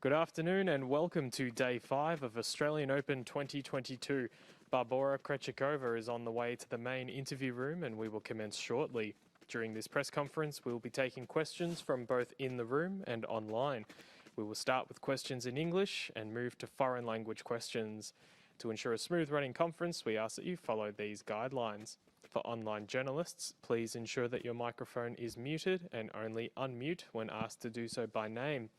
Good afternoon and welcome to Day 5 of Australian Open 2022. Barbora Krejcikova is on the way to the main interview room and we will commence shortly. During this press conference, we will be taking questions from both in the room and online. We will start with questions in English and move to foreign language questions. To ensure a smooth running conference, we ask that you follow these guidelines. For online journalists, please ensure that your microphone is muted and only unmute when asked to do so by name.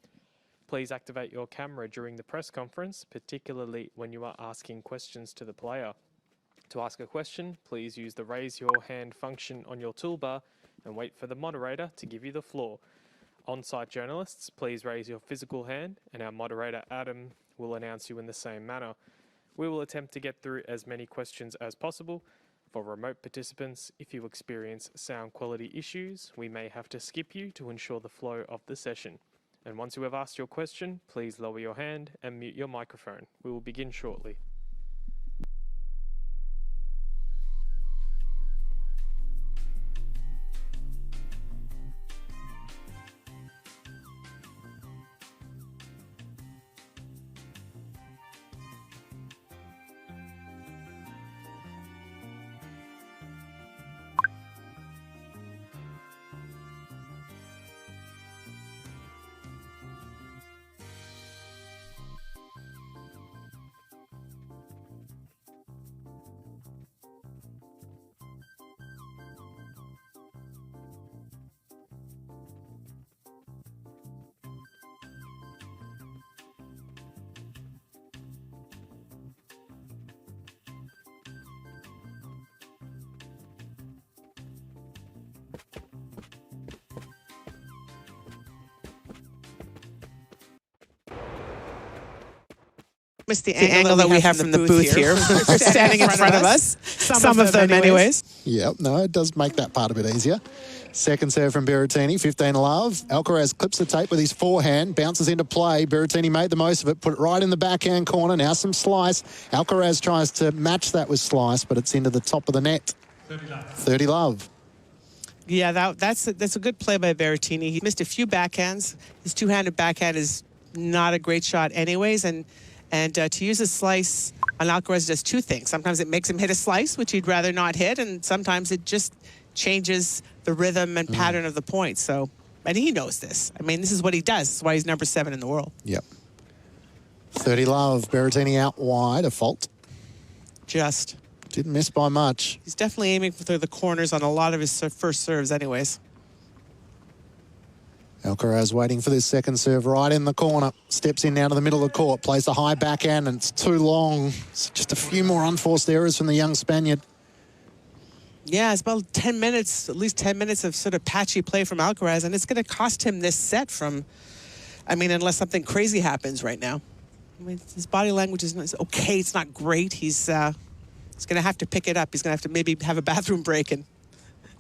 Please activate your camera during the press conference, particularly when you are asking questions to the player. To ask a question, please use the raise your hand function on your toolbar and wait for the moderator to give you the floor. On-site journalists, please raise your physical hand and our moderator Adam will announce you in the same manner. We will attempt to get through as many questions as possible. For remote participants, if you experience sound quality issues, we may have to skip you to ensure the flow of the session. And once you have asked your question, please lower your hand and mute your microphone. We will begin shortly. The angle that we have from the booth here. They're standing in front of us. Some of them anyways. Yep, no, it does make that part a bit easier. Second serve from Berettini, 15 love. Alcaraz clips the tape with his forehand, bounces into play. Berettini made the most of it, put it right in the backhand corner. Now some slice. Alcaraz tries to match that with slice, but it's into the top of the net. 30 love. Yeah, that's a good play by Berettini. He missed a few backhands. His two-handed backhand is not a great shot anyways, and to use a slice on Alcaraz does two things. Sometimes it makes him hit a slice, which he'd rather not hit, and sometimes it just changes the rhythm and pattern of the point. So, and he knows this. I mean, this is what he does. That's why he's number 7 in the world. Yep. 30 love. Berettini out wide, a fault. Just. Didn't miss by much. He's definitely aiming for the corners on a lot of his first serves anyways. Alcaraz waiting for this second serve right in the corner. Steps in now to the middle of the court. Plays the high backhand and it's too long. It's just a few more unforced errors from the young Spaniard. Yeah, it's about 10 minutes, at least 10 minutes of sort of patchy play from Alcaraz, and it's going to cost him this set from, I mean, unless something crazy happens right now. I mean, his body language is okay. It's not great. He's going to have to pick it up. He's going to have to maybe have a bathroom break and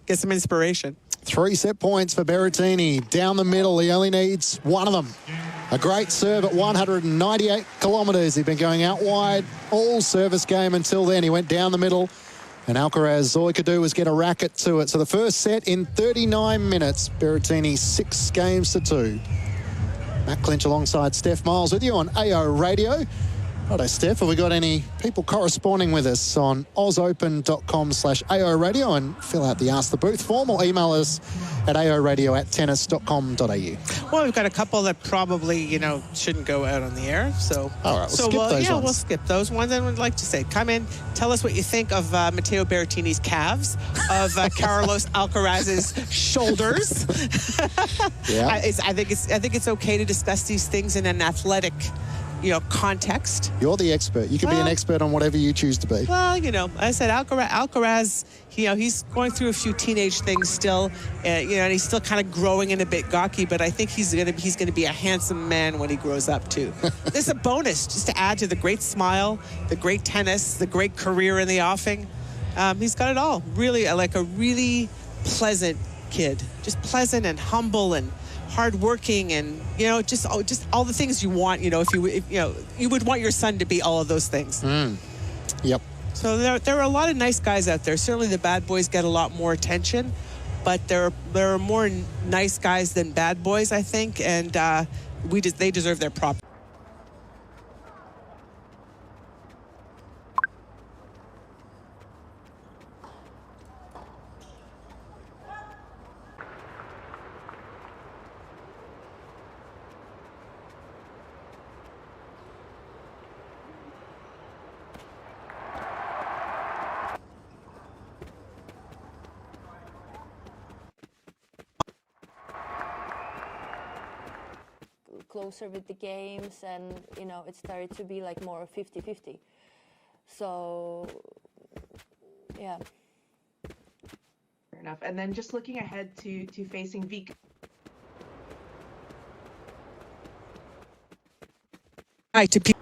get some inspiration. 3 set points for Berrettini. Down the middle, he only needs one of them. A great serve at 198 kilometres. He'd been going out wide all service game until then. He went down the middle, and Alcaraz, all he could do was get a racket to it. So the first set in 39 minutes, Berrettini 6 games to 2. Matt Clinch alongside Steph Miles with you on AO Radio. Righto, Steph, have we got any people corresponding with us on ausopen.com/AO Radio, and fill out the Ask the Booth form or email us at aoradio@tennis.com.au. Well, we've got a couple that probably, shouldn't go out on the air. So, all right, we'll skip those ones. We'll skip those ones. And we'd like to say, come in, tell us what you think of Matteo Berrettini's calves, of Carlos Alcaraz's shoulders. Yeah, I think it's okay to discuss these things in an athletic context. You're the expert. You can be an expert on whatever you choose to be. Well, I said Alcaraz, he's going through a few teenage things still, and he's still kind of growing and a bit gawky, but I think he's going to be a handsome man when he grows up too. This is a bonus just to add to the great smile, the great tennis, the great career in the offing. He's got it all. Really, like a really pleasant kid, just pleasant and humble and hardworking, and just all the things you want. If you would want your son to be all of those things. Yep. So there are a lot of nice guys out there. Certainly the bad boys get a lot more attention, but there are more nice guys than bad boys, I think, and they deserve their proper. Closer with the games, and it started to be like more 50-50. So yeah, fair enough. And then just looking ahead to facing Vika. Right, to people.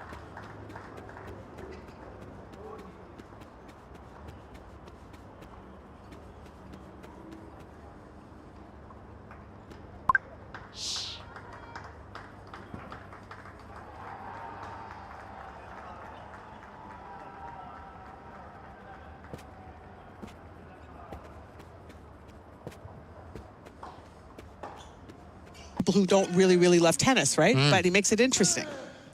Who don't really love tennis, right? But he makes it interesting.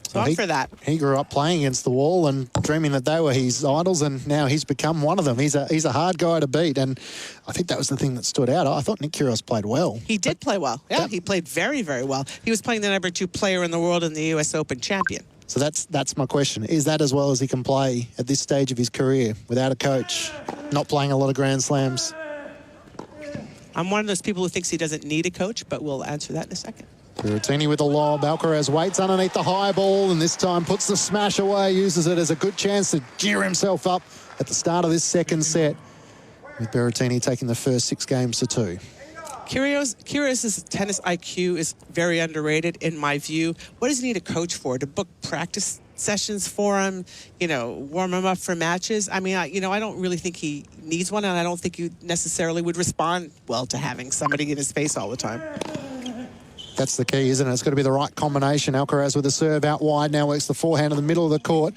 So I'm for that. He grew up playing against the wall and dreaming that they were his idols, and now he's become one of them. He's a hard guy to beat, and I think that was the thing that stood out. I thought Nick Kyrgios played well. He did play well. Yeah, he played very well. He was playing the number 2 player in the world and the US Open champion. So that's my question. Is that as well as he can play at this stage of his career without a coach, not playing a lot of Grand Slams? I'm one of those people who thinks he doesn't need a coach, but we'll answer that in a second. Berrettini with the lob. Alcaraz waits underneath the high ball and this time puts the smash away, uses it as a good chance to gear himself up at the start of this second set, with Berrettini taking the first 6 games to 2. Kyrgios' tennis IQ is very underrated in my view. What does he need a coach for? To book practice sessions for him, warm him up for matches? I mean, I don't really think he needs one, and I don't think he necessarily would respond well to having somebody in his face all the time. That's the key, isn't it? It's got to be the right combination. Alcaraz with a serve out wide, now works the forehand in the middle of the court.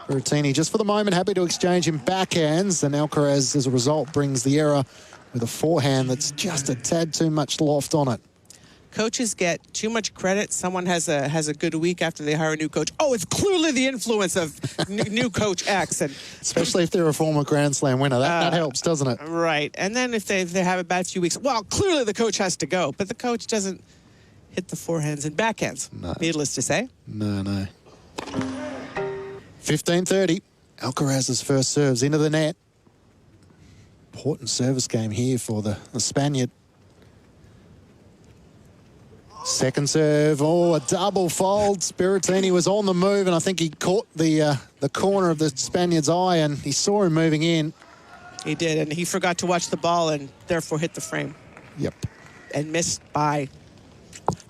Berrettini just for the moment happy to exchange in backhands, and Alcaraz as a result brings the error with a forehand that's just a tad too much loft on it. Coaches get too much credit. Someone has a good week after they hire a new coach. Oh, it's clearly the influence of new coach X. And especially if they're a former Grand Slam winner. That helps, doesn't it? Right. And then if they have a bad few weeks, well, clearly the coach has to go. But the coach doesn't hit the forehands and backhands, needless to say. No. 15:30. Alcaraz's first serves into the net. Important service game here for the Spaniard. Second serve, oh, a double fold. Berrettini was on the move, and I think he caught the corner of the Spaniard's eye, and he saw him moving in. He did, and he forgot to watch the ball and therefore hit the frame. Yep. And missed by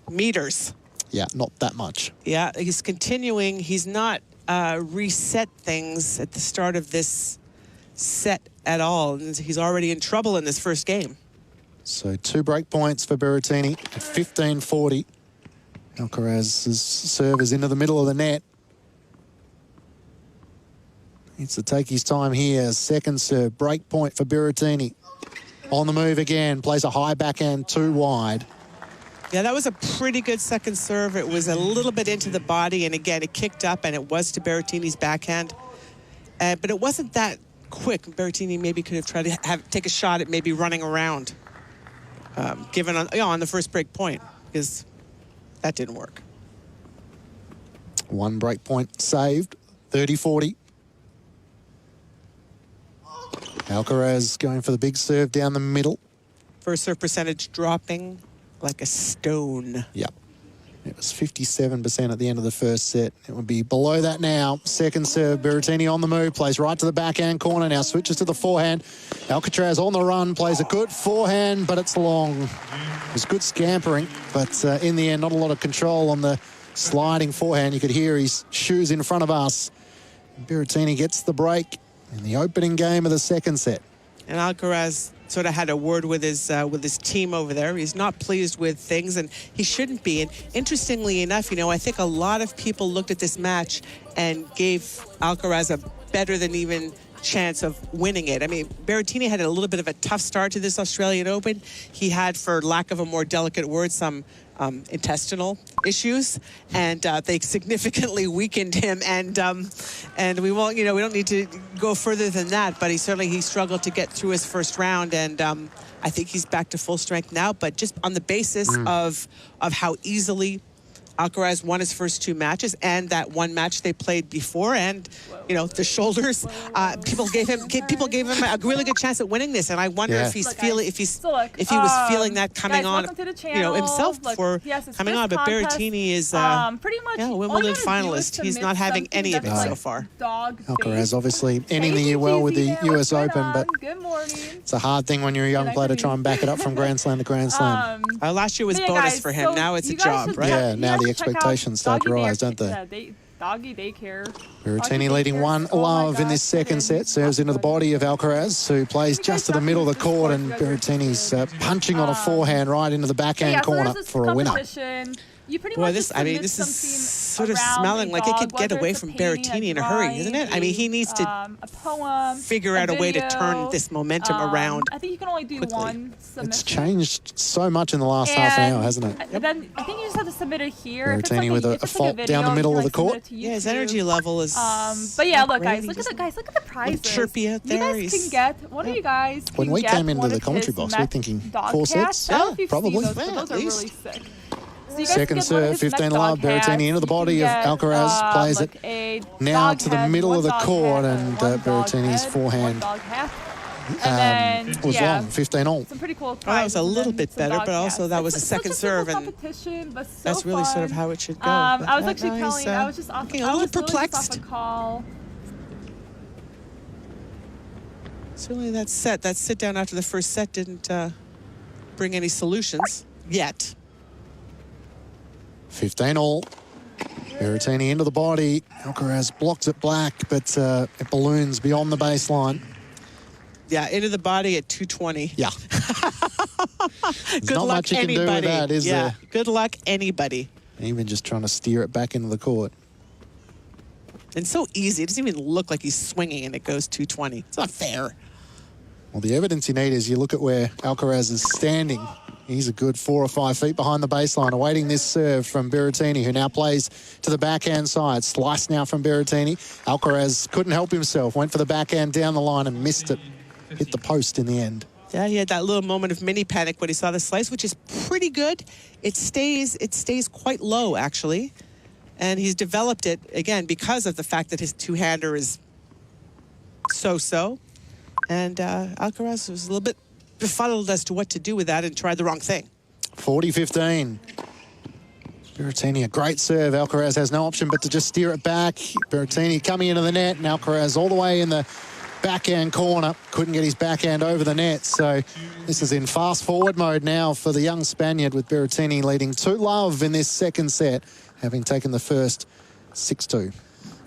meters. Yeah, not that much. Yeah, he's continuing. He's not reset things at the start of this set at all. And he's already in trouble in this first game. So 2 break points for Berrettini at 15:40. Alcaraz's serve is into the middle of the net. Needs to take his time here. Second serve, break point for Berrettini. On the move again, plays a high backhand, 2 wide. Yeah, that was a pretty good second serve. It was a little bit into the body, and again, it kicked up, and it was to Berrettini's backhand. But it wasn't that quick. Berrettini maybe could have tried to take a shot at maybe running around, given on the first break point, because that didn't work. 1 break point saved, 30-40. Alcaraz going for the big serve down the middle. First serve percentage dropping like a stone. Yep. It was 57% at the end of the first set. It would be below that now. Second serve, Berrettini on the move, plays right to the backhand corner, now switches to the forehand. Alcaraz on the run, plays a good forehand, but it's long. It was good scampering, but in the end, not a lot of control on the sliding forehand. You could hear his shoes in front of us. Berrettini gets the break in the opening game of the second set. And Alcaraz sort of had a word with his team over there. He's not pleased with things, and he shouldn't be. And interestingly enough, I think a lot of people looked at this match and gave Alcaraz a better than even chance of winning it. I mean, Berrettini had a little bit of a tough start to this Australian Open. He had, for lack of a more delicate word, some intestinal issues, and they significantly weakened him. And we won't, we don't need to go further than that. But he struggled to get through his first round, and I think he's back to full strength now. But just on the basis of how easily Alcaraz won his first 2 matches, and that one match they played before, and the shoulders. People gave him a really good chance at winning this, and I wonder if he was feeling that coming on, himself for coming on. But Berrettini is pretty much Wimbledon finalist. He's not having any of it so far. Alcaraz obviously ending the year well with the US Open, but it's a hard thing when you're a young player to try and back it up from Grand Slam to Grand Slam. Last year was bonus for him. Now it's a job, right? Yeah, now the expectations start to rise, don't they? Doggy daycare. Berrettini leading 1-love in this second set. Serves into the body of Alcaraz, who plays just to the middle of the court, and Berrettini's punching on a forehand right into the backhand corner for a winner. Boy, this is sort of smelling like it could get away from Berrettini in a hurry, isn't it? I mean, he needs to figure out a way to turn this momentum around. I think you can only do quickly. one submission. It's changed so much in the last half an hour, hasn't it? Then I think you just have to submit it here. Berrettini with a fault down the middle of the court. Yeah, his energy level is. But yeah, look, guys, look at the prizes. Chirpy out there. You guys can get one of you guys. When we came into the commentary box, we were thinking 4 sets, probably. Those are really sick. Second serve, 15-love. Berrettini into the body of Alcaraz, plays it now to the middle of the court, and Berrettini's forehand was long, 15-all. Some pretty cool that was a little bit better, but also that was a second serve, and that's really sort of how it should go. I was actually calling. I was just off. Looking a little perplexed. Certainly that sit down after the first set didn't bring any solutions yet. 15-all. Berrettini into the body. Alcaraz blocks it black, but it balloons beyond the baseline. Yeah, into the body at 220. Yeah. Good not luck, much you anybody. can do with that, is there? Good luck, anybody. Even just trying to steer it back into the court. And so easy. It doesn't even look like he's swinging and it goes 220. It's not fair. Well, the evidence you need is you look at where Alcaraz is standing. He's a good 4 or 5 feet behind the baseline, awaiting this serve from Berrettini, who now plays to the backhand side. Slice now from Berrettini. Alcaraz couldn't help himself, went for the backhand down the line and missed it. Hit the post in the end. Yeah, he had that little moment of mini panic when he saw the slice, which is pretty good. It stays quite low, actually. And he's developed it, again, because of the fact that his two-hander is so-so. And Alcaraz was a little bit befuddled as to what to do with that and tried the wrong thing. 40-15. Berrettini, a great serve. Alcaraz has no option but to just steer it back. Berrettini coming into the net, and Alcaraz all the way in the backhand corner. Couldn't get his backhand over the net. So this is in fast-forward mode now for the young Spaniard, with Berrettini leading 2-love in this second set, having taken the first 6-2.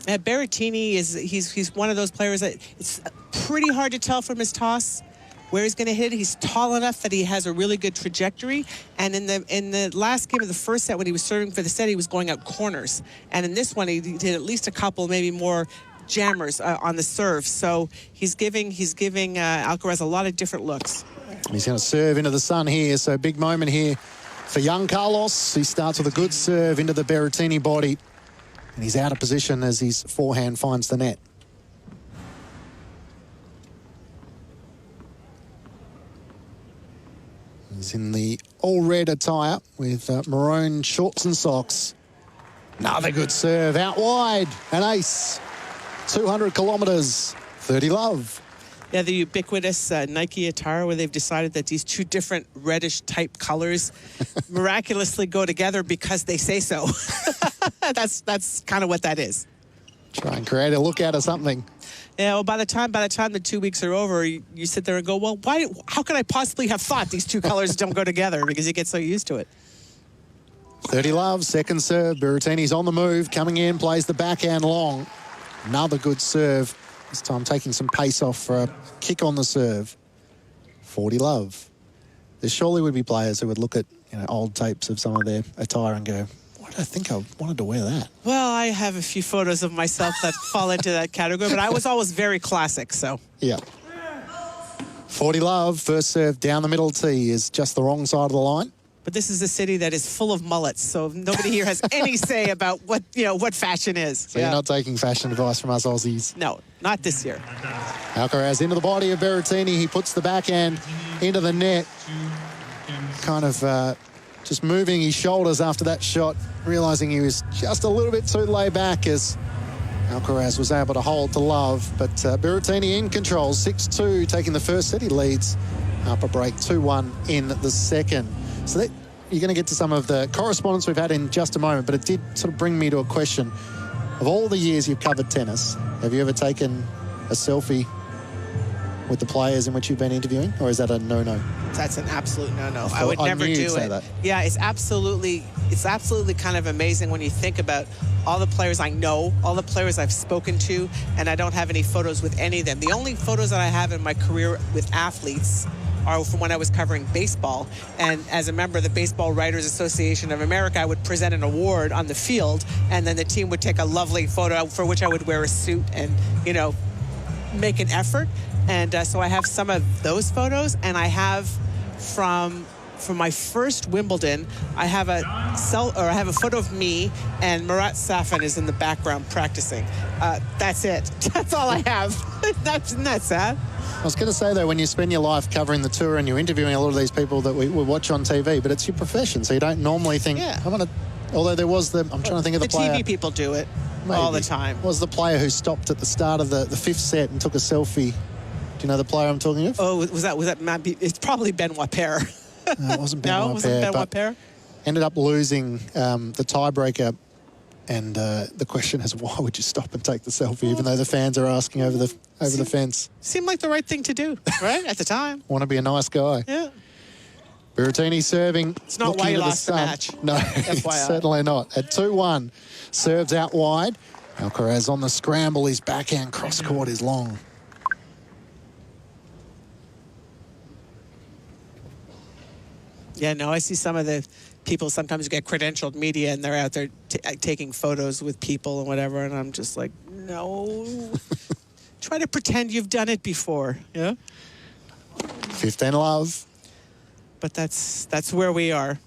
Berrettini he's one of those players that it's pretty hard to tell from his toss where he's going to hit. He's tall enough that he has a really good trajectory. And in the last game of the first set, when he was serving for the set, he was going out corners. And in this one, he did at least a couple, maybe more jammers on the serve. So he's giving Alcaraz a lot of different looks. He's going to serve into the sun here. So big moment here for young Carlos. He starts with a good serve into the Berrettini body. And he's out of position as his forehand finds the net. He's in the all-red attire with maroon shorts and socks. Another good serve out wide. An ace. 200 kilometres. 30-love. Yeah, the ubiquitous Nike attire, where they've decided that these two different reddish type colors miraculously go together because they say so. That's kind of what that is. Try and create a look out of something. Yeah, well, by the time the 2 weeks are over, you sit there and go, well, how could I possibly have thought these two colors don't go together? Because you get so used to it. 30-love, second serve. Berrettini's on the move, coming in, plays the backhand long. Another good serve. This time taking some pace off for a kick on the serve. 40-love. There surely would be players who would look at old tapes of some of their attire and go, why do I think I wanted to wear that? Well, I have a few photos of myself that fall into that category, but I was always very classic, so. Yeah. 40-love, first serve down the middle tee is just the wrong side of the line. But this is a city that is full of mullets, so nobody here has any say about what fashion is. So you're not taking fashion advice from us Aussies? No, not this year. Alcaraz into the body of Berrettini. He puts the backhand into the net. Kind of just moving his shoulders after that shot, realising he was just a little bit too laid back as Alcaraz was able to hold the love. But Berrettini in control, 6-2, taking the first set. He leads up a break, 2-1 in the second. So you're going to get to some of the correspondence we've had in just a moment, but it did sort of bring me to a question. Of all the years you've covered tennis, have you ever taken a selfie with the players in which you've been interviewing, or is that a no-no? That's an absolute no-no. I would never do it. That. Yeah, it's absolutely kind of amazing when you think about all the players I know, all the players I've spoken to, and I don't have any photos with any of them. The only photos that I have in my career with athletes are from when I was covering baseball. And as a member of the Baseball Writers Association of America, I would present an award on the field, and then the team would take a lovely photo for which I would wear a suit and, make an effort. And so I have some of those photos, and I have from my first Wimbledon, I have a photo of me, and Marat Safin is in the background practicing. That's it. That's all I have. Isn't that sad? I was going to say, though, when you spend your life covering the tour and you're interviewing a lot of these people that we watch on TV, but it's your profession, so you don't normally think, yeah. Although there was I'm trying to think of the player. The TV people do it all the time. Was the player who stopped at the start of the fifth set and took a selfie? Do you know the player I'm talking of? Oh, was that Matt? It's probably Benoit Paire. No, it wasn't Benoit Paire. No, was it Benoit Paire? Ended up losing the tiebreaker. And the question is, why would you stop and take the selfie, even though the fans are asking over the fence? Seemed like the right thing to do, right, at the time. Want to be a nice guy. Yeah. Berrettini serving. It's not why you lost the match. No, it's certainly not. At 2-1, serves out wide. Alcaraz on the scramble. His backhand cross-court is long. Yeah, no, I see some of the people sometimes get credentialed media and they're out there taking photos with people and whatever, and I'm just like, no. Try to pretend you've done it before. Yeah. 15-love. But that's where we are.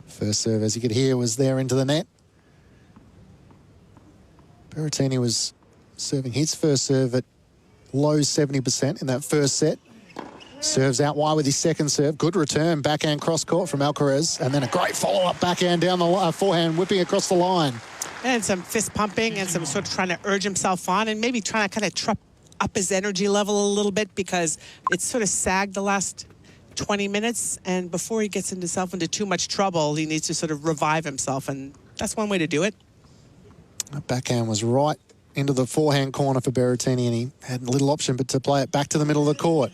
First serve, as you could hear, was there into the net. Berrettini was serving his first serve at low 70% in that first set. Serves out wide with his second serve. Good return, backhand cross-court from Alcaraz. And then a great follow-up backhand down the forehand, whipping across the line. And some fist pumping and some sort of trying to urge himself on and maybe trying to kind of up his energy level a little bit because it's sort of sagged the last 20 minutes, and before he gets himself into too much trouble, he needs to sort of revive himself, and that's one way to do it. That backhand was right into the forehand corner for Berrettini, and he had little option but to play it back to the middle of the court.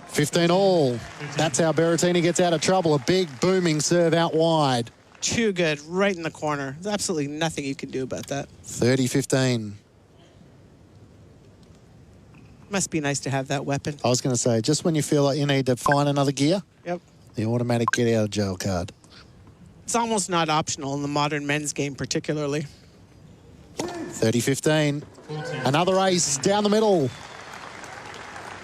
15 all. That's how Berrettini gets out of trouble. A big booming serve out wide. Too good, right in the corner. There's absolutely nothing you can do about that. 30-15. Must be nice to have that weapon. I was going to say, just when you feel like you need to find another gear, Yep. the automatic get out of jail card. It's almost not optional in the modern men's game particularly. 30-15. Another ace down the middle.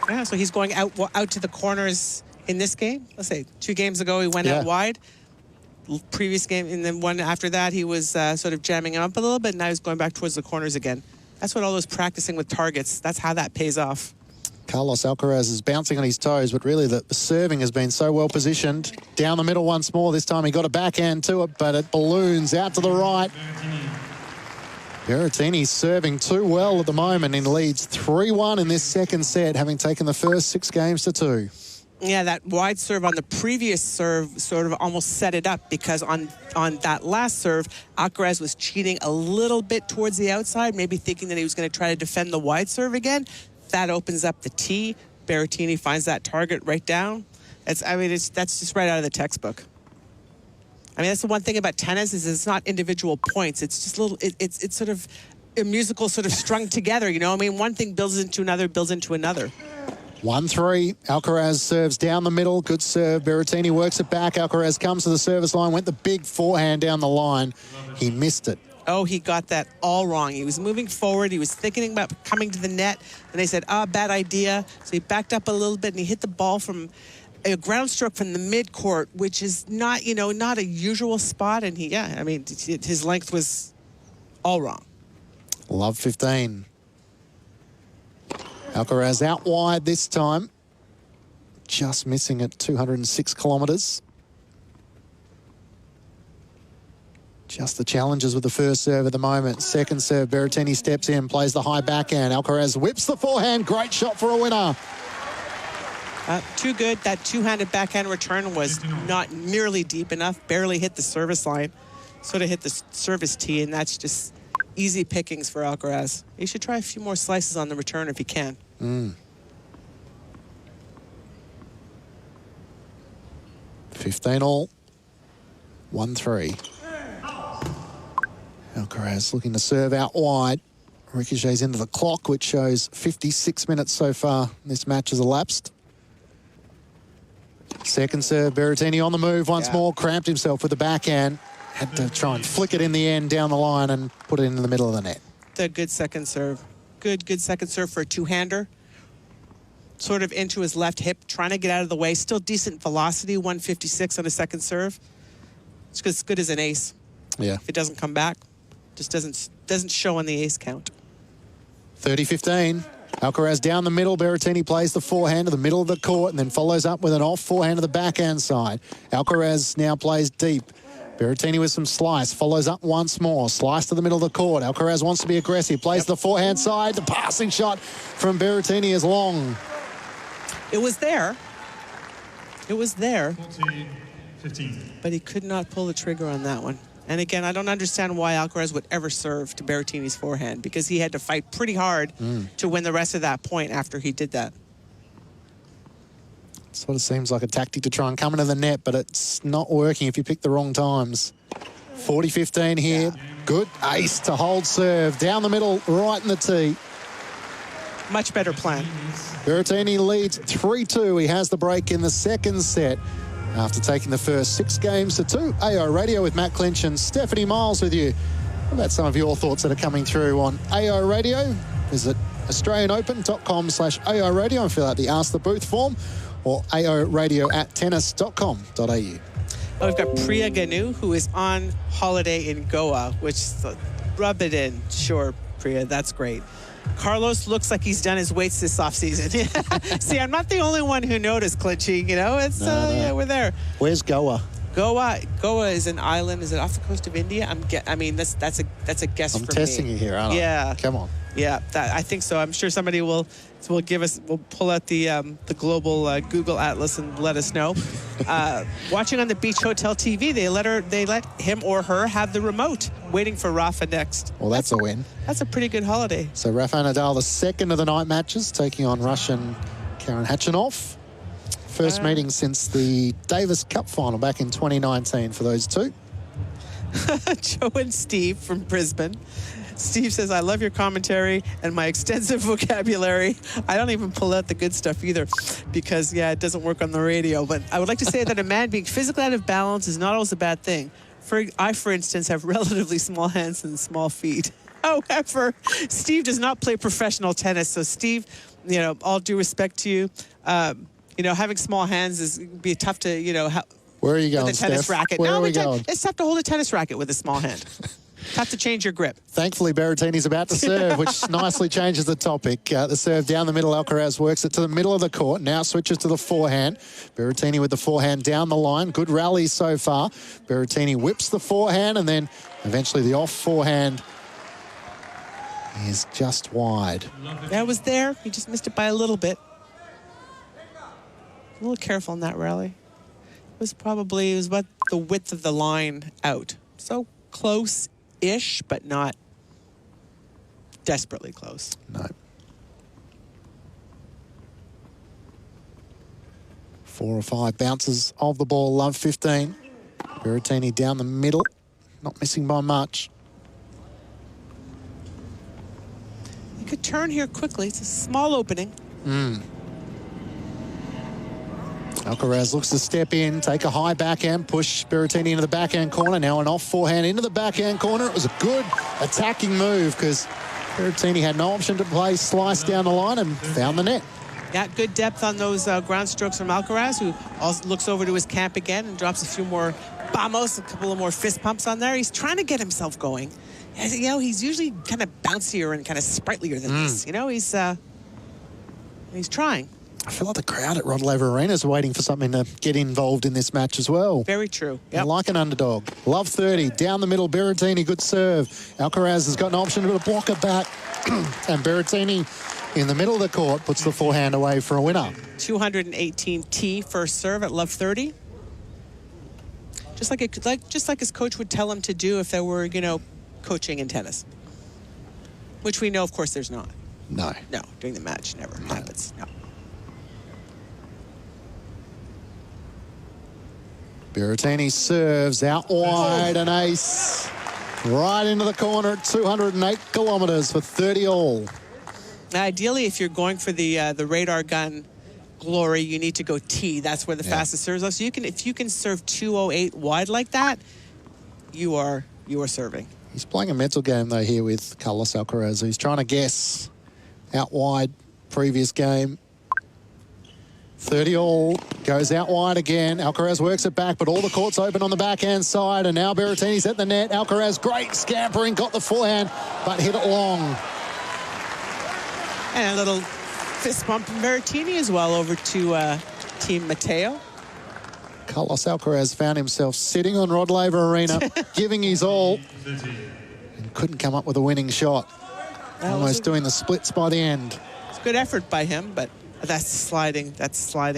Yeah, so he's going out to the corners in this game. Let's say 2 games ago he went out wide. Previous game, and then one after that he was sort of jamming him up a little bit. Now he's going back towards the corners again. That's what all those practicing with targets, that's how that pays off. Carlos Alcaraz is bouncing on his toes, but really the serving has been so well positioned. Down the middle once more. This time he got a backhand to it, but it balloons out to the right. Berrettini's serving too well at the moment and leads 3-1 in this second set, having taken the first 6 games to 2. Yeah, that wide serve on the previous serve sort of almost set it up, because on that last serve, Alcaraz was cheating a little bit towards the outside, maybe thinking that he was going to try to defend the wide serve again. That opens up the tee. Berrettini finds that target right down. That's just right out of the textbook. I mean, that's the one thing about tennis is it's not individual points. It's just little. It's sort of a musical sort of strung together. You know, I mean, one thing builds into another, builds into another. 1-3. Alcaraz serves down the middle. Good serve. Berrettini works it back. Alcaraz comes to the service line. Went the big forehand down the line. He missed it. Oh, he got that all wrong. He was moving forward. He was thinking about coming to the net. And they said, bad idea. So he backed up a little bit and he hit the ball from a ground stroke from the mid-court, which is not, not a usual spot. And his length was all wrong. Love 15. Alcaraz out wide this time. Just missing at 206 kilometres. Just the challenges with the first serve at the moment. Second serve, Berrettini steps in, plays the high backhand. Alcaraz whips the forehand. Great shot for a winner. Too good. That two-handed backhand return was not nearly deep enough. Barely hit the service line. Sort of hit the service tee, and that's just easy pickings for Alcaraz. He should try a few more slices on the return if he can. 15 all. 1-3. Alcaraz looking to serve out wide. Ricochets into the clock, which shows 56 minutes so far. This match has elapsed. Second serve, Berrettini on the move once more. Cramped himself with the backhand. Had to try and flick it in the end down the line and put it into the middle of the net. A good second serve. Good second serve for a two-hander. Sort of into his left hip, trying to get out of the way. Still decent velocity, 156 on a second serve. It's as good as an ace. Yeah. If it doesn't come back, just doesn't show on the ace count. 30-15. Alcaraz down the middle. Berrettini plays the forehand to the middle of the court and then follows up with an off forehand to the backhand side. Alcaraz now plays deep. Berrettini with some slice, follows up once more. Slice to the middle of the court. Alcaraz wants to be aggressive, plays the forehand side. The passing shot from Berrettini is long. It was there. It was there. 15. But he could not pull the trigger on that one. And again, I don't understand why Alcaraz would ever serve to Berrettini's forehand, because he had to fight pretty hard to win the rest of that point after he did that. Sort of seems like a tactic to try and come into the net, but it's not working if you pick the wrong times. 40-15 here. Yeah. Good ace to hold serve. Down the middle, right in the tee. Much better plan. Berrettini leads 3-2. He has the break in the second set after taking the first 6 games to 2. AO Radio with Matt Clinch and Stephanie Miles with you. What about some of your thoughts that are coming through on AO Radio? Visit AustralianOpen.com/AO Radio and fill out the Ask the Booth form, or aoradio@tennis.com.au. Oh, we've got Priya Ganu, who is on holiday in Goa, which rub it in. Sure, Priya, that's great. Carlos looks like he's done his weights this offseason. See, I'm not the only one who noticed, Clinchy. It's yeah, we're there. Where's Goa? Goa is an island. Is it off the coast of India? That's a guess I'm for testing me. you here, aren't I? Yeah. Come on. Yeah, I think so. I'm sure somebody will pull out the global Google Atlas and let us know. Watching on the Beach Hotel TV, they let him or her have the remote, waiting for Rafa next. Well, that's a win. That's a pretty good holiday. So Rafael Nadal, the second of the night matches, taking on Russian Karen Khachanov. First meeting since the Davis Cup final back in 2019 for those two. Joe and Steve from Brisbane. Steve says, I love your commentary and my extensive vocabulary. I don't even pull out the good stuff either because, yeah, it doesn't work on the radio. But I would like to say that a man being physically out of balance is not always a bad thing. I, for instance, have relatively small hands and small feet. However, Steve does not play professional tennis. So, Steve, all due respect to you, having small hands is be tough to, where are you going, with a tennis Steph? racket. Where No, are we going? It's tough to hold a tennis racket with a small hand. Tough to change your grip. Thankfully, Berrettini's about to serve, which nicely changes the topic. The serve down the middle, Alcaraz works it to the middle of the court, now switches to the forehand. Berrettini with the forehand down the line. Good rally so far. Berrettini whips the forehand, and then eventually the off forehand is just wide. That was there. He just missed it by a little bit. A little careful in that rally. It was about the width of the line out. So close-ish, but not desperately close. No. 4 or 5 bounces of the ball, love 15. Berrettini down the middle, not missing by much. You could turn here quickly. It's a small opening. Alcaraz looks to step in, take a high backhand, push Berrettini into the backhand corner. Now an off forehand into the backhand corner. It was a good attacking move because Berrettini had no option to play slice down the line and found the net. Got good depth on those ground strokes from Alcaraz, who also looks over to his camp again and drops a few more vamos, a couple of more fist pumps on there. He's trying to get himself going. He's usually kind of bouncier and kind of sprightlier than this. He's trying. I feel like the crowd at Rod Laver Arena is waiting for something to get involved in this match as well. Very true. Yep. Like an underdog. Love 30. Down the middle, Berrettini, good serve. Alcaraz has got an option to block it back. And Berrettini in the middle of the court puts the forehand away for a winner. 218 T first serve at love 30. Just like his coach would tell him to do if there were, coaching in tennis. Which we know, of course, there's not. No. No, during the match never happens. No. Berrettini serves out wide, an ace. Right into the corner at 208 kilometres for 30 all. Ideally, if you're going for the radar gun glory, you need to go T. That's where the fastest serves are. So if you can serve 208 wide like that, you are serving. He's playing a mental game though here with Carlos Alcaraz. He's trying to guess out wide previous game. 30 all, goes out wide again. Alcaraz works it back, but all the court's open on the backhand side, and now Berrettini's at the net. Alcaraz, great scampering, got the forehand, but hit it long. And a little fist bump from Berrettini as well over to Team Matteo. Carlos Alcaraz found himself sitting on Rod Laver Arena, giving his all, and couldn't come up with a winning shot. Almost doing the splits by the end. It's a good effort by him, but that's sliding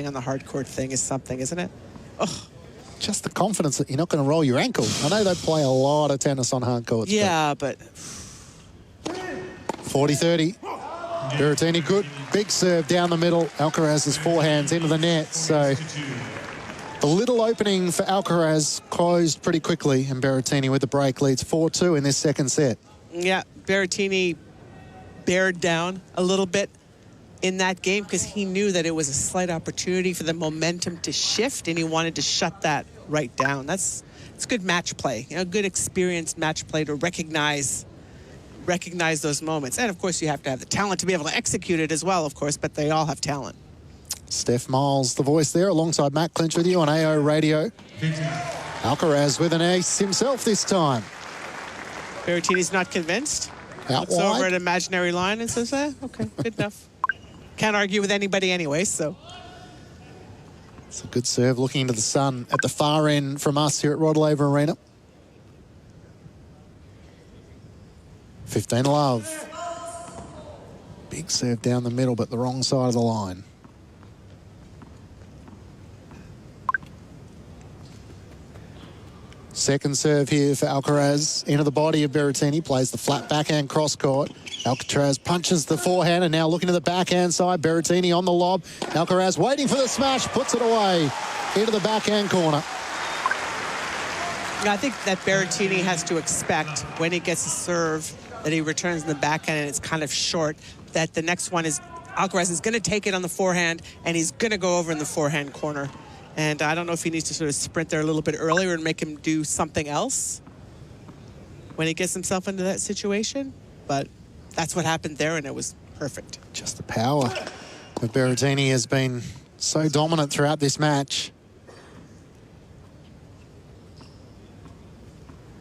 on the hard court thing is something, isn't it? Oh. Just the confidence that you're not going to roll your ankle. I know they play a lot of tennis on hard courts. Yeah, but 40-30. Berrettini, good big serve down the middle. Alcaraz's forehands into the net. So the little opening for Alcaraz closed pretty quickly, and Berrettini with the break leads 4-2 in this second set. Yeah, Berrettini bared down a little bit in that game because he knew that it was a slight opportunity for the momentum to shift, and he wanted to shut that right down. It's good match play, good experienced match play to recognize those moments. And of course, you have to have the talent to be able to execute it as well, of course, but they all have talent. Steph Miles, the voice there, alongside Matt Clinch with you on AO Radio. Alcaraz with an ace himself this time. Berrettini's not convinced. Out Looks wide. over at imaginary line and says, okay, good enough. Can't argue with anybody anyway, so. It's a good serve looking into the sun at the far end from us here at Rod Laver Arena. 15 love. Big serve down the middle, but the wrong side of the line. Second serve here for Alcaraz. Into the body of Berrettini, plays the flat backhand cross court. Alcaraz punches the forehand and now looking to the backhand side. Berrettini on the lob. Alcaraz waiting for the smash, puts it away into the backhand corner. I think that Berrettini has to expect when he gets a serve that he returns in the backhand and it's kind of short, that the next one is Alcaraz is going to take it on the forehand and he's going to go over in the forehand corner. And I don't know if he needs to sort of sprint there a little bit earlier and make him do something else when he gets himself into that situation. But that's what happened there, and it was perfect. Just the power of Berrettini has been so dominant throughout this match.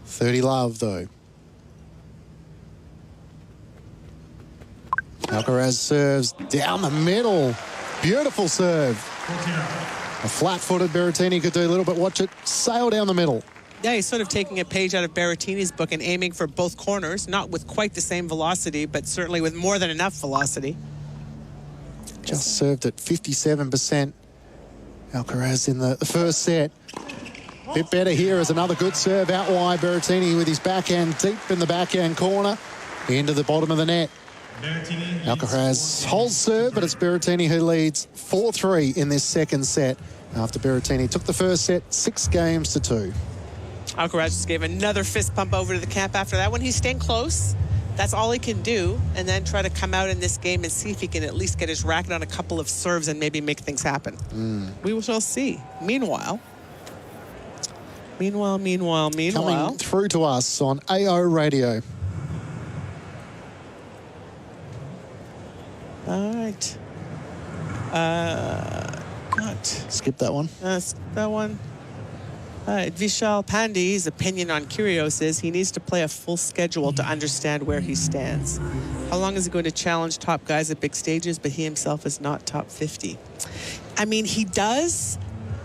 30 love, though. Alcaraz serves down the middle. Beautiful serve. A flat-footed Berrettini could do a little bit. Watch it sail down the middle. Yeah, he's sort of taking a page out of Berrettini's book and aiming for both corners, not with quite the same velocity, but certainly with more than enough velocity. Just served at 57%. Alcaraz in the first set. Bit better here as another good serve out wide. Berrettini with his backhand deep in the backhand corner. Into the bottom of the net. Alcaraz holds serve, but it's Berrettini who leads 4-3 in this second set after Berrettini took the first set 6-2. Alcaraz just gave another fist pump over to the camp after that one. He's staying close. That's all he can do, and then try to come out in this game and see if he can at least get his racket on a couple of serves and maybe make things happen. We shall see. Meanwhile, coming through to us on AO Radio. All right. Skip that one. That one. Vishal Pandey's opinion on Kyrgios is he needs to play a full schedule to understand where he stands. How long is he going to challenge top guys at big stages, but he himself is not top 50? I mean, he does,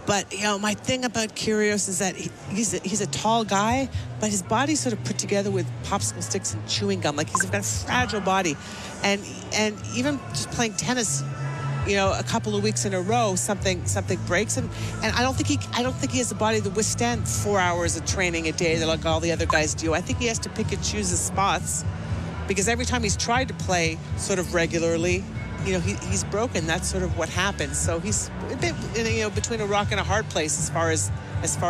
but, you know, my thing about Kyrgios is that he's a tall guy, but his body's sort of put together with popsicle sticks and chewing gum. Like, he's got a fragile body. And even just playing tennis, you know, a couple of weeks in a row, something breaks, and I don't think he has the body to withstand 4 hours of training a day like all the other guys do. I think he has to pick and choose his spots, because every time he's tried to play sort of regularly, you know, he's broken. That's sort of what happens. So he's a bit, you know, between a rock and a hard place as far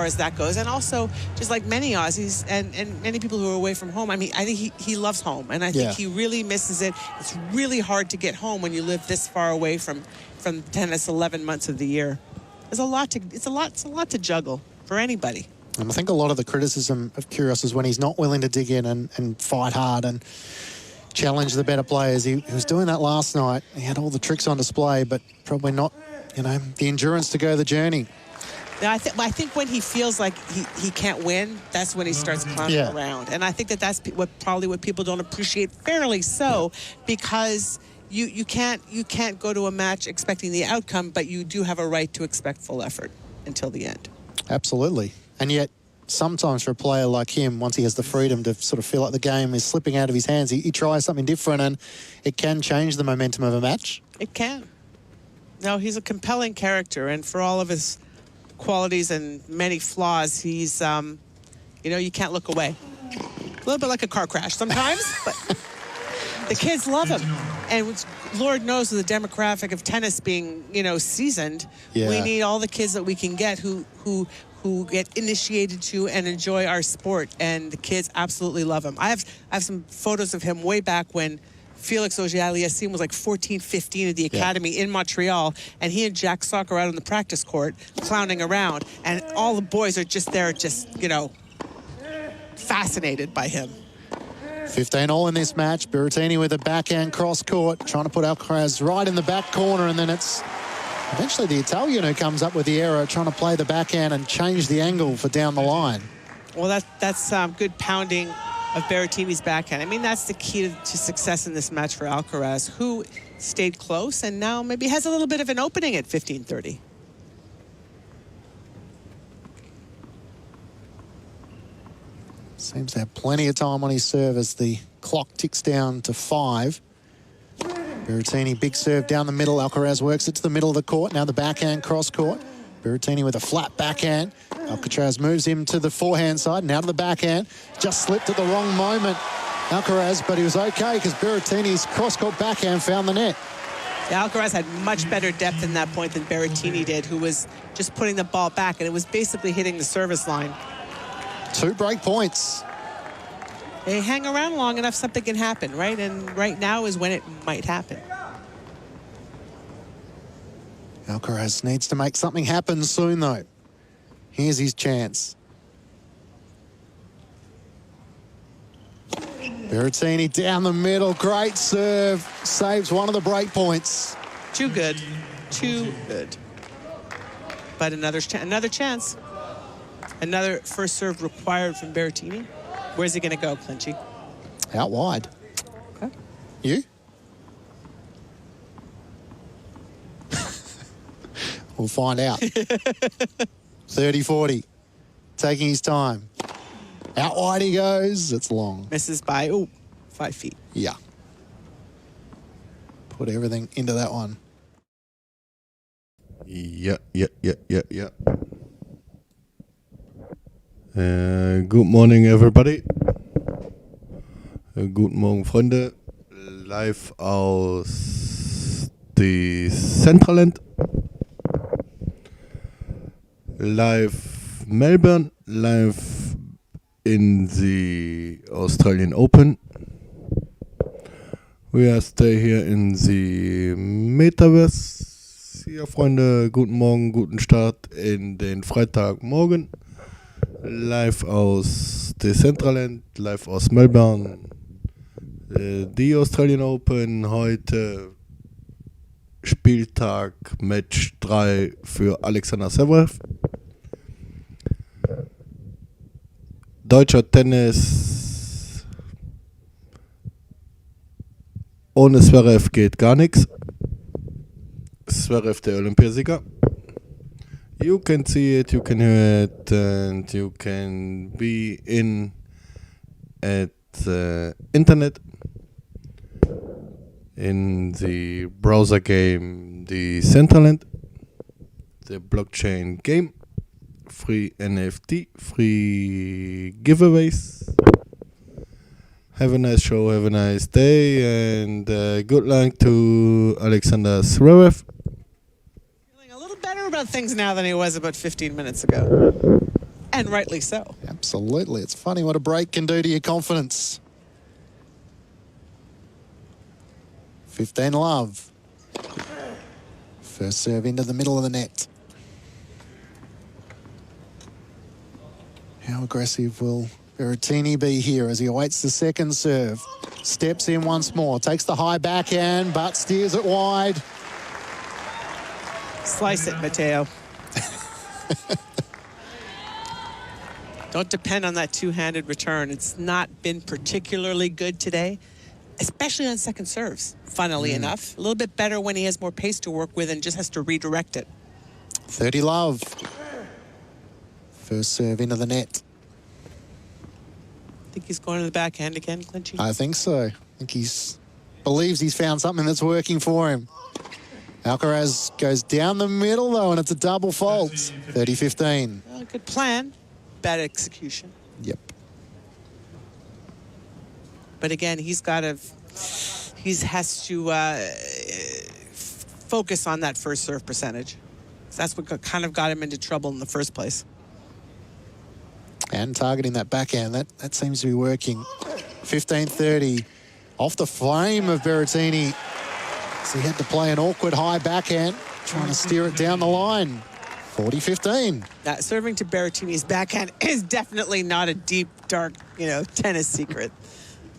as that goes. And also, just like many Aussies and many people who are away from home, I mean, I think he loves home, and I think he really misses it. It's really hard to get home when you live this far away from tennis 11 months of the year. It's a lot to juggle for anybody. And I think a lot of the criticism of Kyrgios is when he's not willing to dig in and fight hard and challenge the better players. He was doing that last night. He had all the tricks on display, but probably not, you know, the endurance to go the journey. Now, I think when he feels like he can't win, that's when he starts clowning around. And I think that's probably what people don't appreciate, fairly so, because you can't go to a match expecting the outcome, but you do have a right to expect full effort until the end. Absolutely. And yet, sometimes for a player like him, once he has the freedom to sort of feel like the game is slipping out of his hands, he tries something different, and it can change the momentum of a match. It can. No, he's a compelling character, and for all of his qualities and many flaws, he's, you know, you can't look away. A little bit like a car crash sometimes, but the kids love him. And Lord knows, with the demographic of tennis being, you know, seasoned, we need all the kids that we can get who get initiated to and enjoy our sport, and the kids absolutely love him. I have some photos of him way back when Felix Auger-Aliassime was like 14, 15 at the academy in Montreal, and he and Jack Sock are out on the practice court clowning around, and all the boys are just there, just, you know, fascinated by him. 15-all in this match. Berrettini with a backhand cross court, trying to put Alcaraz right in the back corner, and then it's eventually the Italian who comes up with the error, trying to play the backhand and change the angle for down the line. Well, that's good pounding of Berrettini's backhand. I mean, that's the key to success in this match for Alcaraz, who stayed close and now maybe has a little bit of an opening at 15-30. Seems to have plenty of time on his serve as the clock ticks down to 5. Berrettini, big serve down the middle. Alcaraz works it to the middle of the court. Now the backhand cross court. Berrettini with a flat backhand. Alcaraz moves him to the forehand side, now to the backhand. Just slipped at the wrong moment, Alcaraz, but he was okay because Berrettini's cross-court backhand found the net. Yeah, Alcaraz had much better depth in that point than Berrettini did, who was just putting the ball back, and it was basically hitting the service line. 2 break points. They hang around long enough, something can happen, right? And right now is when it might happen. Alcaraz needs to make something happen soon, though. Here's his chance. Berrettini down the middle, great serve, saves one of the break points. Too good, too good. But another chance. Another first serve required from Berrettini. Where's he going to go, Clinchy? Out wide. Okay. You? We'll find out. 30-40. Taking his time. Out wide he goes. It's long. Misses by, 5 feet. Yeah. Put everything into that one. Yeah. Good morning, everybody. Guten Morgen, Freunde. Live aus die Centraland. Live Melbourne. Live in the Australian Open. We are stay here in the Metaverse. Ja, Freunde, guten Morgen, guten Start in den Freitagmorgen. Live aus Decentraland, live aus Melbourne. Die Australian Open heute Spieltag Match 3 für Alexander Zverev. Deutscher Tennis. Ohne Zverev geht gar nichts. Zverev der Olympiasieger. You can see it, you can hear it, and you can be in at the internet in the browser game, the Centraland, the blockchain game, free NFT, free giveaways. Have a nice show, have a nice day, and good luck to Alexander Zverev. Better about things now than he was about 15 minutes ago. And rightly so. Absolutely. It's funny what a break can do to your confidence. 15 love. First serve into the middle of the net. How aggressive will Berrettini be here as he awaits the second serve? Steps in once more, takes the high backhand, but steers it wide. Slice it, Matteo. Don't depend on that two-handed return. It's not been particularly good today, especially on second serves, funnily enough. A little bit better when he has more pace to work with and just has to redirect it. 30 love. First serve into the net. I think he's going to the backhand again, Clinchy. I think so. I think believes he's found something that's working for him. Alcaraz goes down the middle, though, and it's a double fault. 30-15. Well, good plan. Bad execution. Yep. But again, he has to focus on that first serve percentage. That's what kind of got him into trouble in the first place. And targeting that backhand, that seems to be working. 15-30. Off the frame of Berrettini. So he had to play an awkward high backhand, trying to steer it down the line. 40-15. That serving to Berrettini's backhand is definitely not a deep, dark, tennis secret.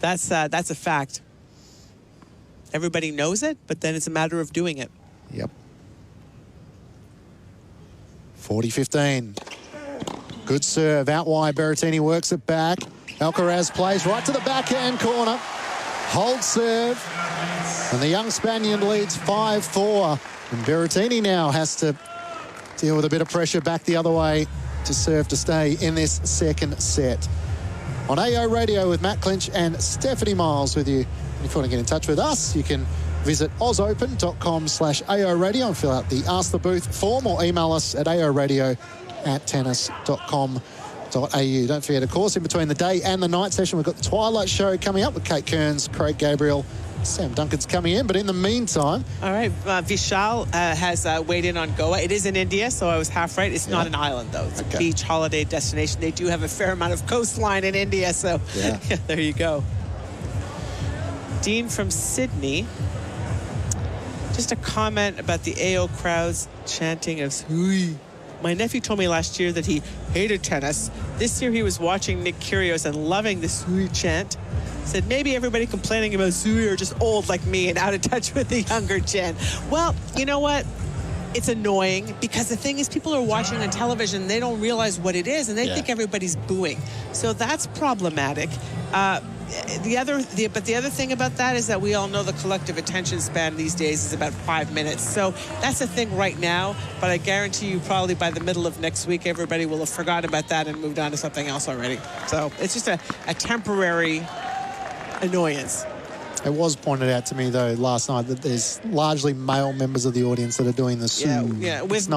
That's a fact. Everybody knows it, but then it's a matter of doing it. Yep. 40-15. Good serve out wide. Berrettini works it back. Alcaraz plays right to the backhand corner. Hold serve. And the young Spaniard leads 5-4. And Berrettini now has to deal with a bit of pressure back the other way to serve to stay in this second set. On AO Radio with Matt Clinch and Stephanie Miles with you. If you want to get in touch with us, you can visit ausopen.com/AO Radio and fill out the Ask the Booth form, or email us at aoradio@tennis.com.au. Don't forget, of course, in between the day and the night session, we've got the Twilight Show coming up with Kate Kearns, Craig Gabriel, Sam Duncan's coming in. But in the meantime... All right, Vishal has weighed in on Goa. It is in India, so I was half right. It's not an island, though. It's a beach holiday destination. They do have a fair amount of coastline in India, so yeah, there you go. Dean from Sydney. Just a comment about the AO crowds chanting of Sui. My nephew told me last year that he hated tennis. This year he was watching Nick Kyrgios and loving the Sui chant. Said maybe everybody complaining about Sui are just old like me and out of touch with the younger gen. Well, you know what? It's annoying because the thing is people are watching on television, they don't realize what it is, and they think everybody's booing. So that's problematic. But the other thing about that is that we all know the collective attention span these days is about 5 minutes. So that's the thing right now, but I guarantee you probably by the middle of next week, everybody will have forgotten about that and moved on to something else already. So it's just a temporary annoyance. It was pointed out to me, though, last night that there's largely male members of the audience that are doing this. Yeah, with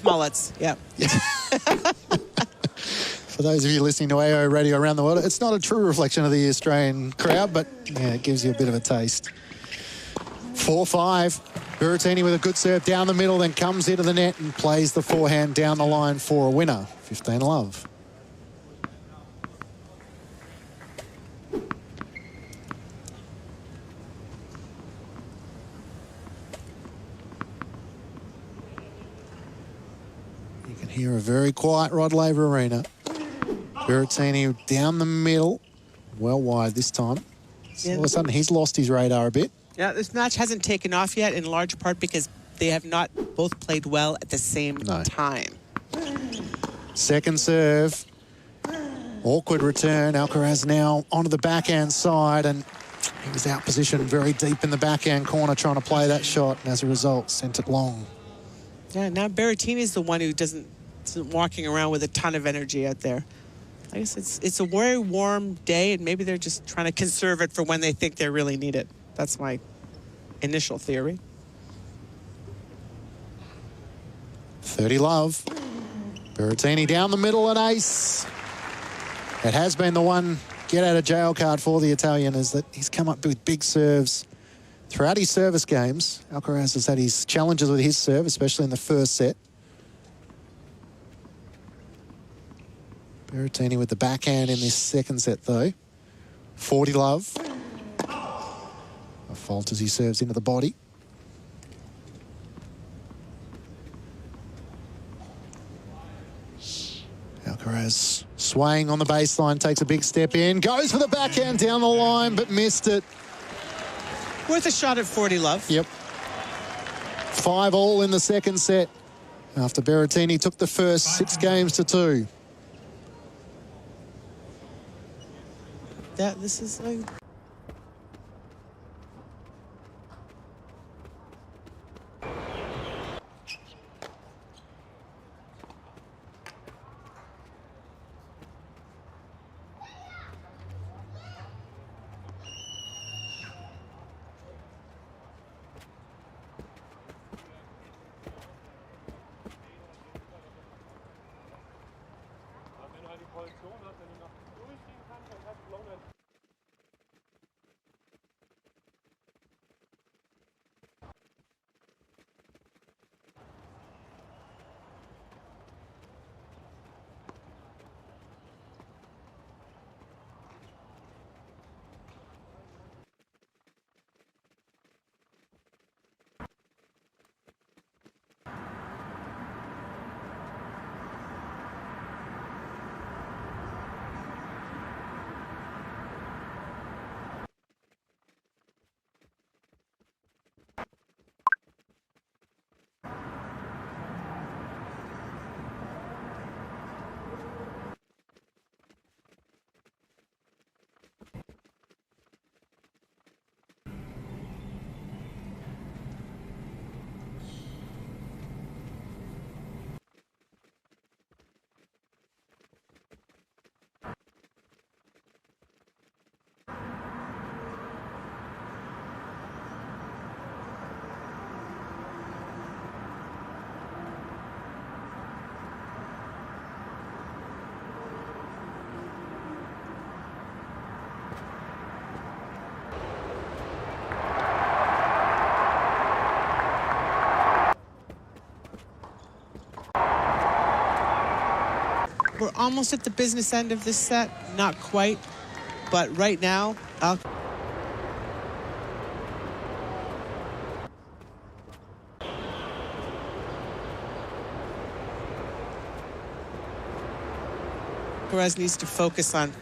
mullets, yeah. For those of you listening to AO Radio around the world, it's not a true reflection of the Australian crowd, but yeah, it gives you a bit of a taste. 4-5. Berrettini with a good serve down the middle, then comes into the net and plays the forehand down the line for a winner. 15-love. You can hear a very quiet Rod Laver Arena. Berrettini down the middle, well wide this time. So all of a sudden, he's lost his radar a bit. Yeah, this match hasn't taken off yet, in large part because they have not both played well at the same time. Second serve. Awkward return. Alcaraz now onto the backhand side, and he was out positioned very deep in the backhand corner trying to play that shot, and as a result, sent it long. Yeah, now Berrettini's the one who isn't walking around with a ton of energy out there. I guess it's a very warm day, and maybe they're just trying to conserve it for when they think they really need it. That's my initial theory. 30-love. Berrettini down the middle, an ace. It has been the one get-out-of-jail card for the Italian, is that he's come up with big serves throughout his service games. Alcaraz has had his challenges with his serve, especially in the first set. Berrettini with the backhand in this second set, though. 40-love. A fault as he serves into the body. Alcaraz swaying on the baseline, takes a big step in, goes for the backhand down the line, but missed it. Worth a shot at 40-love. Yep. 5-all in the second set after Berrettini took the first 6 games to 2. This is like... We're almost at the business end of this set. Not quite. But right now, Alcaraz needs to focus on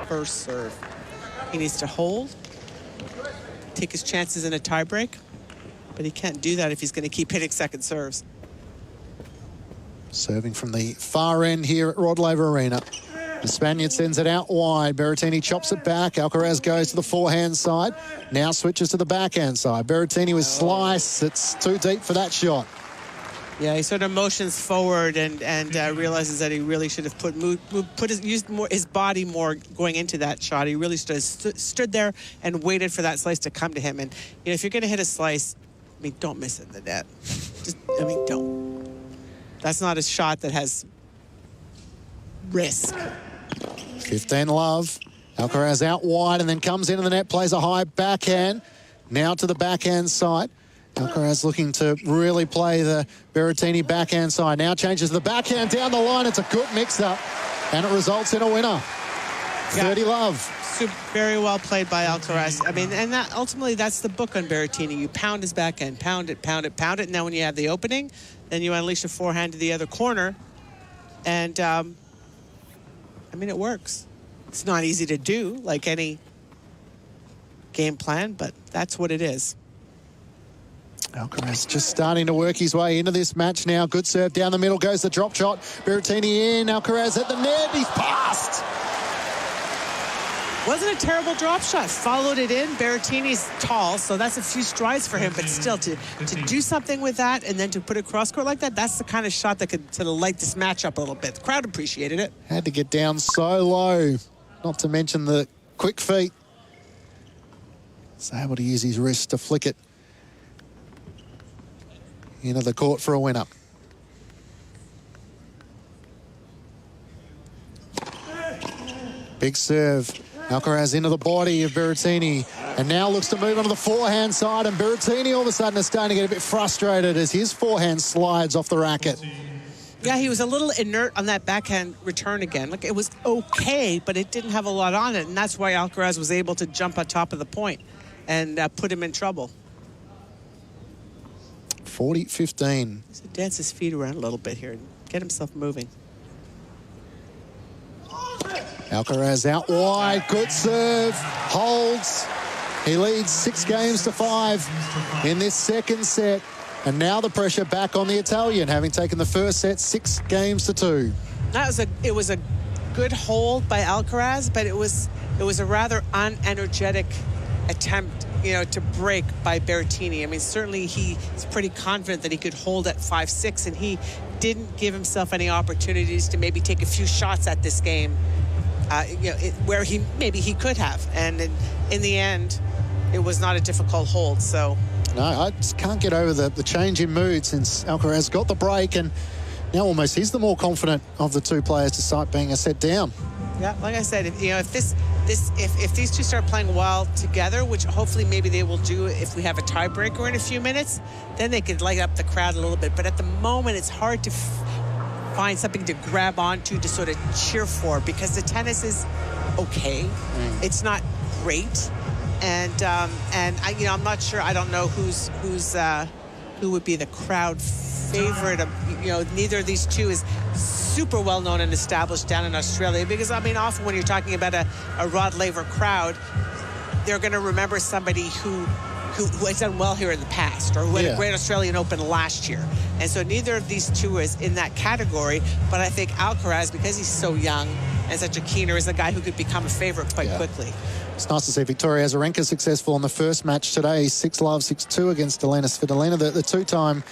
first serve. He needs to hold, take his chances in a tiebreak, but he can't do that if he's going to keep hitting second serves. Serving from the far end here at Rod Laver Arena. The Spaniard sends it out wide. Berrettini chops it back. Alcaraz goes to the forehand side. Now switches to the backhand side. Berrettini with slice. It's too deep for that shot. Yeah, he sort of motions forward and realizes that he really should have used his body more going into that shot. He really stood there and waited for that slice to come to him. And you know, if you're going to hit a slice, I mean, don't miss it in the net. Don't. That's not a shot that has risk. 15 love. Alcaraz out wide and then comes into the net, plays a high backhand. Now to the backhand side. Alcaraz looking to really play the Berrettini backhand side. Now changes the backhand down the line. It's a good mix-up, and it results in a winner. 30 love. Very well played by Alcaraz. I mean, and that ultimately, that's the book on Berrettini. You pound his backhand, pound it, pound it, pound it, and then when you have the opening, then you unleash a forehand to the other corner. And, I mean, it works. It's not easy to do, like any game plan, but that's what it is. Alcaraz just starting to work his way into this match now. Good serve down the middle, goes the drop shot. Berrettini in, Alcaraz at the net, he's passed. Wasn't a terrible drop shot. Followed it in. Berrettini's tall, so that's a few strides for him, but still, to do something with that and then to put it cross court like that, that's the kind of shot that could sort of light this match up a little bit. The crowd appreciated it. Had to get down so low, not to mention the quick feet. He's able to use his wrist to flick it into the court for a winner. Big serve. Alcaraz into the body of Berrettini and now looks to move onto the forehand side, and Berrettini all of a sudden is starting to get a bit frustrated as his forehand slides off the racket. Yeah, he was a little inert on that backhand return again. Like, it was okay, but it didn't have a lot on it, and that's why Alcaraz was able to jump on top of the point and put him in trouble. 40-15. He's to dance his feet around a little bit here and get himself moving. Alcaraz out wide, good serve, holds. He leads 6-5 in this second set. And now the pressure back on the Italian, having taken the first set 6-2. It was a good hold by Alcaraz, but it was a rather unenergetic attempt, you know, to break by Berrettini. I mean, certainly he's pretty confident that he could hold at 5-6, and he didn't give himself any opportunities to maybe take a few shots at this game, where he could have. And in the end, it was not a difficult hold. So no, I just can't get over the change in mood since Alcaraz got the break, and now almost he's the more confident of the two players despite being a set down. Yeah, like I said, if these two start playing well together, which hopefully maybe they will do if we have a tiebreaker in a few minutes, then they could light up the crowd a little bit. But at the moment, it's hard to find something to grab onto to sort of cheer for, because the tennis is okay. It's not great, and I'm not sure. I don't know who would be the crowd favorite. Neither of these two is super well known and established down in Australia, because I mean, often when you're talking about a Rod Laver crowd, they're going to remember somebody who who has done well here in the past, or who had a great Australian Open last year. And so neither of these two is in that category, but I think Alcaraz, because he's so young and such a keener, is a guy who could become a favorite quite quickly. It's nice to see Victoria Azarenka successful in the first match today. 6-love, 6-2 against Elena Svitolina, the two-time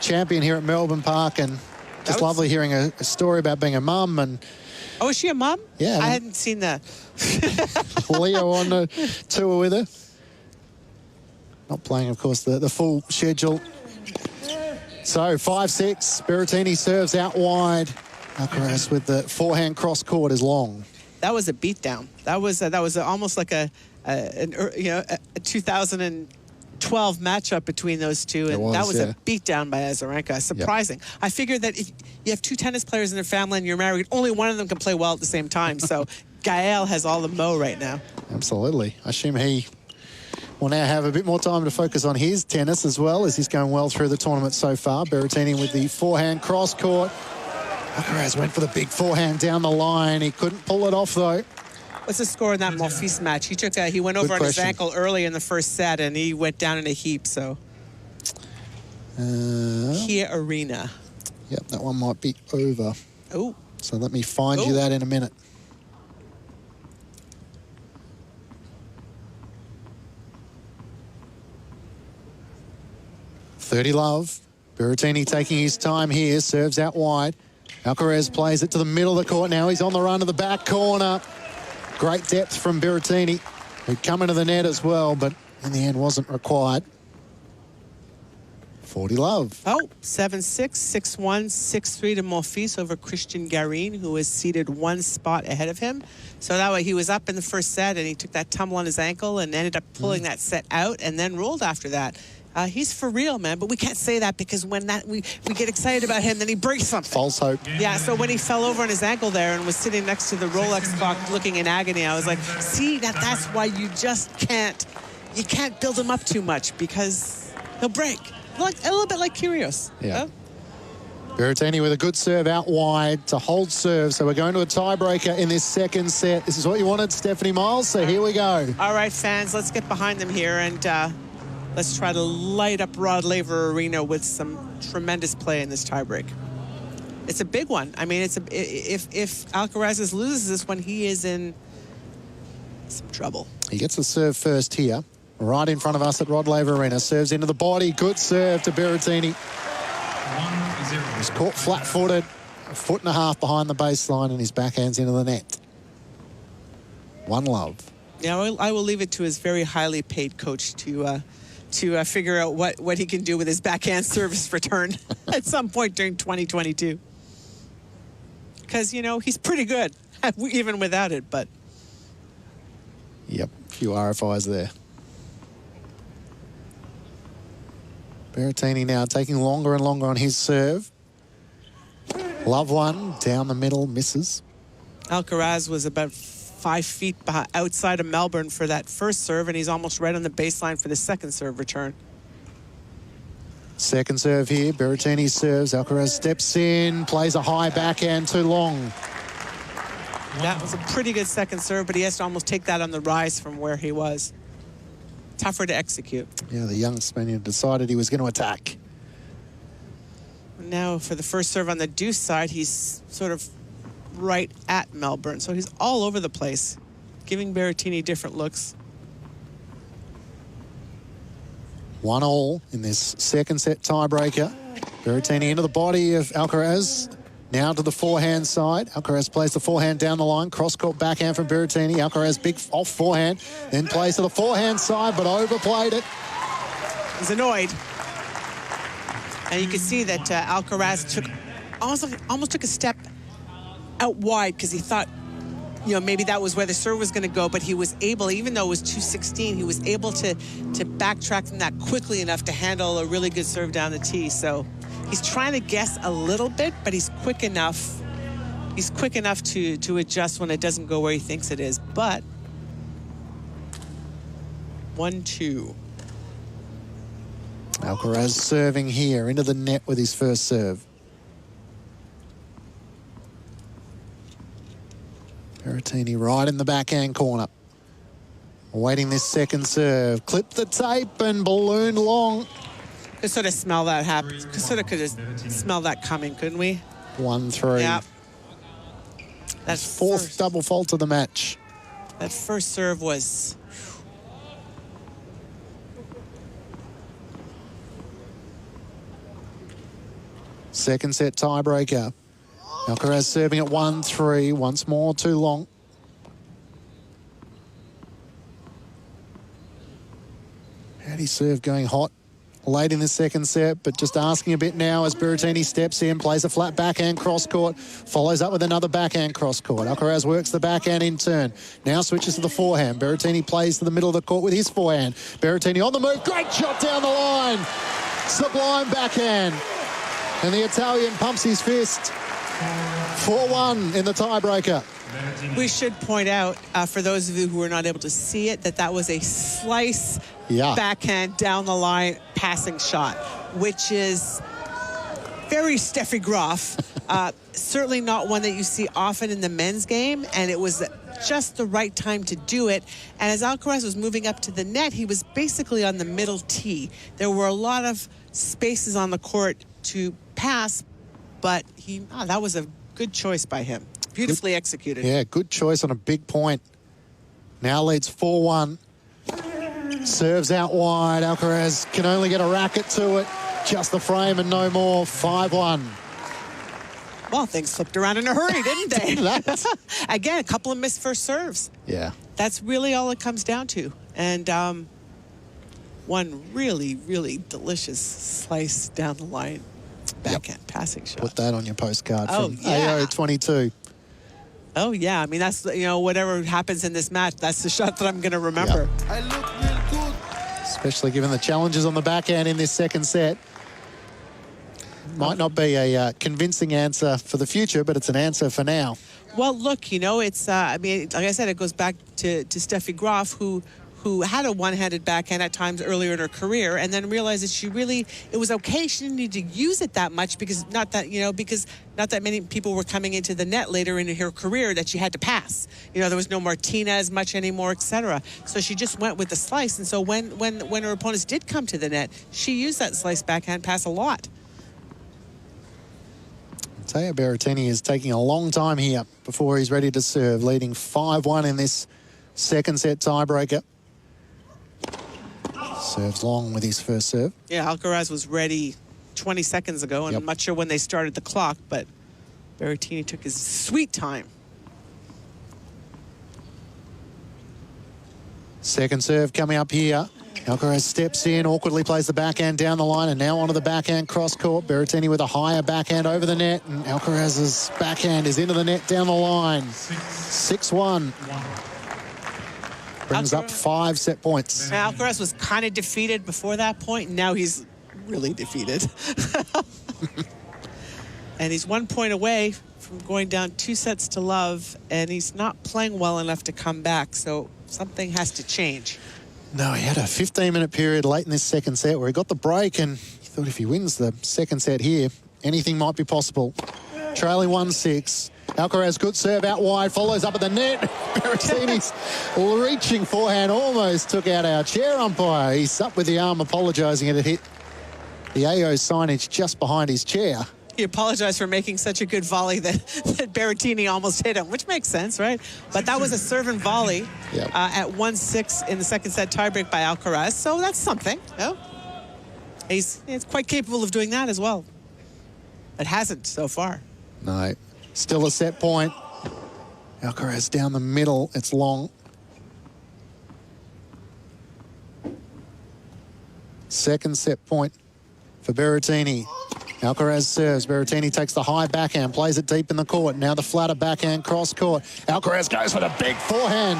champion here at Melbourne Park. And just lovely hearing a story about being a mum. And oh, is she a mum? Yeah. I hadn't seen that. Leo on the tour with her. Not playing, of course, the full schedule. So 5-6. Berrettini serves out wide. Alcaraz with the forehand cross court is long. That was a beatdown. That was almost like a 2012 matchup between those two, and that was a beatdown by Azarenka. Surprising. Yep. I figured that if you have two tennis players in their family and you're married, only one of them can play well at the same time. So Gael has all the mo right now. Absolutely. I assume he will now have a bit more time to focus on his tennis as well, as he's going well through the tournament so far. Berrettini with the forehand cross court. Alcaraz went for the big forehand down the line. He couldn't pull it off, though. What's the score in that Monfils match? He went over on his ankle early in the first set, and he went down in a heap, so. Kia Arena. Yep, that one might be over. Oh. So let me find you that in a minute. .30-love. Berrettini taking his time here, serves out wide. Alcaraz plays it to the middle of the court now. He's on the run to the back corner. Great depth from Berrettini, who'd come into the net as well, but in the end wasn't required. 40-love. Oh, 7-6, 6-1, 6-3 to Monfils over Christian Garin, who was seated one spot ahead of him. So that way he was up in the first set, and he took that tumble on his ankle and ended up pulling that set out and then rolled after that. He's for real, man, but we can't say that because when we get excited about him, then he breaks something. False hope. Yeah, so when he fell over on his ankle there and was sitting next to the Rolex clock looking in agony, I was like, see, that's why you just can't build him up too much because he'll break. Like, a little bit like Kyrgios. Yeah. Berrettini with a good serve out wide to hold serve. So we're going to a tiebreaker in this second set. This is what you wanted, Stephanie Miles, so here we go. All right, fans, let's get behind them here and let's try to light up Rod Laver Arena with some tremendous play in this tiebreak. It's a big one. I mean, if Alcaraz loses this one, he is in some trouble. He gets the serve first here, right in front of us at Rod Laver Arena. Serves into the body. Good serve to Berrettini. 1-0. He's caught flat-footed, a foot and a half behind the baseline, and his backhand's into the net. 1-love. Yeah, I will leave it to his very highly paid coach to figure out what he can do with his backhand service return at some point during 2022. Because, he's pretty good, even without it, but... Yep, a few RFIs there. Berrettini now taking longer and longer on his serve. Love one, down the middle, misses. Alcaraz was about 5 feet outside of Melbourne for that first serve, and he's almost right on the baseline for the second serve return. Second serve here, Berrettini serves. Alcaraz steps in, plays a high backhand too long. That was a pretty good second serve, but he has to almost take that on the rise from where he was. Tougher to execute. Yeah, the young Spaniard decided he was going to attack. Now for the first serve on the deuce side, he's sort of right at Melbourne, so he's all over the place, giving Berrettini different looks. 1-1 in this second set tiebreaker. Berrettini into the body of Alcaraz. Now to the forehand side. Alcaraz plays the forehand down the line. Cross-court backhand from Berrettini. Alcaraz big off forehand. Then plays to the forehand side, but overplayed it. He's annoyed. And you can see that Alcaraz almost took a step out wide because he thought, maybe that was where the serve was going to go, but he was able, even though it was 216, he was able to backtrack from that quickly enough to handle a really good serve down the tee. So he's trying to guess a little bit, but he's quick enough. He's quick enough to adjust when it doesn't go where he thinks it is. But 1-2. Alcaraz serving here into the net with his first serve. Berrettini right in the backhand corner. Awaiting this second serve. Clip the tape and balloon long. Could sort of smell that happen. Could have smelled that coming, couldn't we? 1-3. Yeah. That's fourth double fault of the match. That first serve was... Second set tiebreaker. Alcaraz serving at 1-3. Once more, too long. How'd he serve going hot late in the second set, but just asking a bit now as Berrettini steps in, plays a flat backhand cross court, follows up with another backhand cross court. Alcaraz works the backhand in turn. Now switches to the forehand. Berrettini plays to the middle of the court with his forehand. Berrettini on the move. Great shot down the line. Sublime backhand. And the Italian pumps his fist. 4-1 in the tiebreaker. We should point out, for those of you who were not able to see it, that was a slice backhand down the line passing shot, which is very Steffi Graf. Certainly not one that you see often in the men's game, and it was just the right time to do it. And as Alcaraz was moving up to the net, he was basically on the middle tee. There were a lot of spaces on the court to pass, but that was a good choice by him. Beautifully executed. Yeah, good choice on a big point. Now leads 4-1. Serves out wide. Alcaraz can only get a racket to it. Just the frame and no more. 5-1. Well, things flipped around in a hurry, didn't they? Again, a couple of missed first serves. Yeah. That's really all it comes down to. And one really, really delicious slice down the line. Backhand passing shot. Put that on your postcard from yeah. AO22. Oh, yeah. I mean, that's, whatever happens in this match, that's the shot that I'm going to remember. Yep. I look real good. Especially given the challenges on the backhand in this second set. Might not be a convincing answer for the future, but it's an answer for now. Well, look, it's, I mean, like I said, it goes back to Steffi Graf, who had a one-handed backhand at times earlier in her career, and then realized that it was okay. She didn't need to use it that much because not that many people were coming into the net later in her career that she had to pass. There was no Martina as much anymore, etc. So she just went with the slice. And so when her opponents did come to the net, she used that slice backhand pass a lot. Matteo Berrettini is taking a long time here before he's ready to serve, leading 5-1 in this second set tiebreaker. Serves long with his first serve. Yeah, Alcaraz was ready 20 seconds ago, and I'm not sure when they started the clock, but Berrettini took his sweet time. Second serve coming up here. Alcaraz steps in, awkwardly plays the backhand down the line, and now onto the backhand cross court. Berrettini with a higher backhand over the net, and Alcaraz's backhand is into the net down the line. 6-1. Brings up 5 set points. Now, Alcaraz was kind of defeated before that point, and now he's really defeated. And he's 1 point away from going down 2-0, and he's not playing well enough to come back, so something has to change. No, he had a 15-minute period late in this second set where he got the break, and he thought if he wins the second set here, anything might be possible. Trailing 1-6. Alcaraz, good serve out wide, follows up at the net. Berrettini's reaching forehand almost took out our chair umpire. He's up with the arm apologising, and it hit the AO signage just behind his chair. He apologized for making such a good volley that Berrettini almost hit him, which makes sense, right? But that was a serve and volley at 1-6 in the second set tiebreak by Alcaraz, so that's something. He's quite capable of doing that as well. It hasn't so far. No. Still a set point. Alcaraz down the middle. It's long. Second set point for Berrettini. Alcaraz serves. Berrettini takes the high backhand, plays it deep in the court. Now the flatter backhand cross court. Alcaraz goes for the big forehand.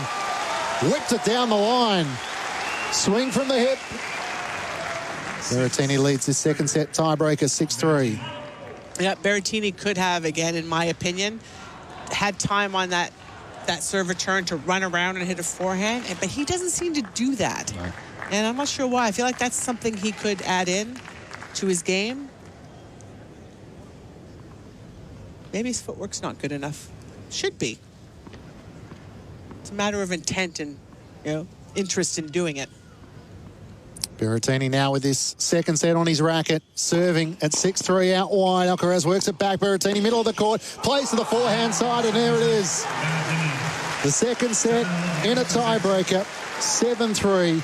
Whipped it down the line. Swing from the hip. Berrettini leads his second set tiebreaker 6-3. Yeah, Berrettini could have, again, in my opinion, had time on that serve return to run around and hit a forehand, but he doesn't seem to do that. No. And I'm not sure why. I feel like that's something he could add in to his game. Maybe his footwork's not good enough. Should be. It's a matter of intent and, interest in doing it. Berettini now with this second set on his racket, serving at 6-3 out wide. Alcaraz works it back. Berettini, middle of the court, plays to the forehand side, and there it is. The second set in a tiebreaker, 7-3.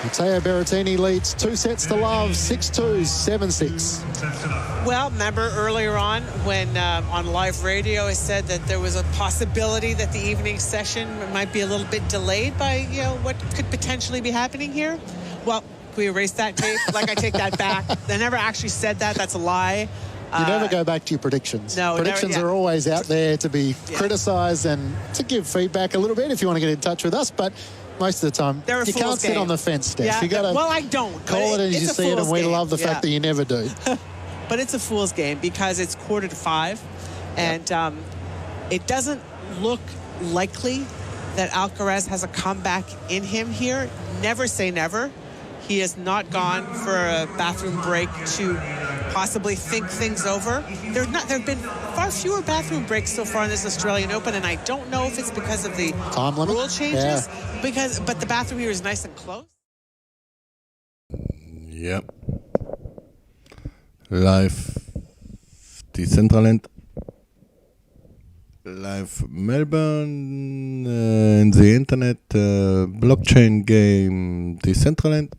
Matteo Berettini leads 2 sets to love, 6-2, 7-6. Well, remember earlier on when on live radio I said that there was a possibility that the evening session might be a little bit delayed by, what could potentially be happening here? Well, can we erase that tape? I take that back. I never actually said that. That's a lie. You never go back to your predictions. No, predictions are always out there to be criticised and to give feedback a little bit if you want to get in touch with us. But most of the time, you can't sit on the fence, Steph. Yeah, You got to I don't. call it as you see it, and we love the fact that you never do. But it's a fool's game because it's 4:45, and it doesn't look likely that Alcaraz has a comeback in him here. Never say never. He has not gone for a bathroom break to possibly think things over. There have been far fewer bathroom breaks so far in this Australian Open, and I don't know if it's because of the time limit rule changes. But the bathroom here is nice and close. Ja. Live Decentraland. Live Melbourne. In the Internet. Blockchain Game Decentraland.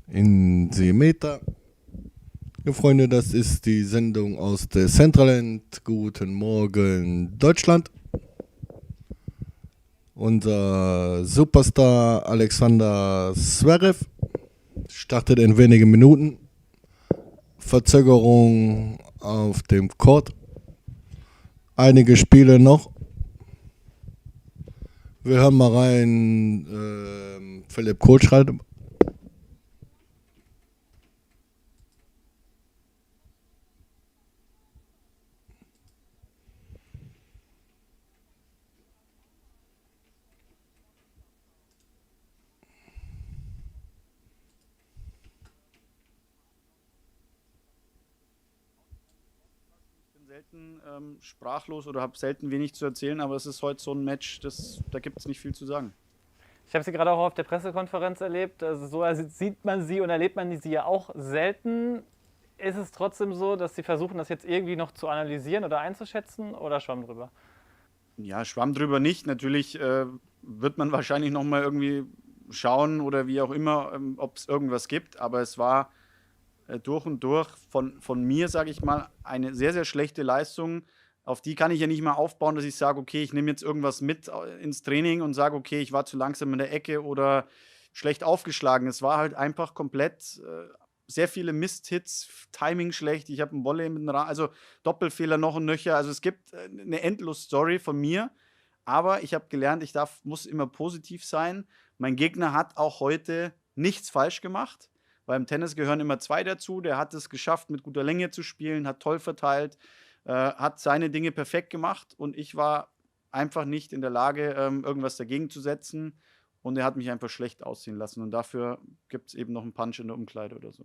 In the Meta. Ja, Freunde, das ist die Sendung aus Decentraland. Guten Morgen, Deutschland. Unser Superstar Alexander Zverev startet in wenigen Minuten. Verzögerung auf dem Court. Einige Spiele noch. Wir hören mal rein. Philipp Kohl schreibt. Sprachlos oder habe selten wenig zu erzählen, aber es ist heute so ein Match, da gibt es nicht viel zu sagen. Ich habe sie gerade auch auf der Pressekonferenz erlebt. Also so sieht man sie und erlebt man sie ja auch selten. Ist es trotzdem so, dass Sie versuchen, das jetzt irgendwie noch zu analysieren oder einzuschätzen oder Schwamm drüber? Ja, Schwamm drüber nicht. Natürlich wird man wahrscheinlich nochmal irgendwie schauen oder wie auch immer, ob es irgendwas gibt. Aber es war durch und durch von mir, sage ich mal, eine sehr, sehr schlechte Leistung. Auf die kann ich ja nicht mal aufbauen, dass ich sage, okay, ich nehme jetzt irgendwas mit ins Training und sage, okay, ich war zu langsam in der Ecke oder schlecht aufgeschlagen. Es war halt einfach komplett sehr viele Misthits, Timing schlecht, ich habe einen Volley mit einem also Doppelfehler noch und nöcher. Also es gibt eine Endlos-Story von mir, aber ich habe gelernt, muss immer positiv sein. Mein Gegner hat auch heute nichts falsch gemacht. Beim Tennis gehören immer 2 dazu. Der hat es geschafft, mit guter Länge zu spielen, hat toll verteilt, hat seine Dinge perfekt gemacht und ich war einfach nicht in der Lage, irgendwas dagegen zu setzen und er hat mich einfach schlecht aussehen lassen und dafür gibt es eben noch einen Punch in der Umkleide oder so.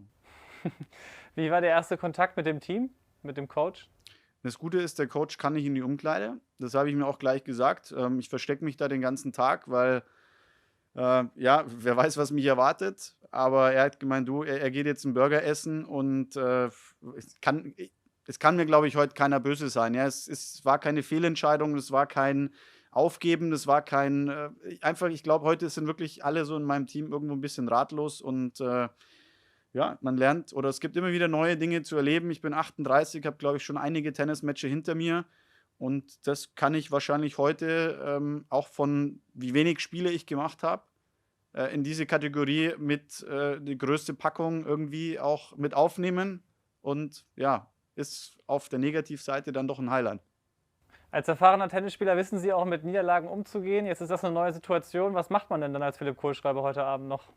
Wie war der erste Kontakt mit dem Team, mit dem Coach? Das Gute ist, der Coach kann nicht in die Umkleide. Das habe ich mir auch gleich gesagt. Ich verstecke mich da den ganzen Tag, weil wer weiß, was mich erwartet. Aber er hat gemeint, er geht jetzt einen Burger essen und es kann mir, glaube ich, heute keiner böse sein. Ja, es war keine Fehlentscheidung, es war kein Aufgeben, es war kein ich glaube, heute sind wirklich alle so in meinem Team irgendwo ein bisschen ratlos und man lernt oder es gibt immer wieder neue Dinge zu erleben. Ich bin 38, habe, glaube ich, schon einige Tennismatches hinter mir und das kann ich wahrscheinlich heute auch von wie wenig Spiele ich gemacht habe, in diese Kategorie mit die größte Packung irgendwie auch mit aufnehmen und ist auf der Negativseite dann doch ein Highlight. Als erfahrener Tennisspieler wissen Sie auch, mit Niederlagen umzugehen. Jetzt ist das eine neue Situation. Was macht man denn dann als Philipp Kohlschreiber heute Abend noch?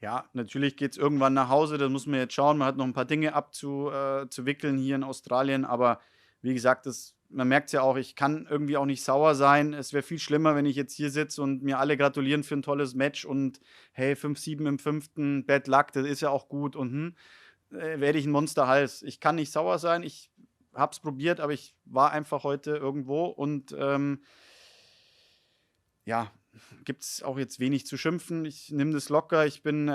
Ja, natürlich geht es irgendwann nach Hause. Da muss man jetzt schauen. Man hat noch ein paar Dinge abzuwickeln hier in Australien. Aber wie gesagt, man merkt es ja auch, ich kann irgendwie auch nicht sauer sein. Es wäre viel schlimmer, wenn ich jetzt hier sitze und mir alle gratulieren für ein tolles Match und hey, 5-7 im 5. Bad Luck, das ist ja auch gut und werde ich ein Monsterhals. Ich kann nicht sauer sein, ich habe es probiert, aber ich war einfach heute irgendwo und gibt es auch jetzt wenig zu schimpfen. Ich nehme das locker. Ich bin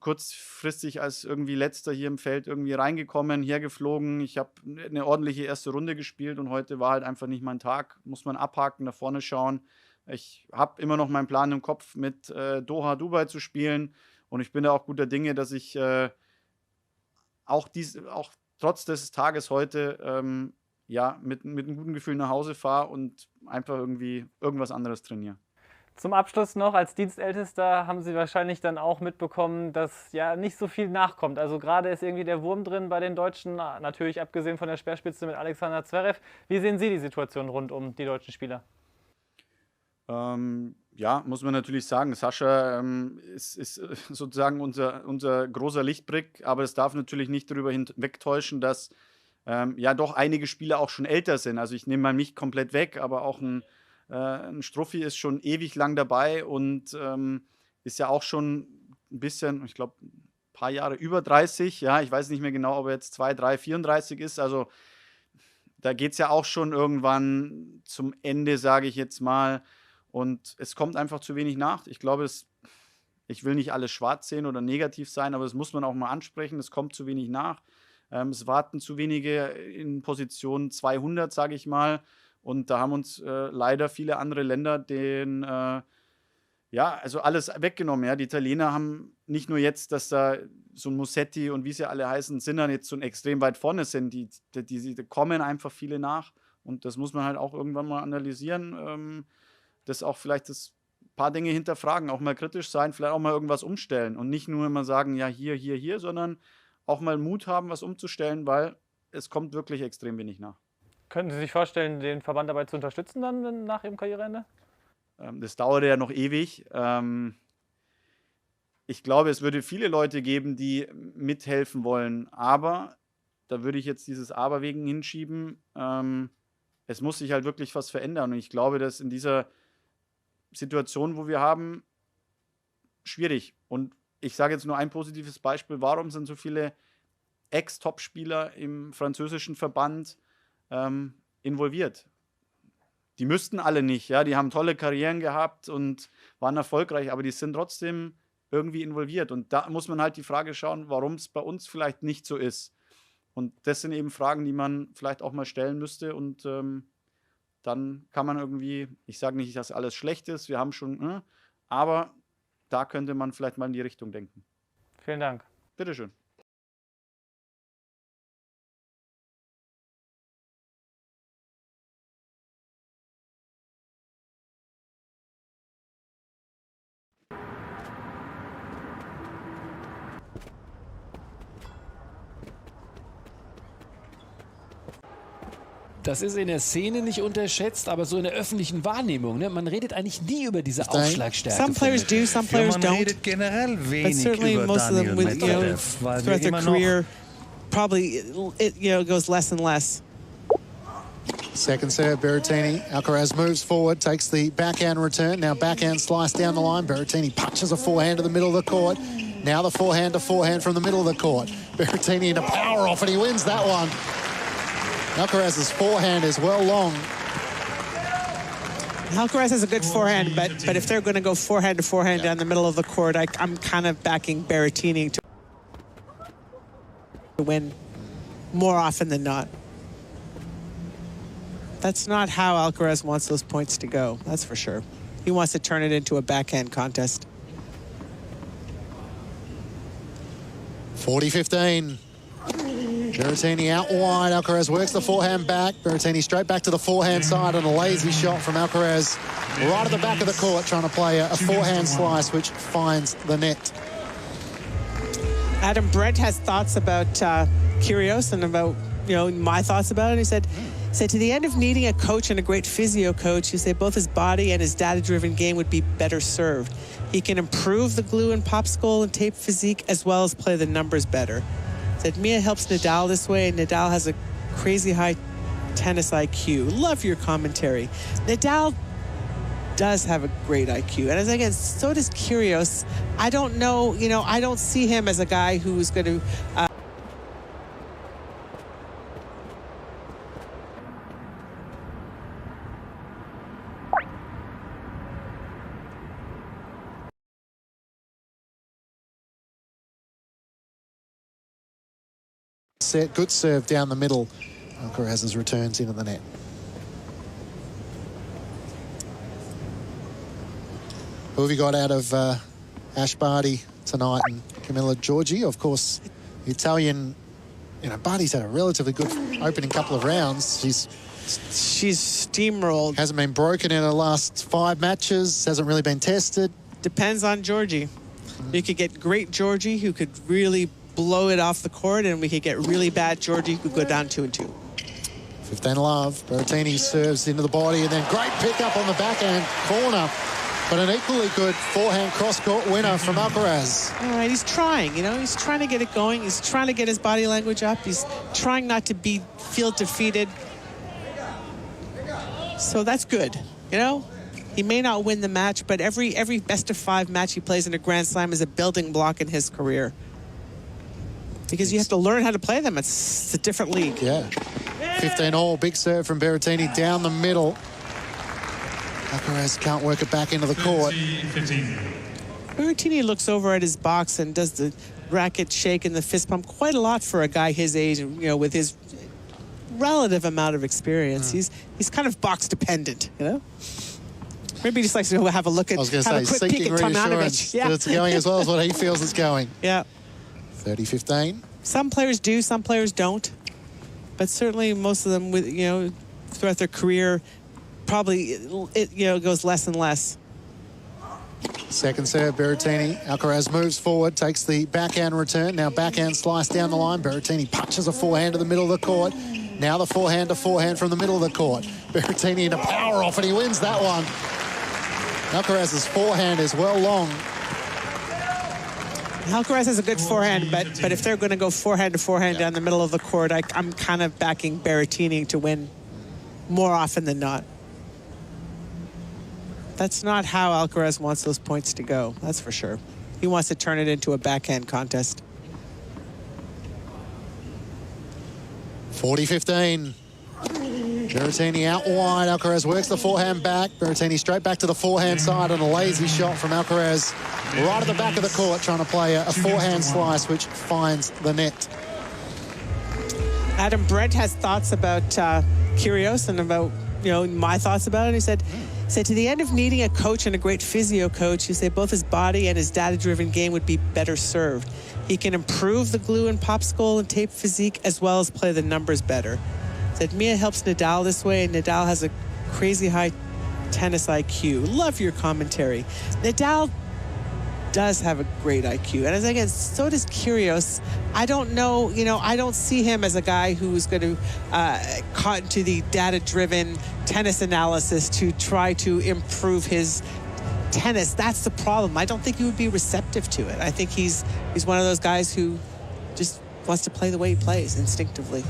kurzfristig als irgendwie Letzter hier im Feld irgendwie reingekommen, hergeflogen. Ich habe eine ordentliche erste Runde gespielt und heute war halt einfach nicht mein Tag. Muss man abhaken, nach vorne schauen. Ich habe immer noch meinen Plan im Kopf, mit Doha, Dubai zu spielen. Und ich bin da auch guter Dinge, dass ich auch trotz des Tages heute mit einem guten Gefühl nach Hause fahre und einfach irgendwie irgendwas anderes trainiere. Zum Abschluss noch, als Dienstältester haben Sie wahrscheinlich dann auch mitbekommen, dass ja nicht so viel nachkommt. Also gerade ist irgendwie der Wurm drin bei den Deutschen, natürlich abgesehen von der Speerspitze mit Alexander Zverev. Wie sehen Sie die Situation rund um die deutschen Spieler? Ja, muss man natürlich sagen, Sascha ist sozusagen unser großer Lichtblick, aber es darf natürlich nicht darüber hinwegtäuschen, dass doch einige Spieler auch schon älter sind. Also ich nehme mal mich komplett weg, aber auch ein Struffi ist schon ewig lang dabei und ist ja auch schon ein bisschen, ich glaube, ein paar Jahre über 30. Ja, ich weiß nicht mehr genau, ob er jetzt 2, 3, 34 ist. Also da geht es ja auch schon irgendwann zum Ende, sage ich jetzt mal. Und es kommt einfach zu wenig nach. Ich glaube, ich will nicht alles schwarz sehen oder negativ sein, aber das muss man auch mal ansprechen. Es kommt zu wenig nach. Es warten zu wenige in Position 200, sage ich mal. Und da haben uns leider viele andere Länder also alles weggenommen. Ja. Die Italiener haben nicht nur jetzt, dass da so ein Musetti und wie sie alle heißen, sind dann jetzt so extrem weit vorne sind. Die kommen einfach viele nach. Und das muss man halt auch irgendwann mal analysieren. Das auch vielleicht ein paar Dinge hinterfragen, auch mal kritisch sein, vielleicht auch mal irgendwas umstellen. Und nicht nur immer sagen, ja, hier, sondern auch mal Mut haben, was umzustellen, weil es kommt wirklich extrem wenig nach. Könnten Sie sich vorstellen, den Verband dabei zu unterstützen dann nach Ihrem Karriereende? Das dauerte ja noch ewig. Ich glaube, es würde viele Leute geben, die mithelfen wollen. Aber, da würde ich jetzt dieses Aber wegen hinschieben, es muss sich halt wirklich was verändern. Und ich glaube, dass in dieser Situation, wo wir haben, schwierig. Und ich sage jetzt nur ein positives Beispiel. Warum sind so viele Ex-Top-Spieler im französischen Verband involviert? Die müssten alle nicht, ja, die haben tolle Karrieren gehabt und waren erfolgreich, aber die sind trotzdem irgendwie involviert. Und da muss man halt die Frage schauen, warum es bei uns vielleicht nicht so ist. Und das sind eben Fragen, die man vielleicht auch mal stellen müsste. Und dann kann man irgendwie, ich sage nicht, dass alles schlecht ist, wir haben schon, aber da könnte man vielleicht mal in die Richtung denken. Vielen Dank. Bitteschön. Das ist in der Szene nicht unterschätzt, aber so in der öffentlichen Wahrnehmung. Ne? Man redet eigentlich nie über diese Aufschlagstärke. Some players do, some players don't. redet generell But wenig certainly über most of them, Daniel with, Medvedev, weil wir throughout their immer noch career, probably it goes less and less. Second serve, Berrettini. Alcaraz moves forward, takes the backhand return. Now backhand slice down the line. Berrettini punches a forehand to the middle of the court. Now the forehand to forehand from the middle of the court. Berrettini into power off, and he wins that one. Alcaraz's forehand is well long. Alcaraz has a good forehand, but if they're going to go forehand to forehand down the middle of the court, I'm kind of backing Berrettini to win more often than not. That's not how Alcaraz wants those points to go, that's for sure. He wants to turn it into a backhand contest. 40-15. Berrettini out wide. Alcaraz works the forehand back. Berrettini straight back to the forehand side and a lazy shot from Alcaraz right at the back of the court, trying to play a forehand slice which finds the net. Adam Brent has thoughts about Kyrgios and about my thoughts about it. He said, to the end of needing a coach and a great physio coach, he said both his body and his data-driven game would be better served. He can improve the glue and popsicle and tape physique as well as play the numbers better. Said Mia helps Nadal this way, and Nadal has a crazy high tennis IQ. Love your commentary. Nadal does have a great IQ, and again, so does Kyrgios. I don't know, I don't see him as a guy who's going to. set. Good serve down the middle. Alcaraz's returns into the net. Who have you got out of Ash Barty tonight and Camilla Giorgi? Of course, the Italian, Barty's had a relatively good opening couple of rounds. She's steamrolled. Hasn't been broken in her last 5 matches. Hasn't really been tested. Depends on Giorgi. You could get great Giorgi who could really blow it off the court, and we could get really bad Giorgi who could go down 2-2. 15 love. Berrettini serves into the body, and then great pickup on the backhand corner. But an equally good forehand cross-court winner from Alcaraz. All right, he's trying, he's trying to get it going. He's trying to get his body language up. He's trying not to feel defeated. So that's good, He may not win the match, but every best of 5 match he plays in a Grand Slam is a building block in his career. Because you have to learn how to play them. It's a different league. Yeah. 15 all. Big serve from Berrettini down the middle. Alcaraz can't work it back into the court. Berrettini looks over at his box and does the racket shake and the fist pump quite a lot for a guy his age, with his relative amount of experience. He's kind of box dependent, Maybe he just likes to have a look at, I was going to say, a quick peek seeking at reassurance that it's going as well as what he feels it's going. Yeah. 30-15. Some players do, some players don't. But certainly most of them, throughout their career, probably it goes less and less. Second serve, Berrettini. Alcaraz moves forward, takes the backhand return. Now backhand slice down the line. Berrettini punches a forehand to the middle of the court. Now the forehand to forehand from the middle of the court. Berrettini in a power off, and he wins that one. Alcaraz's forehand is well long. Alcaraz has a good forehand, but if they're going to go forehand to forehand down the middle of the court, I'm kind of backing Berrettini to win more often than not. That's not how Alcaraz wants those points to go, that's for sure. He wants to turn it into a backhand contest. 40-15. Berrettini out wide. Alcaraz works the forehand back. Berrettini straight back to the forehand side on a lazy shot from Alcaraz. Right at the back of the court, trying to play a forehand slice, which finds the net. Adam Brent has thoughts about Kyrgios and about, my thoughts about it. He said, to the end of needing a coach and a great physio coach, he said both his body and his data-driven game would be better served. He can improve the glue and popsicle and tape physique as well as play the numbers better. He said Mia helps Nadal this way, and Nadal has a crazy high tennis IQ. Love your commentary. Nadal does have a great IQ. And again, so does Kyrgios. I don't know, I don't see him as a guy who's going to caught into the data-driven tennis analysis to try to improve his tennis. That's the problem. I don't think he would be receptive to it. I think he's one of those guys who just wants to play the way he plays instinctively.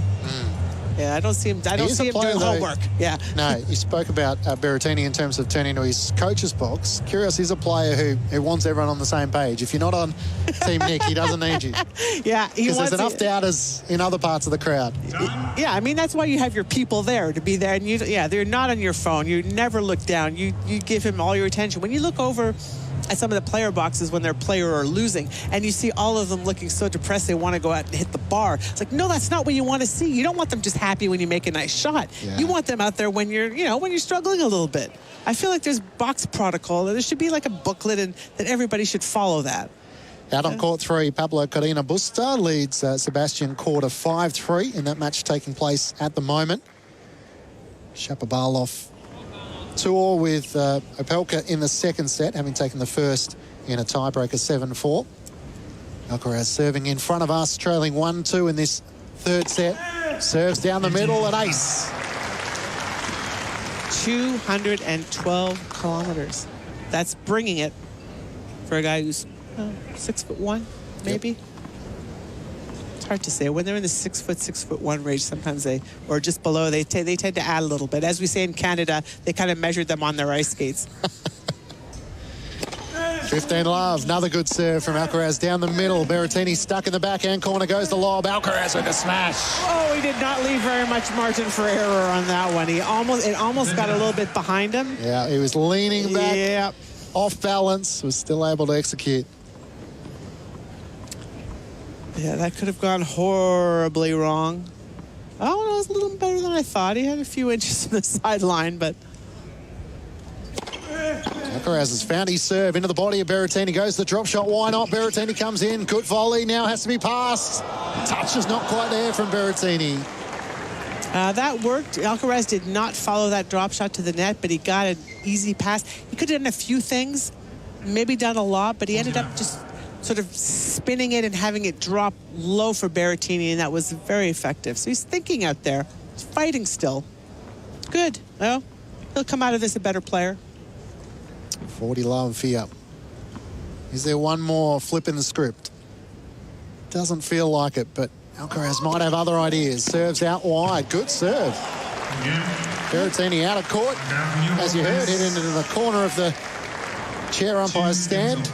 Yeah, I don't see him doing homework. Yeah. No, you spoke about Berrettini in terms of turning to his coach's box. Kyrgios is a player who wants everyone on the same page. If you're not on Team Nick, he doesn't need you. Yeah, because there's enough doubters in other parts of the crowd. Yeah, I mean, that's why you have your people there to be there. And they're not on your phone. You never look down. You give him all your attention. When you look over at some of the player boxes when their player are losing, and you see all of them looking so depressed they want to go out and hit the bar. It's like, no, that's not what you want to see. You don't want them just happy when you make a nice shot. Yeah. You want them out there when you're, when you're struggling a little bit. I feel like there's box protocol. There should be like a booklet, and that everybody should follow that. Out on court 3, Pablo Carreño Busta leads Sebastian Korda 5-3 in that match taking place at the moment. Shapovalov 2-all with Opelka in the second set, having taken the first in a tiebreaker 7-4. Alcaraz serving in front of us, trailing 1-2 in this third set. Serves down the middle, an ace. 212 kilometers. That's bringing it for a guy who's 6'1", maybe. Yep. It's hard to say. When they're in the 6'1" range, sometimes or just below, they tend to add a little bit. As we say in Canada, they kind of measured them on their ice skates. 15 love. Another good serve from Alcaraz down the middle. Berrettini stuck in the backhand corner, goes the lob. Alcaraz with a smash. Oh, he did not leave very much margin for error on that one. It almost got a little bit behind him. Yeah, he was leaning back, off balance, was still able to execute. Yeah, that could have gone horribly wrong. Oh, it was a little better than I thought. He had a few inches from the sideline, but... Alcaraz has found his serve into the body of Berrettini. Goes the drop shot. Why not? Berrettini comes in. Good volley. Now has to be passed. Touch is not quite there from Berrettini. That worked. Alcaraz did not follow that drop shot to the net, but he got an easy pass. He could have done a few things, maybe done a lot, but he ended up just sort of spinning it and having it drop low for Berrettini, and that was very effective. So he's thinking out there. He's fighting still. Good. Well, he'll come out of this a better player. 40 love here. Is there one more flip in the script? Doesn't feel like it, but Alcaraz might have other ideas. Serves out wide. Good serve. Berrettini out of court. As you heard, hit into the corner of the chair umpire's stand.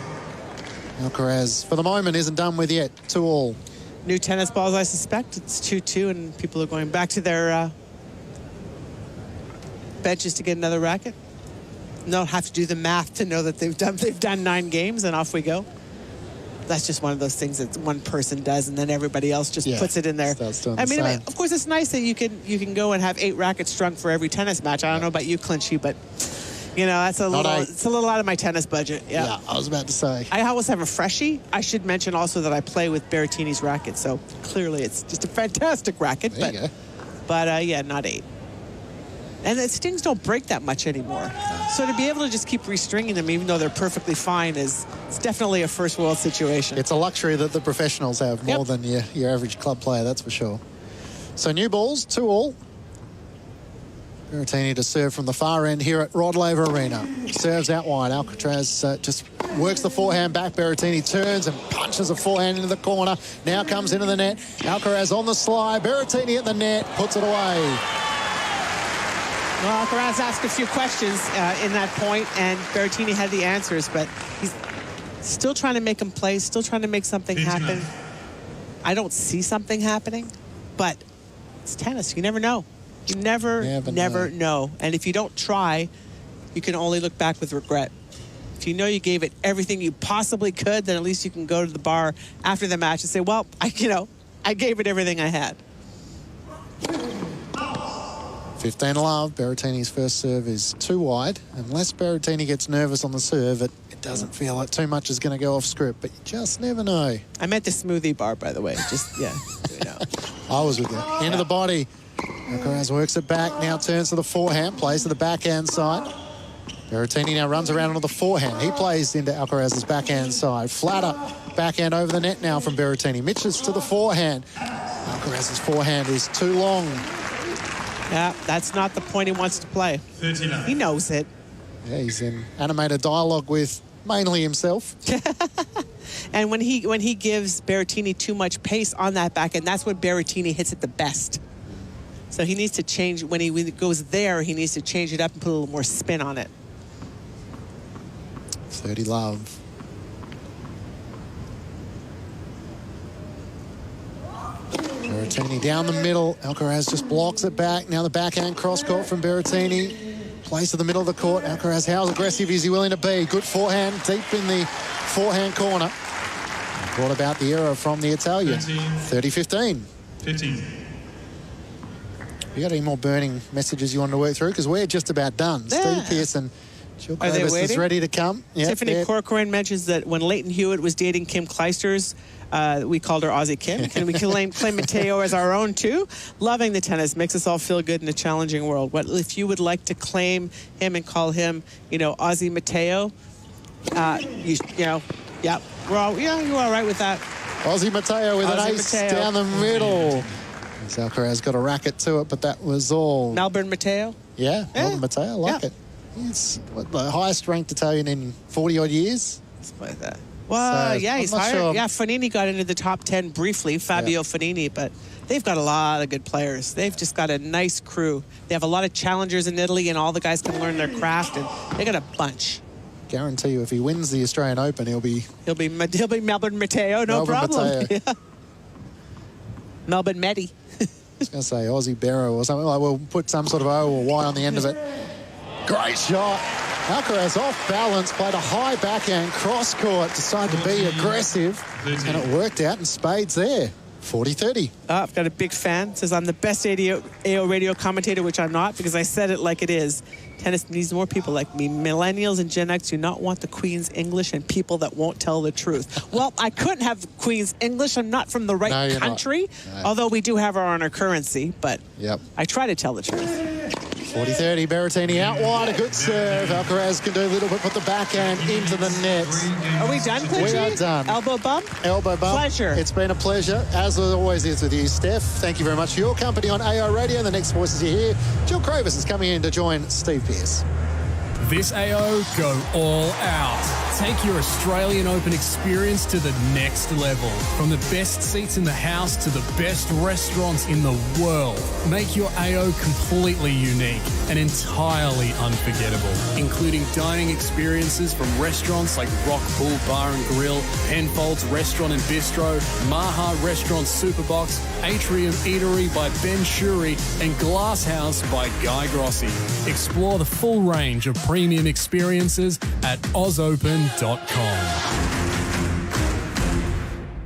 Alcaraz, for the moment, isn't done with yet. 2-all. New tennis balls, I suspect. It's 2-2, and people are going back to their benches to get another racket. Don't have to do the math to know that they've done 9 games, and off we go. That's just one of those things that one person does, and then everybody else just puts it in there. I mean, of course, it's nice that you can go and have 8 rackets strung for every tennis match. I don't know about you, Clinchy, but you know it's a little out of my tennis budget. Yeah, I was about to say. I always have a freshie. I should mention also that I play with Berrettini's racket, so clearly it's just a fantastic racket. There you go. But yeah, not 8. And the stings don't break that much anymore. So to be able to just keep restringing them, even though they're perfectly fine, it's definitely a first world situation. It's a luxury that the professionals have more than your average club player, that's for sure. So new balls, 2-all. Berrettini to serve from the far end here at Rod Laver Arena. Serves out wide. Alcaraz just works the forehand back. Berrettini turns and punches a forehand into the corner. Now comes into the net. Alcaraz on the slide. Berrettini at the net. Puts it away. Well, Alcaraz asked a few questions in that point, and Berrettini had the answers, but he's still trying to make him play, still trying to make something happen. I don't see something happening, but it's tennis. You never know. You never know. And if you don't try, you can only look back with regret. If you know you gave it everything you possibly could, then at least you can go to the bar after the match and say, well, I gave it everything I had. 15 love. Berrettini's first serve is too wide. Unless Berrettini gets nervous on the serve, it doesn't feel like too much is going to go off script, but you just never know. I meant the smoothie bar, by the way. Just, yeah. I was with you. Into the body. Alcaraz works it back, now turns to the forehand, plays to the backhand side. Berrettini now runs around onto the forehand. He plays into Alcaraz's backhand side. Flatter backhand over the net now from Berrettini. Mitches to the forehand. Alcaraz's forehand is too long. Yeah, that's not the point he wants to play. He knows it. Yeah, he's in animated dialogue with mainly himself. And when he gives Berrettini too much pace on that backhand, that's when Berrettini hits it the best. So he needs to change, when he goes there, he needs to change it up and put a little more spin on it. 30 love. Berrettini down the middle. Alcaraz just blocks it back. Now the backhand cross court from Berrettini. Plays to the middle of the court. Alcaraz, how aggressive is he willing to be? Good forehand, deep in the forehand corner. Brought about the error from the Italian. 30-15. 15. You got any more burning messages you want to work through? Because we're just about done. Steve Pearson, Jill Davis is ready to come. Yep, Tiffany Corcoran mentions that when Leighton Hewitt was dating Kim Kleisters, we called her Aussie Kim. Can we claim Mateo as our own too? Loving the tennis makes us all feel good in a challenging world. What if you would like to claim him and call him, Aussie Mateo? You're all right with that. Aussie Mateo with an ace down the middle. Alcaraz got a racket to it, but that was all. Melbourne Mateo? Yeah, Melbourne Mateo. I like it. He's the highest ranked Italian in 40-odd years. Something like that. Well, so, he's higher. Sure. Yeah, Fonini got into the top 10 briefly, Fabio Fonini, but they've got a lot of good players. They've just got a nice crew. They have a lot of challengers in Italy, and all the guys can learn their craft, and they got a bunch. Guarantee you, if he wins the Australian Open, he'll be Melbourne Mateo, no problem. Yeah. Melbourne Medi. I was going to say Aussie Barrow or something. Like we'll put some sort of O or Y on the end of it. Great shot. Alcaraz off balance, played a high backhand cross court, decided to be aggressive, and it worked out in spades there. 40-30. I've got a big fan. Says I'm the best AO radio commentator, which I'm not because I said it like it is. Tennis needs more people like me. Millennials and Gen X do not want the Queen's English and people that won't tell the truth. Well, I couldn't have Queen's English. I'm not from the right country, although we do have our currency, but I try to tell the truth. 40-30, Berrettini out wide, a good serve. Alcaraz can do a little bit, put the backhand into the net. Are we done, Clingy? We are done. Elbow bump? Elbow bump. Pleasure. It's been a pleasure, as it always is with you, Steph. Thank you very much for your company on AO Radio. The next voices you hear, Jill Cravis is coming in to join Steve Pearce. This AO, go all out. Take your Australian Open experience to the next level. From the best seats in the house to the best restaurants in the world. Make your AO completely unique and entirely unforgettable, including dining experiences from restaurants like Rock Pool Bar and Grill, Penfolds Restaurant and Bistro, Maha Restaurant Superbox, Atrium Eatery by Ben Shuri, and Glass House by Guy Grossi. Explore the full range of premium experiences at ozopen.com.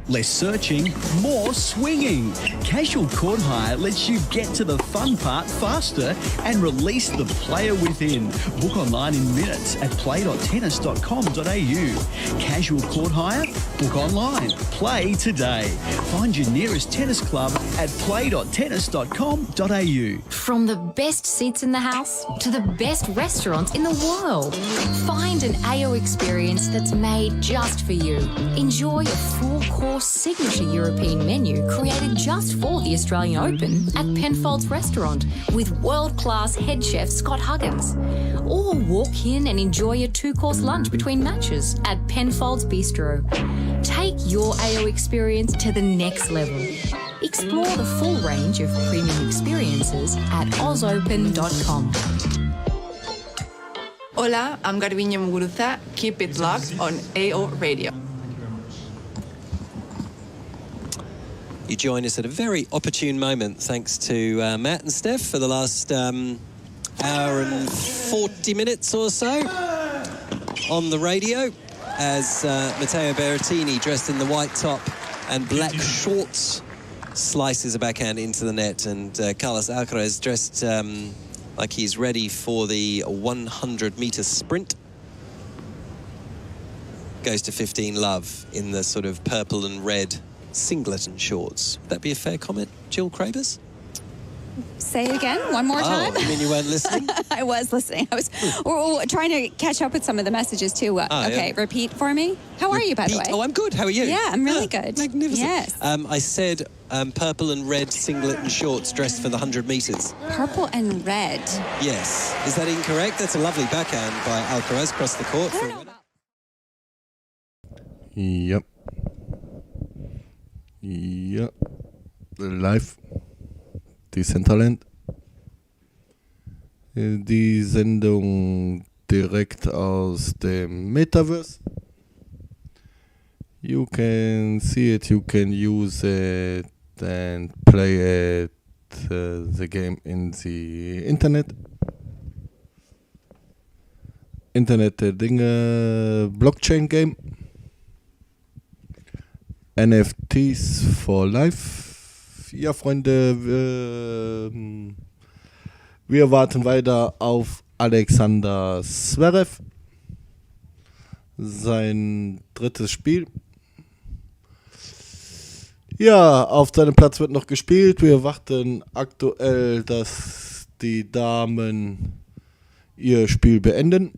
Less searching, more swinging. Casual court hire lets you get to the fun part faster and release the player within. Book online in minutes at play.tennis.com.au. Casual court hire? Book online. Play today. Find your nearest tennis club at play.tennis.com.au. From the best seats in the house to the best restaurants in the world. Find an AO experience that's made just for you. Enjoy a full-course signature European menu created just for the Australian Open at Penfolds Restaurant with world-class head chef Scott Huggins. Or walk in and enjoy a 2-course lunch between matches at Penfolds Bistro. Take your AO experience to the next level. Explore the full range of premium experiences at ozopen.com. Hola, I'm Garbiñe Muguruza. Keep it locked on AO Radio. You join us at a very opportune moment, thanks to Matt and Steph for the last hour and 40 minutes or so on the radio, as Matteo Berrettini, dressed in the white top and black shorts, slices a backhand into the net, and Carlos Alcaraz dressed like he's ready for the 100-meter sprint. Goes to 15 love in the sort of purple and red singlet and shorts. Would that be a fair comment, Jill Cravers? Say it again, one more time. Oh, you mean you weren't listening? I was listening. I was trying to catch up with some of the messages too. Okay, repeat for me. How are you, by the way? Oh, I'm good. How are you? Yeah, I'm really good. Magnificent. Yes. I said purple and red singlet and shorts dressed for the 100 metres. Purple and red. Yes. Is that incorrect? That's a lovely backhand by Alcaraz across the court. For a winner. Yep. Ja, live, die Centerland, die Sendung direkt aus dem Metaverse. You can see it, you can use it and play it, the game in the Internet. Internet der Dinge, Blockchain Game. NFTs for life. Ja, Freunde, wir warten weiter auf Alexander Zverev. Sein drittes Spiel. Ja, auf seinem Platz wird noch gespielt. Wir warten aktuell, dass die Damen ihr Spiel beenden.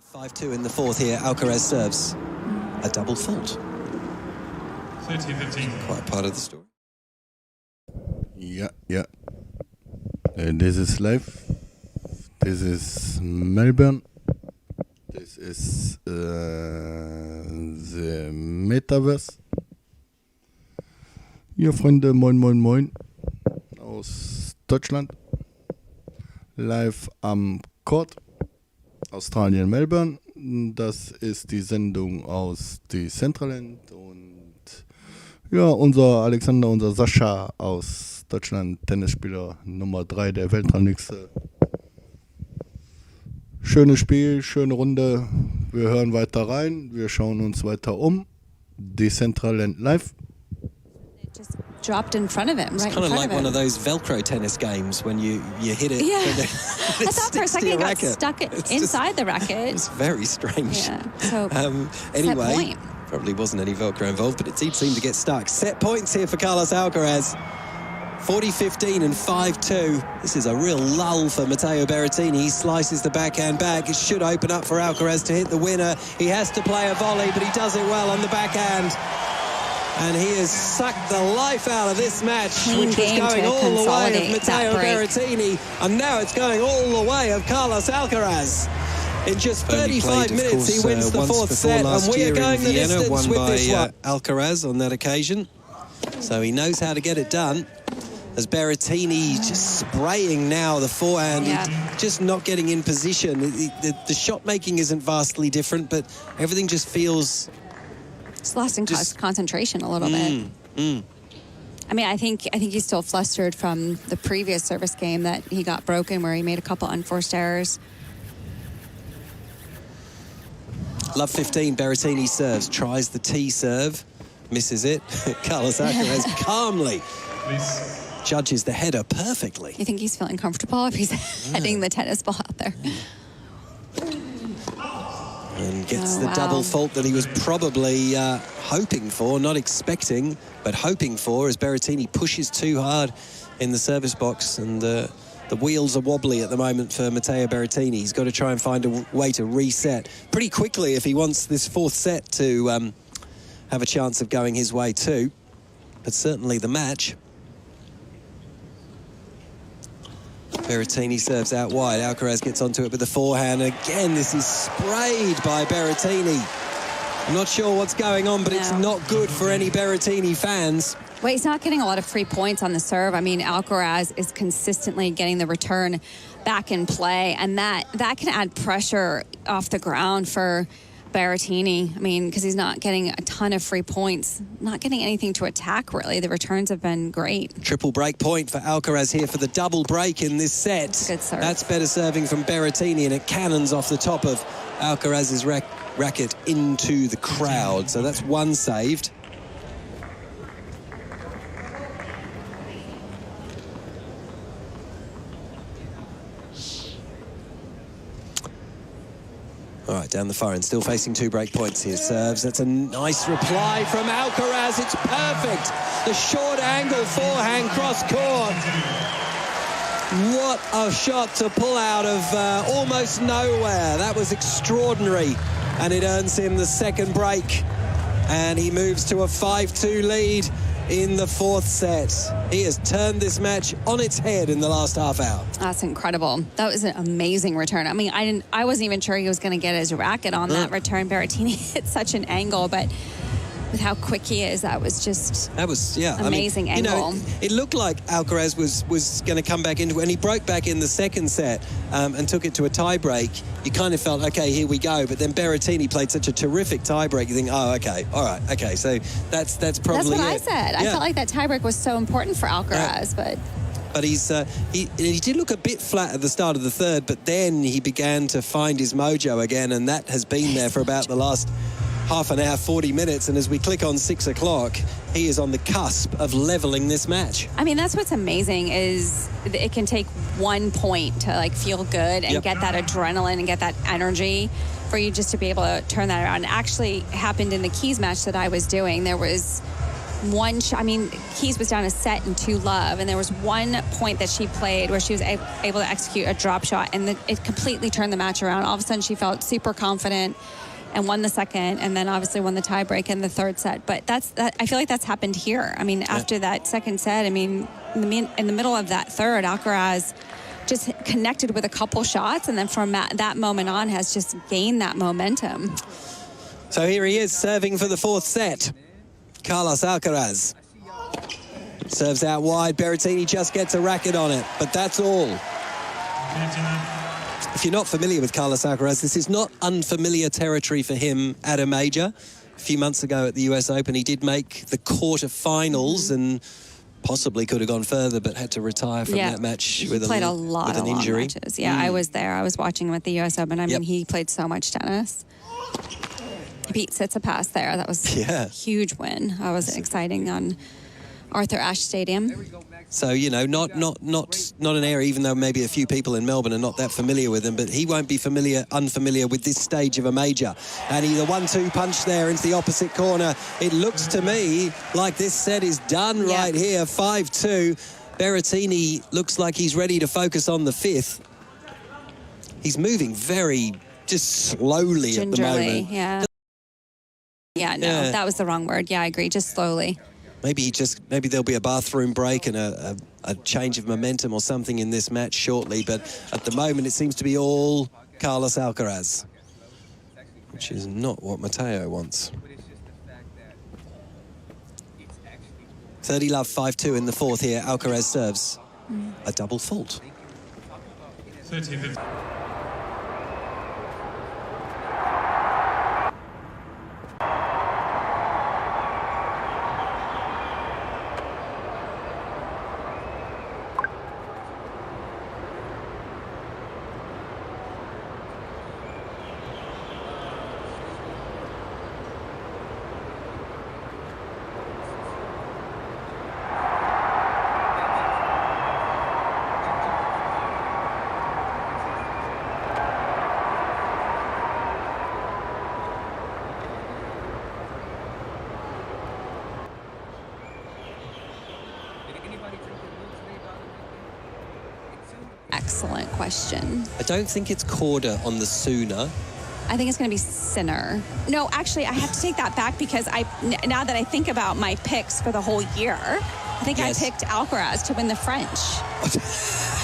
5-2 in the fourth here. Alcaraz serves a double fault. 30-15. Quite part of the story. Yeah. This is live. This is Melbourne. This is the Metaverse. Ja, Freunde, moin aus Deutschland. Live am Court, Australien, Melbourne. Das ist die Sendung aus Decentraland und ja, unser Alexander, unser Sascha aus Deutschland, Tennisspieler Nummer 3 der Weltrangliste. Schönes Spiel, schöne Runde. Wir hören weiter rein, wir schauen uns weiter um. Decentraland live. Dropped in front of him, it's right kind in of front like of one him. of those Velcro tennis games when you hit it. Yeah. And I thought for a second it got racket. stuck inside the racket. It's very strange. Yeah. So anyway, point. probably wasn't any Velcro involved, but it did seem to get stuck. Set points here for Carlos Alcaraz. 40-15 and 5-2. This is a real lull for Matteo Berrettini. He slices the backhand back. It should open up for Alcaraz to hit the winner. He has to play a volley, but he does it well on the backhand. And he has sucked the life out of this match, Clean which was game going to all the way of consolidate Matteo that break. Berrettini. And now it's going all the way of Carlos Alcaraz. In just 35 minutes, he wins the fourth set, and we are going the distance won with by this one. Alcaraz on that occasion, so he knows how to get it done. As Berrettini just spraying now the forehand, just not getting in position. The shot making isn't vastly different, but everything just feels... It's lost in concentration a little bit. I mean, I think he's still flustered from the previous service game that he got broken, where he made a couple unforced errors. Love 15, Berrettini serves, tries the T serve, misses it. Carlos Alcaraz calmly judges the header perfectly. You think he's feeling comfortable if he's heading the tennis ball out there? And gets the double fault that he was probably hoping for, not expecting, but hoping for, as Berrettini pushes too hard in the service box, and the wheels are wobbly at the moment for Matteo Berrettini. He's got to try and find a way to reset pretty quickly if he wants this fourth set to have a chance of going his way too. But certainly the match. Berrettini serves out wide. Alcaraz gets onto it with the forehand. Again, this is sprayed by Berrettini. I'm not sure what's going on, but it's not good for any Berrettini fans. Well, he's not getting a lot of free points on the serve. I mean, Alcaraz is consistently getting the return back in play, and that can add pressure off the ground for Berrettini. I mean, because he's not getting a ton of free points, not getting anything to attack, really. The returns have been great. Triple break point for Alcaraz here for the double break in this set. Good serve. That's better serving from Berrettini, and it cannons off the top of Alcaraz's racket into the crowd. So that's one saved. All right, down the far end, still facing two break points here. Serves, that's a nice reply from Alcaraz. It's perfect. The short angle forehand cross court. What a shot to pull out of almost nowhere. That was extraordinary. And it earns him the second break. And he moves to a 5-2 lead in the fourth set. He has turned this match on its head in the last half hour. That's incredible. That was an amazing return. I mean, I wasn't even sure he was going to get his racket on that return. Berrettini hit such an angle, but with how quick he is, that was amazing angle. You know, it looked like Alcaraz was going to come back into it, and he broke back in the second set and took it to a tie break. You kind of felt, okay, here we go. But then Berrettini played such a terrific tie break. You think, oh, okay, all right, okay. So that's probably That's what it. I said. Yeah. I felt like that tie break was so important for Alcaraz, but he did look a bit flat at the start of the third, but then he began to find his mojo again, and that has been there for about the last half an hour, 40 minutes, and as we click on 6 o'clock, he is on the cusp of leveling this match. I mean, that's what's amazing is it can take 1 point to like feel good and get that adrenaline and get that energy for you just to be able to turn that around. It actually happened in the Keys match that I was doing. There was I mean, Keys was down a set in 2-love, and there was one point that she played where she was able to execute a drop shot, and it completely turned the match around. All of a sudden, she felt super confident and won the second, and then obviously won the tiebreak in the third set. But I feel like that's happened here. I mean, after that second set, I mean, in the middle of that third, Alcaraz just connected with a couple shots, and then from that moment on has just gained that momentum. So here he is serving for the fourth set. Carlos Alcaraz serves out wide. Berrettini just gets a racket on it, but that's all. If you're not familiar with Carlos Alcaraz, this is not unfamiliar territory for him at a major. A few months ago at the US Open, he did make the quarterfinals and possibly could have gone further, but had to retire from that match with an injury. Matches. Yeah, I was there. I was watching him at the US Open. I mean, he played so much tennis. He beat Tsitsipas there. That was a huge win. That was exciting on Arthur Ashe Stadium. So, you know, not an area, even though maybe a few people in Melbourne are not that familiar with him, but he won't be unfamiliar with this stage of a major. And the 1-2 punch there into the opposite corner. It looks to me like this set is done right here, 5-2. Berrettini looks like he's ready to focus on the fifth. He's moving very just slowly at the moment. That was the wrong word. Yeah, I agree. Just slowly. Maybe there'll be a bathroom break and a change of momentum or something in this match shortly. But at the moment, it seems to be all Carlos Alcaraz, which is not what Matteo wants. 30-love, 5-2 in the fourth here. Alcaraz serves a double fault. 30-15. Excellent question. I don't think it's Korda on the Sooner. I think it's going to be Sinner. No, actually, I have to take that back because now that I think about my picks for the whole year, I think I picked Alcaraz to win the French.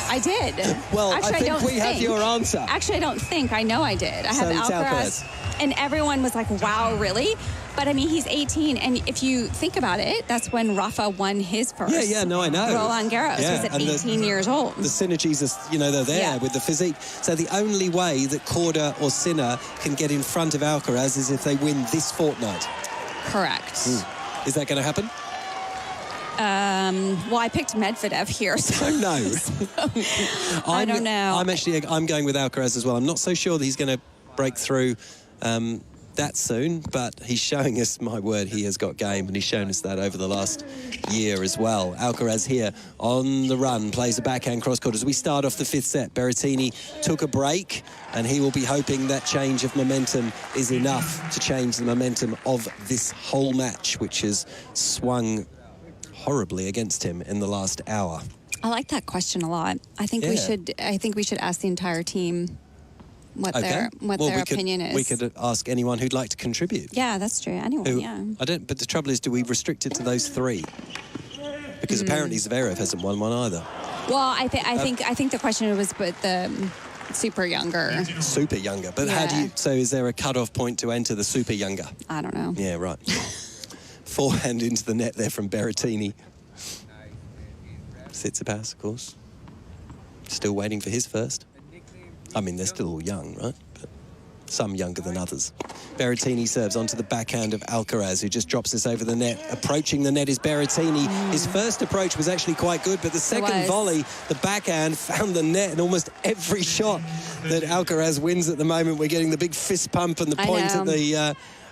I did. Well, actually, I think we have your answer. Actually, I don't think. I know I did. I have Alcaraz. And everyone was like, wow, really? But, I mean, he's 18, and if you think about it, that's when Rafa won his first. I know. Roland Garros was at 18 years old. The synergies are, they're there with the physique. So the only way that Korda or Sinner can get in front of Alcaraz is if they win this fortnight. Correct. Is that going to happen? Well, I picked Medvedev here, so no. I don't know. I'm going with Alcaraz as well. I'm not so sure that he's going to break through that soon, but he's showing us, my word, he has got game, and he's shown us that over the last year as well. Alcaraz here on the run, plays a backhand cross-court. As we start off the fifth set, Berrettini took a break, and he will be hoping that change of momentum is enough to change the momentum of this whole match, which has swung horribly against him in the last hour. I like that question a lot. I think we should ask the entire team what their opinion is. We could ask anyone who'd like to contribute. Yeah, that's true. Anyone, But the trouble is, do we restrict it to those three? Because apparently Zverev hasn't won one either. Well, I think the question was about the super younger. Super younger. But how do you... So is there a cut-off point to enter the super younger? I don't know. Yeah, right. Forehand into the net there from Berrettini. Tsitsipas, of course. Still waiting for his first. I mean, they're still all young, right? But some younger than others. Berrettini serves onto the backhand of Alcaraz, who just drops this over the net. Approaching the net is Berrettini. His first approach was actually quite good, but the second volley, the backhand, found the net in almost every shot that Alcaraz wins at the moment. We're getting the big fist pump and the point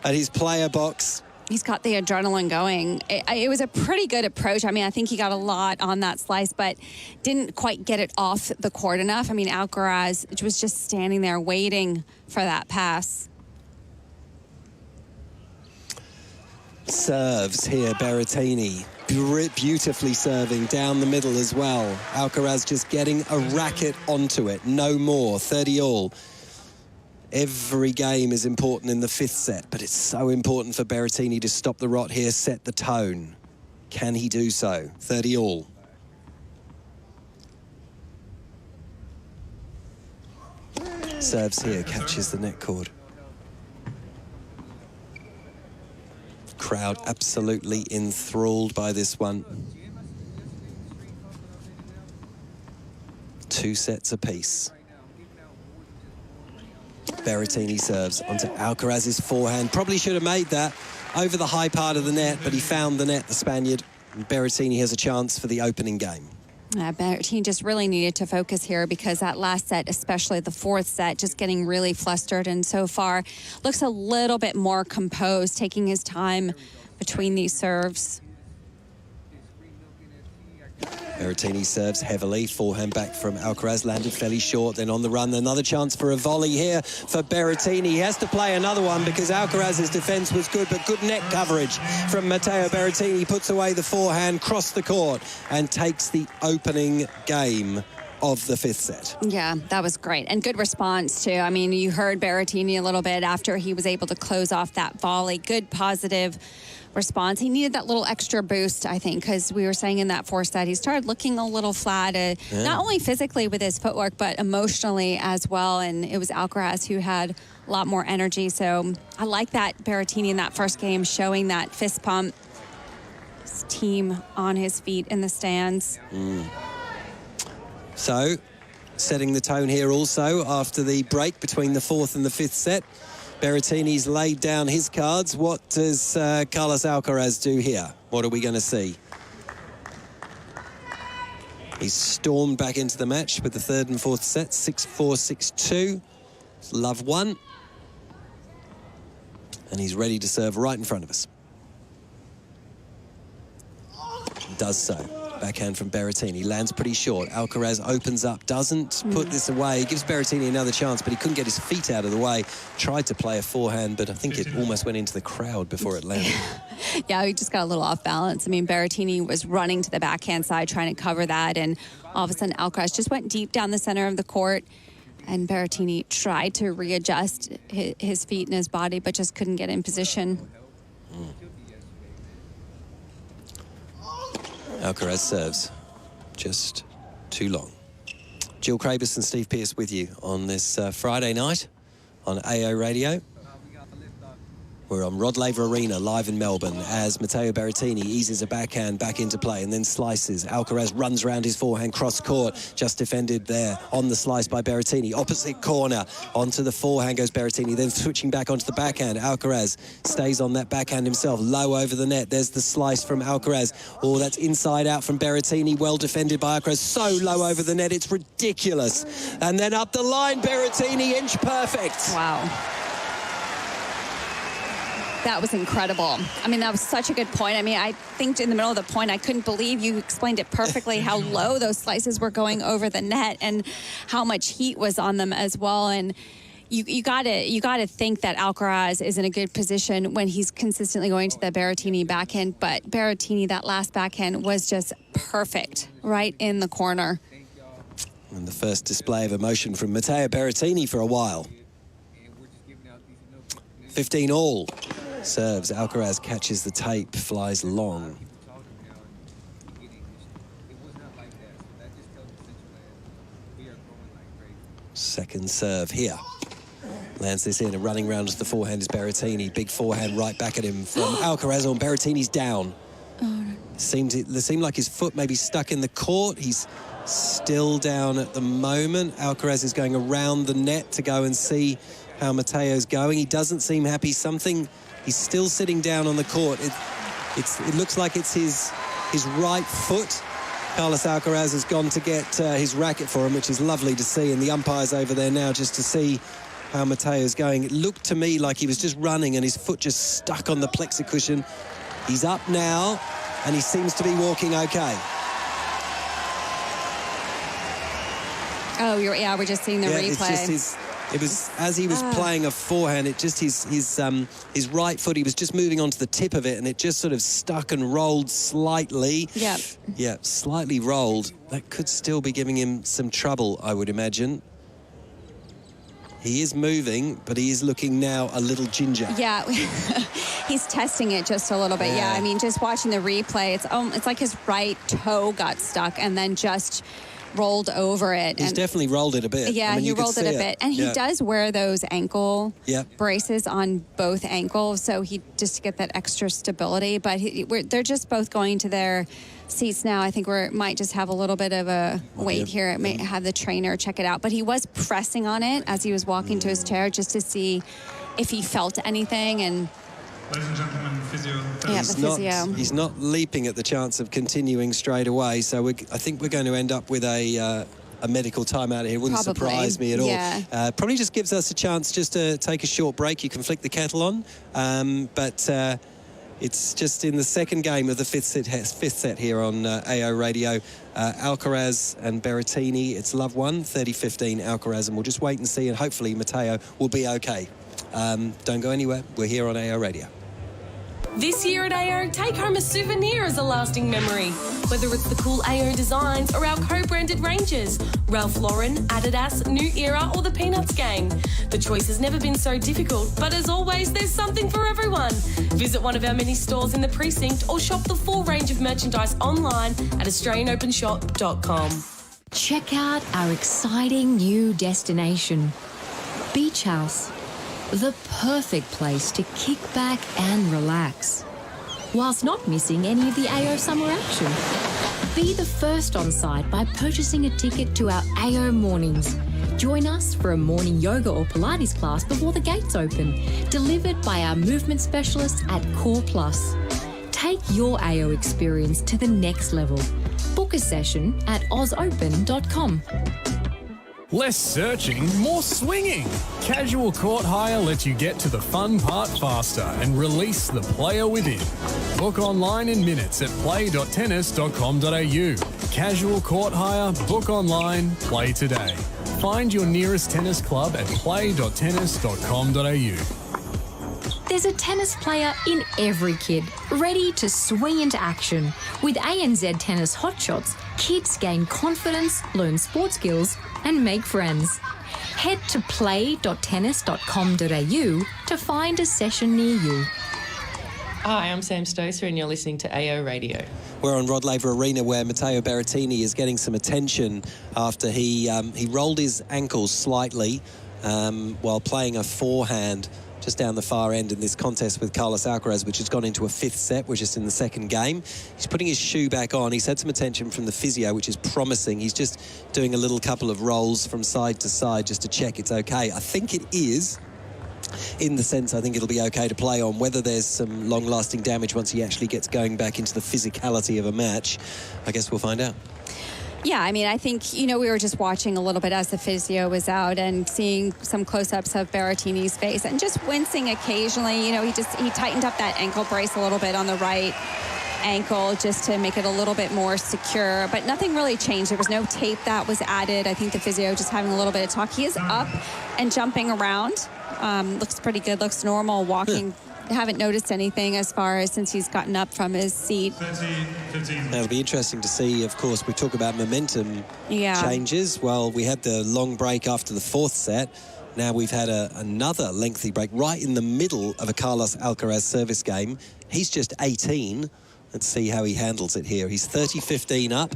at his player box. He's got the adrenaline going. It was a pretty good approach. I mean, I think he got a lot on that slice, but didn't quite get it off the court enough. I mean, Alcaraz was just standing there waiting for that pass. Serves here, Berrettini. Beautifully serving down the middle as well. Alcaraz just getting a racket onto it. No more. 30-all. Every game is important in the fifth set, but it's so important for Berrettini to stop the rot here, set the tone. Can he do so? 30-all. Serves here, catches the net cord. Crowd absolutely enthralled by this one. 2 sets apiece. Berrettini serves onto Alcaraz's forehand. Probably should have made that over the high part of the net, but he found the net, the Spaniard. And Berrettini has a chance for the opening game. Berrettini just really needed to focus here because that last set, especially the fourth set, just getting really flustered. And so far, looks a little bit more composed, taking his time between these serves. Berrettini serves heavily. Forehand back from Alcaraz, landed fairly short. Then on the run, another chance for a volley here for Berrettini. He has to play another one because Alcaraz's defence was good, but good net coverage from Matteo Berrettini. Puts away the forehand, cross the court, and takes the opening game of the fifth set. Yeah, that was great. And good response, too. I mean, you heard Berrettini a little bit after he was able to close off that volley. Good, positive response. He needed that little extra boost, I think, because we were saying in that fourth set, he started looking a little flat, not only physically with his footwork, but emotionally as well. And it was Alcaraz who had a lot more energy. So I like that Berrettini in that first game showing that fist pump. His team on his feet in the stands. So, setting the tone here also after the break between the fourth and the fifth set. Berrettini's laid down his cards. What does Carlos Alcaraz do here? What are we going to see? He's stormed back into the match with the third and fourth sets, 6-4, 6-2. Love one. And he's ready to serve right in front of us. Does so. Backhand from Berrettini, lands pretty short. Alcaraz opens up, doesn't put this away. Gives Berrettini another chance, but he couldn't get his feet out of the way. Tried to play a forehand, but I think it almost went into the crowd before it landed. Yeah, he just got a little off balance. I mean, Berrettini was running to the backhand side, trying to cover that, and all of a sudden Alcaraz just went deep down the center of the court, and Berrettini tried to readjust his feet and his body, but just couldn't get in position. Alcaraz serves just too long. Jill Krabus and Steve Pearce with you on this Friday night on AO Radio. We're on Rod Laver Arena live in Melbourne as Matteo Berrettini eases a backhand back into play and then slices. Alcaraz runs around his forehand cross court, just defended there on the slice by Berrettini. Opposite corner, onto the forehand goes Berrettini, then switching back onto the backhand. Alcaraz stays on that backhand himself, low over the net. There's the slice from Alcaraz. Oh, that's inside out from Berrettini, well defended by Alcaraz. So low over the net, it's ridiculous. And then up the line, Berrettini, inch perfect. Wow. That was incredible. I mean, that was such a good point. I mean, I think in the middle of the point, I couldn't believe you explained it perfectly how low those slices were going over the net and how much heat was on them as well. And you gotta think that Alcaraz is in a good position when he's consistently going to the Berrettini backhand. But Berrettini, that last backhand was just perfect, right in the corner. And the first display of emotion from Matteo Berrettini for a while. 15-all. Serves. Alcaraz catches the tape, flies long. Second serve here. Lands this in and running round to the forehand is Berrettini. Big forehand right back at him from Alcaraz on. Berrettini's down. It seemed like his foot maybe stuck in the court. He's still down at the moment. Alcaraz is going around the net to go and see how Matteo's going. He doesn't seem happy. He's still sitting down on the court. It looks like it's his right foot. Carlos Alcaraz has gone to get his racket for him, which is lovely to see. And the umpire's over there now just to see how Matteo's going. It looked to me like he was just running and his foot just stuck on the plexi cushion. He's up now and he seems to be walking okay. Oh, we're just seeing the replay. It's just It was as he was playing a forehand, it just his right foot, he was just moving onto the tip of it, and it just sort of stuck and rolled slightly. Yeah. Yeah, slightly rolled. That could still be giving him some trouble, I would imagine. He is moving, but he is looking now a little ginger. Yeah, he's testing it just a little bit. Yeah, I mean, just watching the replay, it's like his right toe got stuck and then just rolled over it. He's definitely rolled it a bit. Yeah, I mean, he rolled it a bit. And he does wear those ankle braces on both ankles, so he just to get that extra stability. But they're just both going to their seats now. I think we might just have a little bit of a wait here. It may have the trainer check it out. But he was pressing on it as he was walking to his chair just to see if he felt anything. And ladies and gentlemen, physio. Yeah, the physio. He's not leaping at the chance of continuing straight away. So I think we're going to end up with a medical timeout here. Wouldn't surprise me at all. Yeah. Probably just gives us a chance just to take a short break. You can flick the kettle on. But it's just in the second game of the fifth set here on AO Radio. Alcaraz and Berrettini. It's love one, 30-15 Alcaraz. And we'll just wait and see. And hopefully Matteo will be okay. Don't go anywhere. We're here on AO Radio. This year at AO, take home a souvenir as a lasting memory. Whether it's the cool AO designs or our co-branded ranges, Ralph Lauren, Adidas, New Era or the Peanuts gang. The choice has never been so difficult, but as always, there's something for everyone. Visit one of our many stores in the precinct or shop the full range of merchandise online at AustralianOpenShop.com. Check out our exciting new destination, Beach House. The perfect place to kick back and relax, whilst not missing any of the AO summer action. Be the first on site by purchasing a ticket to our AO mornings. Join us for a morning yoga or Pilates class before the gates open, delivered by our movement specialists at Core Plus. Take your AO experience to the next level. Book a session at ausopen.com. Less searching, more swinging. Casual court hire lets you get to the fun part faster and release the player within. Book online in minutes at play.tennis.com.au. Casual court hire, book online, play today. Find your nearest tennis club at play.tennis.com.au. There's a tennis player in every kid, ready to swing into action. With ANZ Tennis Hotshots, kids gain confidence, learn sport skills, and make friends. Head to play.tennis.com.au to find a session near you. Hi, I'm Sam Stocer and you're listening to AO Radio. We're on Rod Laver Arena where Matteo Berrettini is getting some attention after he rolled his ankles slightly while playing a forehand just down the far end in this contest with Carlos Alcaraz, which has gone into a fifth set. We're just in the second game. He's putting his shoe back on. He's had some attention from the physio, which is promising. He's just doing a little couple of rolls from side to side just to check it's okay. I think it is, in the sense I think it'll be okay to play on. Whether there's some long-lasting damage once he actually gets going back into the physicality of a match, I guess we'll find out. Yeah, I mean, I think, we were just watching a little bit as the physio was out and seeing some close-ups of Berrettini's face and just wincing occasionally. He tightened up that ankle brace a little bit on the right ankle just to make it a little bit more secure, but nothing really changed. There was no tape that was added. I think the physio just having a little bit of talk. He is up and jumping around. Looks pretty good, looks normal, walking. Haven't noticed anything as far as since he's gotten up from his seat. 30-15. It'll be interesting to see, of course, we talk about momentum changes. Well, we had the long break after the fourth set. Now we've had another lengthy break right in the middle of a Carlos Alcaraz service game. He's just 18. Let's see how he handles it here. He's 30-15 up.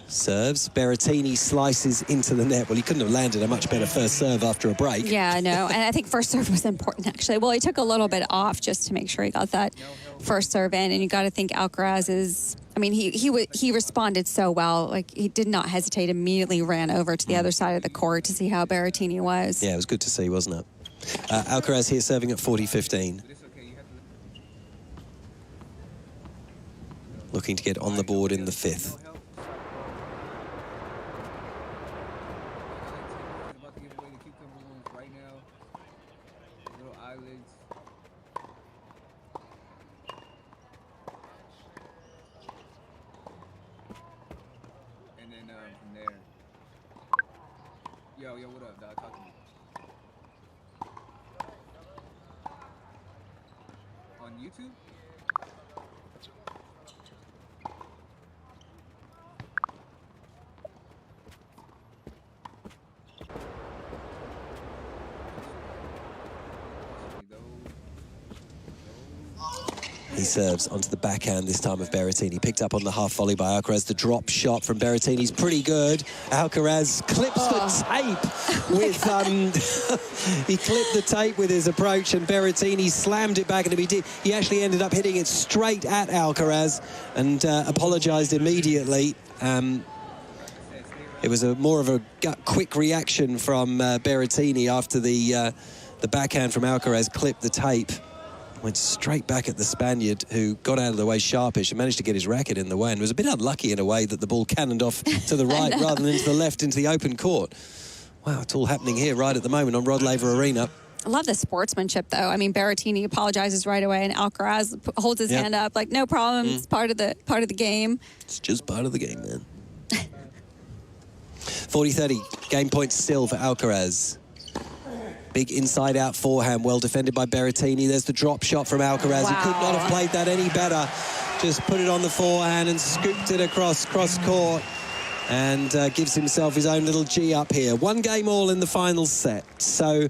Serves. Berrettini slices into the net. Well, he couldn't have landed a much better first serve after a break. Yeah, no, and I think first serve was important, actually. Well, he took a little bit off just to make sure he got that first serve in, and you got to think Alcaraz is... I mean, he responded so well. Like, he did not hesitate, immediately ran over to the other side of the court to see how Berrettini was. Yeah, it was good to see, wasn't it? Alcaraz here serving at 40-15. Looking to get on the board in the fifth. Yo, what up, dog? Talk to me. YouTube? He serves onto the backhand this time of Berrettini. Picked up on the half volley by Alcaraz. The drop shot from Berrettini's pretty good. Alcaraz clips the tape with he clipped the tape with his approach, and Berrettini slammed it back, and he actually ended up hitting it straight at Alcaraz and apologized immediately. It was more of a quick reaction from Berrettini after the backhand from Alcaraz clipped the tape. Went straight back at the Spaniard, who got out of the way sharpish and managed to get his racket in the way, and was a bit unlucky in a way that the ball cannoned off to the right rather than into the left into the open court. Wow, it's all happening here right at the moment on Rod Laver Arena. I love the sportsmanship, though. I mean, Berrettini apologizes right away, and Alcaraz holds his hand up like, no problem, it's part of the game. It's just part of the game, man. 40-30, game point still for Alcaraz. Big inside-out forehand, well defended by Berrettini. There's the drop shot from Alcaraz. Wow. He could not have played that any better. Just put it on the forehand and scooped it across cross-court, and gives himself his own little G up here. 1 game all in the final set. So,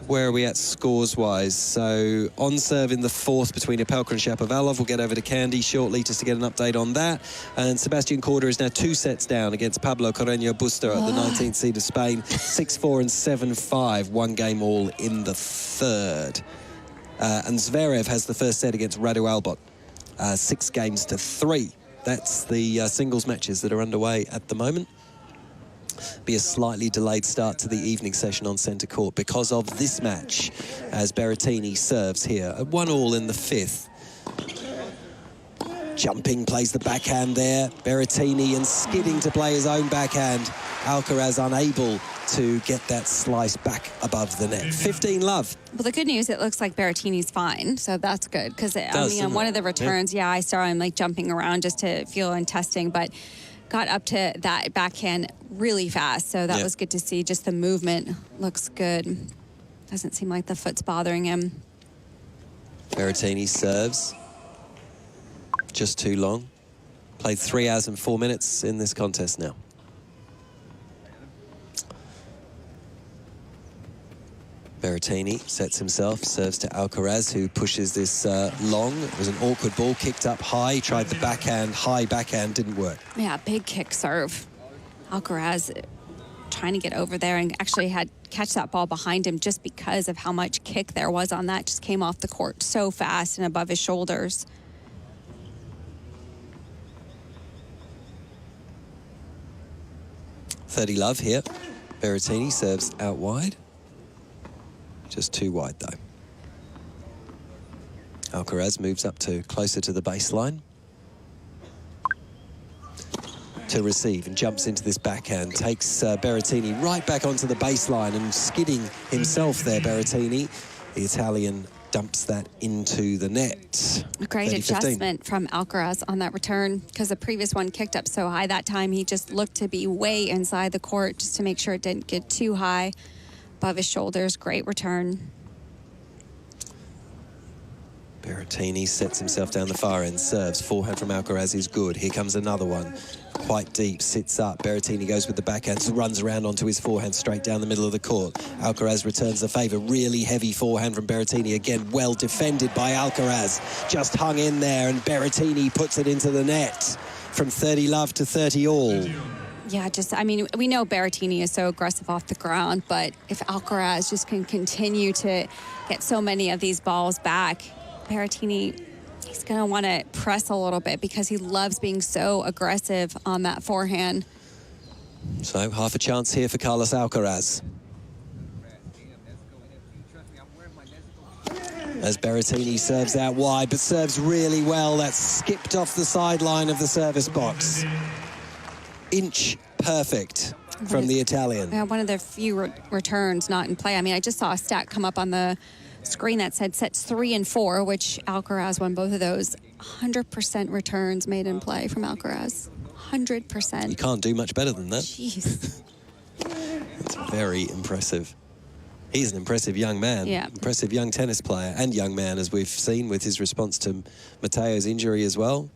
where are we at scores-wise? So, on serve in the fourth between Opelka and Shapovalov. We'll get over to Candy shortly just to get an update on that. And Sebastian Korda is now 2 sets down against Pablo Carreño Busta at the 19th seed of Spain. 6-4 and 7-5. 1 game all in the third. And Zverev has the first set against Radu Albot. 6 games to 3. That's the singles matches that are underway at the moment. Be a slightly delayed start to the evening session on centre court because of this match, as Berrettini serves here. 1-1 in the fifth. Jumping, plays the backhand there. Berrettini, and skidding to play his own backhand. Alcaraz unable to get that slice back above the net. 15-love. Well, the good news, it looks like Berrettini's fine, so that's good. Because on one of the returns, I saw him like jumping around just to feel and testing, but got up to that backhand really fast, so that was good to see. Just the movement looks good. Doesn't seem like the foot's bothering him. Berrettini serves. Just too long. Played 3 hours and 4 minutes in this contest now. Berrettini sets himself, serves to Alcaraz, who pushes this long. It was an awkward ball, kicked up high, tried the backhand, high backhand, didn't work. Yeah, big kick serve. Alcaraz trying to get over there and actually had catch that ball behind him just because of how much kick there was on that. Just came off the court so fast and above his shoulders. .30 here. Berrettini serves out wide. Just too wide, though. Alcaraz moves up to closer to the baseline to receive and jumps into this backhand. Takes Berrettini right back onto the baseline and skidding himself there, Berrettini. The Italian dumps that into the net. A great 30-15. adjustment from Alcaraz on that return, because the previous one kicked up so high. That time he just looked to be way inside the court just to make sure it didn't get too high above his shoulders. Great return. Berrettini sets himself down the far end, serves. Forehand from Alcaraz is good. Here comes another one. Quite deep, sits up. Berrettini goes with the backhand, runs around onto his forehand straight down the middle of the court. Alcaraz returns the favour. Really heavy forehand from Berrettini. Again, well defended by Alcaraz. Just hung in there, and Berrettini puts it into the net. From 30-love to 30-all. Yeah, I mean, we know Berrettini is so aggressive off the ground, but if Alcaraz just can continue to get so many of these balls back, Berrettini, he's going to want to press a little bit because he loves being so aggressive on that forehand. So half a chance here for Carlos Alcaraz. As Berrettini serves out wide, but serves really well. That's skipped off the sideline of the service box. Inch perfect from the Italian. One of the few returns not in play. I mean, I just saw a stat come up on the screen that said sets 3 and 4, which Alcaraz won both of those. 100% returns made in play from Alcaraz. 100%. You can't do much better than that. Jeez. That's very impressive He's an impressive young man. Yeah. Impressive young tennis player and young man, as we've seen with his response to Matteo's injury as well.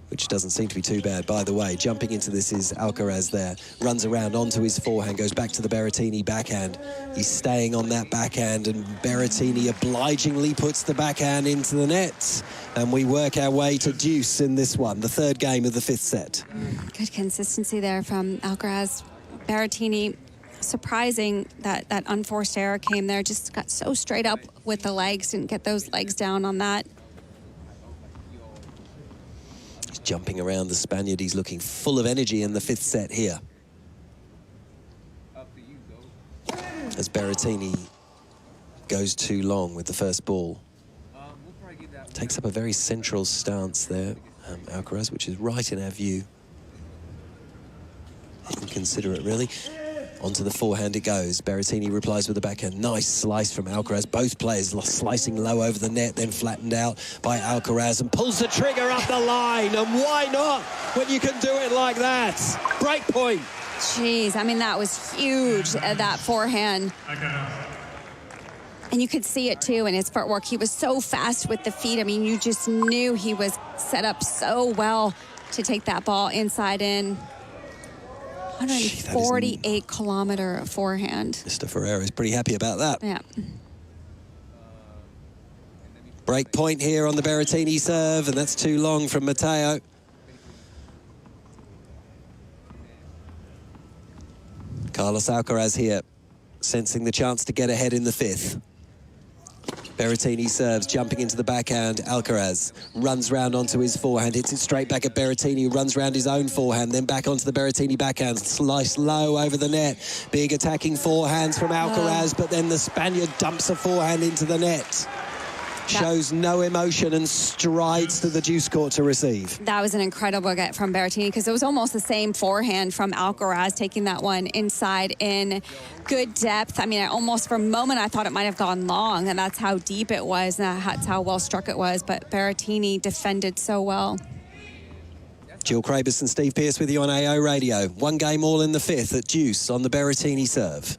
Which doesn't seem to be too bad, by the way. Jumping into this is Alcaraz there. Runs around onto his forehand, goes back to the Berrettini backhand. He's staying on that backhand, and Berrettini obligingly puts the backhand into the net. And we work our way to deuce in this one, the third game of the fifth set. Good consistency there from Alcaraz. Berrettini, surprising that unforced error came there. Just got so straight up with the legs, didn't get those legs down on that. Jumping around the Spaniard, he's looking full of energy in the fifth set here. As Berrettini goes too long with the first ball. Takes up a very central stance there, Alcaraz, which is right in our view. Inconsiderate, really. Onto the forehand it goes. Berrettini replies with a backhand. Nice slice from Alcaraz. Both players slicing low over the net, then flattened out by Alcaraz and pulls the trigger up the line. And why not when you can do it like that? Break point. Jeez, I mean, that was huge, that forehand. And you could see it, too, in his footwork. He was so fast with the feet. I mean, you just knew he was set up so well to take that ball inside in. 148-kilometer forehand. Mr. Ferreira is pretty happy about that. Yeah. Break point here on the Berrettini serve, and that's too long from Matteo. Carlos Alcaraz here, sensing the chance to get ahead in the fifth. Berrettini serves, jumping into the backhand. Alcaraz runs round onto his forehand, hits it straight back at Berrettini, who runs round his own forehand, then back onto the Berrettini backhand, slice low over the net. Big attacking forehands from Alcaraz, but then the Spaniard dumps a forehand into the net. Shows no emotion and strides to the deuce court to receive. That was an incredible get from Berrettini, because it was almost the same forehand from Alcaraz, taking that one inside in good depth. I mean, almost for a moment I thought it might have gone long, and that's how deep it was, and that's how well struck it was. But Berrettini defended so well. Jill Krabus and Steve Pearce with you on AO Radio. One game all in the fifth at deuce on the Berrettini serve.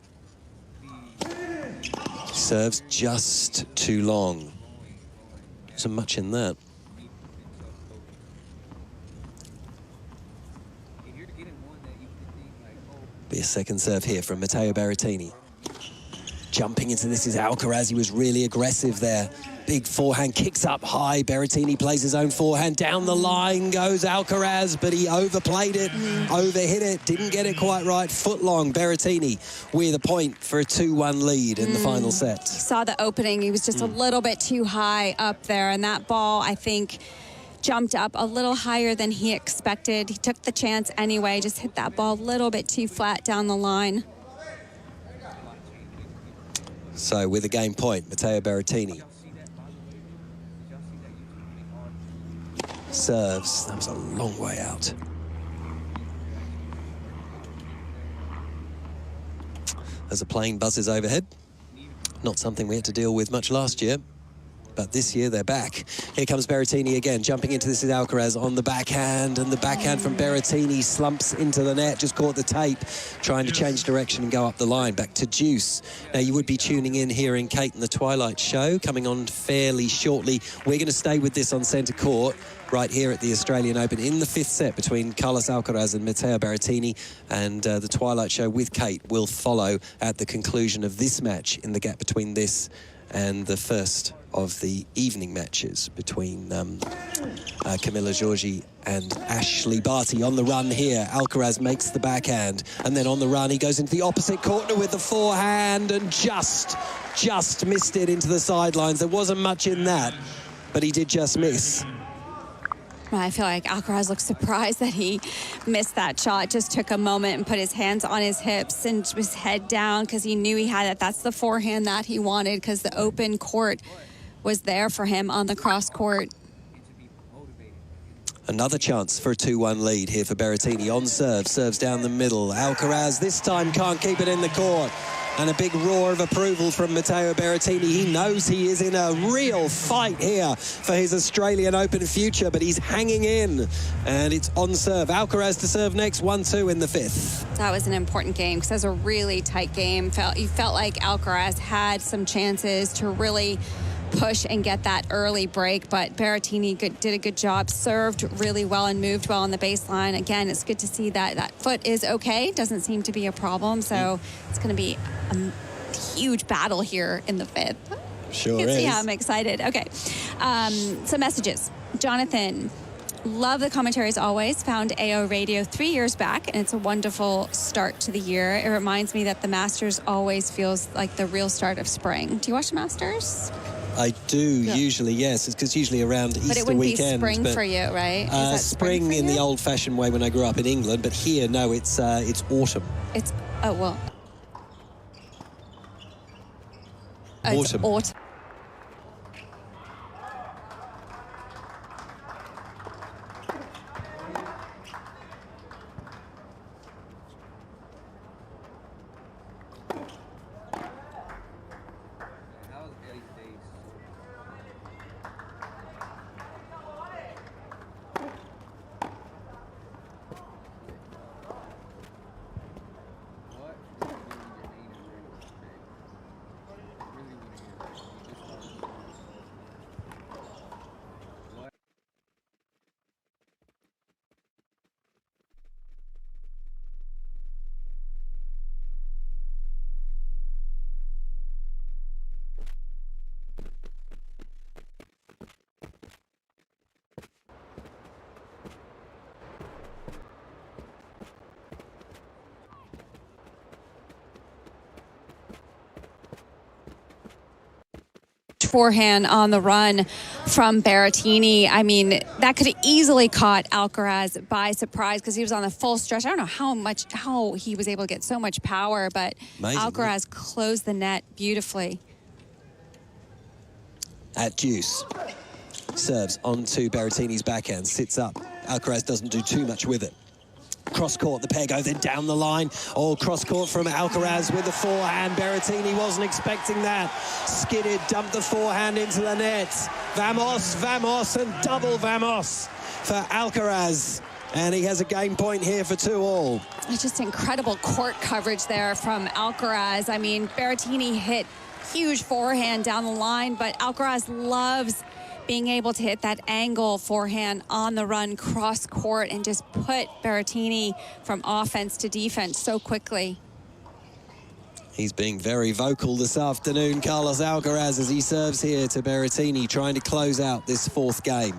Serves just too long. Isn't much in that. Be a second serve here from Matteo Berrettini. Jumping into this is Alcaraz. He was really aggressive there. Big forehand, kicks up high. Berrettini plays his own forehand. Down the line goes Alcaraz, but he overplayed it, overhit it, didn't get it quite right. Foot long, Berrettini with a point for a 2-1 lead in the final set. Saw the opening. He was just a little bit too high up there, and that ball, I think, jumped up a little higher than he expected. He took the chance anyway, just hit that ball a little bit too flat down the line. So with a game point, Matteo Berrettini serves. That was a long way out. As a plane buzzes overhead, not something we had to deal with much last year, but this year they're back. Here comes Berrettini again, jumping into this is Alcaraz on the backhand, and the backhand from Berrettini slumps into the net, just caught the tape, trying to change direction and go up the line, back to deuce. Now you would be tuning in hearing Kate and the Twilight Show coming on fairly shortly. We're going to stay with this on centre court right here at the Australian Open in the fifth set between Carlos Alcaraz and Matteo Berrettini, and the Twilight Show with Kate will follow at the conclusion of this match in the gap between this and the first of the evening matches between Camila Giorgi and Ashley Barty. On the run here, Alcaraz makes the backhand, and then on the run he goes into the opposite corner with the forehand and just missed it into the sidelines. There wasn't much in that, but he did just miss. I feel like Alcaraz looked surprised that he missed that shot. Just took a moment and put his hands on his hips and his head down, because he knew he had it. That's the forehand that he wanted, because the open court was there for him on the cross court. Another chance for a 2-1 lead here for Berrettini on serve. Serves down the middle. Alcaraz this time can't keep it in the court. And a big roar of approval from Matteo Berrettini. He knows he is in a real fight here for his Australian Open future, but he's hanging in. And it's on serve. Alcaraz to serve next, 1-2 in the 5th. That was an important game because that was a really tight game. You felt like Alcaraz had some chances to really push and get that early break, but Berrettini did a good job, served really well and moved well on the baseline. Again, it's good to see that that foot is okay, doesn't seem to be a problem, so it's going to be a huge battle here in the 5th. Sure you can is. see how I'm excited. Okay, some messages. Jonathan, love the commentary as always. Found AO Radio 3 years back, and it's a wonderful start to the year. It reminds me that the Masters always feels like the real start of spring. Do you watch the Masters? I do, usually, yes. It's because usually around Easter weekend. But it wouldn't be spring for you, right? Is that spring in the old-fashioned way when I grew up in England, but here, no, it's autumn. It's, oh, well. Autumn. It's autumn. Forehand on the run from Berrettini. I mean, that could have easily caught Alcaraz by surprise because he was on the full stretch. I don't know how he was able to get so much power, but amazing, Alcaraz closed the net beautifully. At deuce, serves onto Berrettini's backhand, sits up. Alcaraz doesn't do too much with it. Cross court, the pair go then down the line. Oh, cross court from Alcaraz with the forehand. Berrettini wasn't expecting that. Skidded, dumped the forehand into the net. Vamos, vamos, and double vamos for Alcaraz. And he has a game point here for 2-all. It's just incredible court coverage there from Alcaraz. I mean, Berrettini hit huge forehand down the line, but Alcaraz loves being able to hit that angle forehand on the run cross court and just put Berrettini from offense to defense so quickly. He's being very vocal this afternoon, Carlos Alcaraz, as he serves here to Berrettini, trying to close out this 4th game.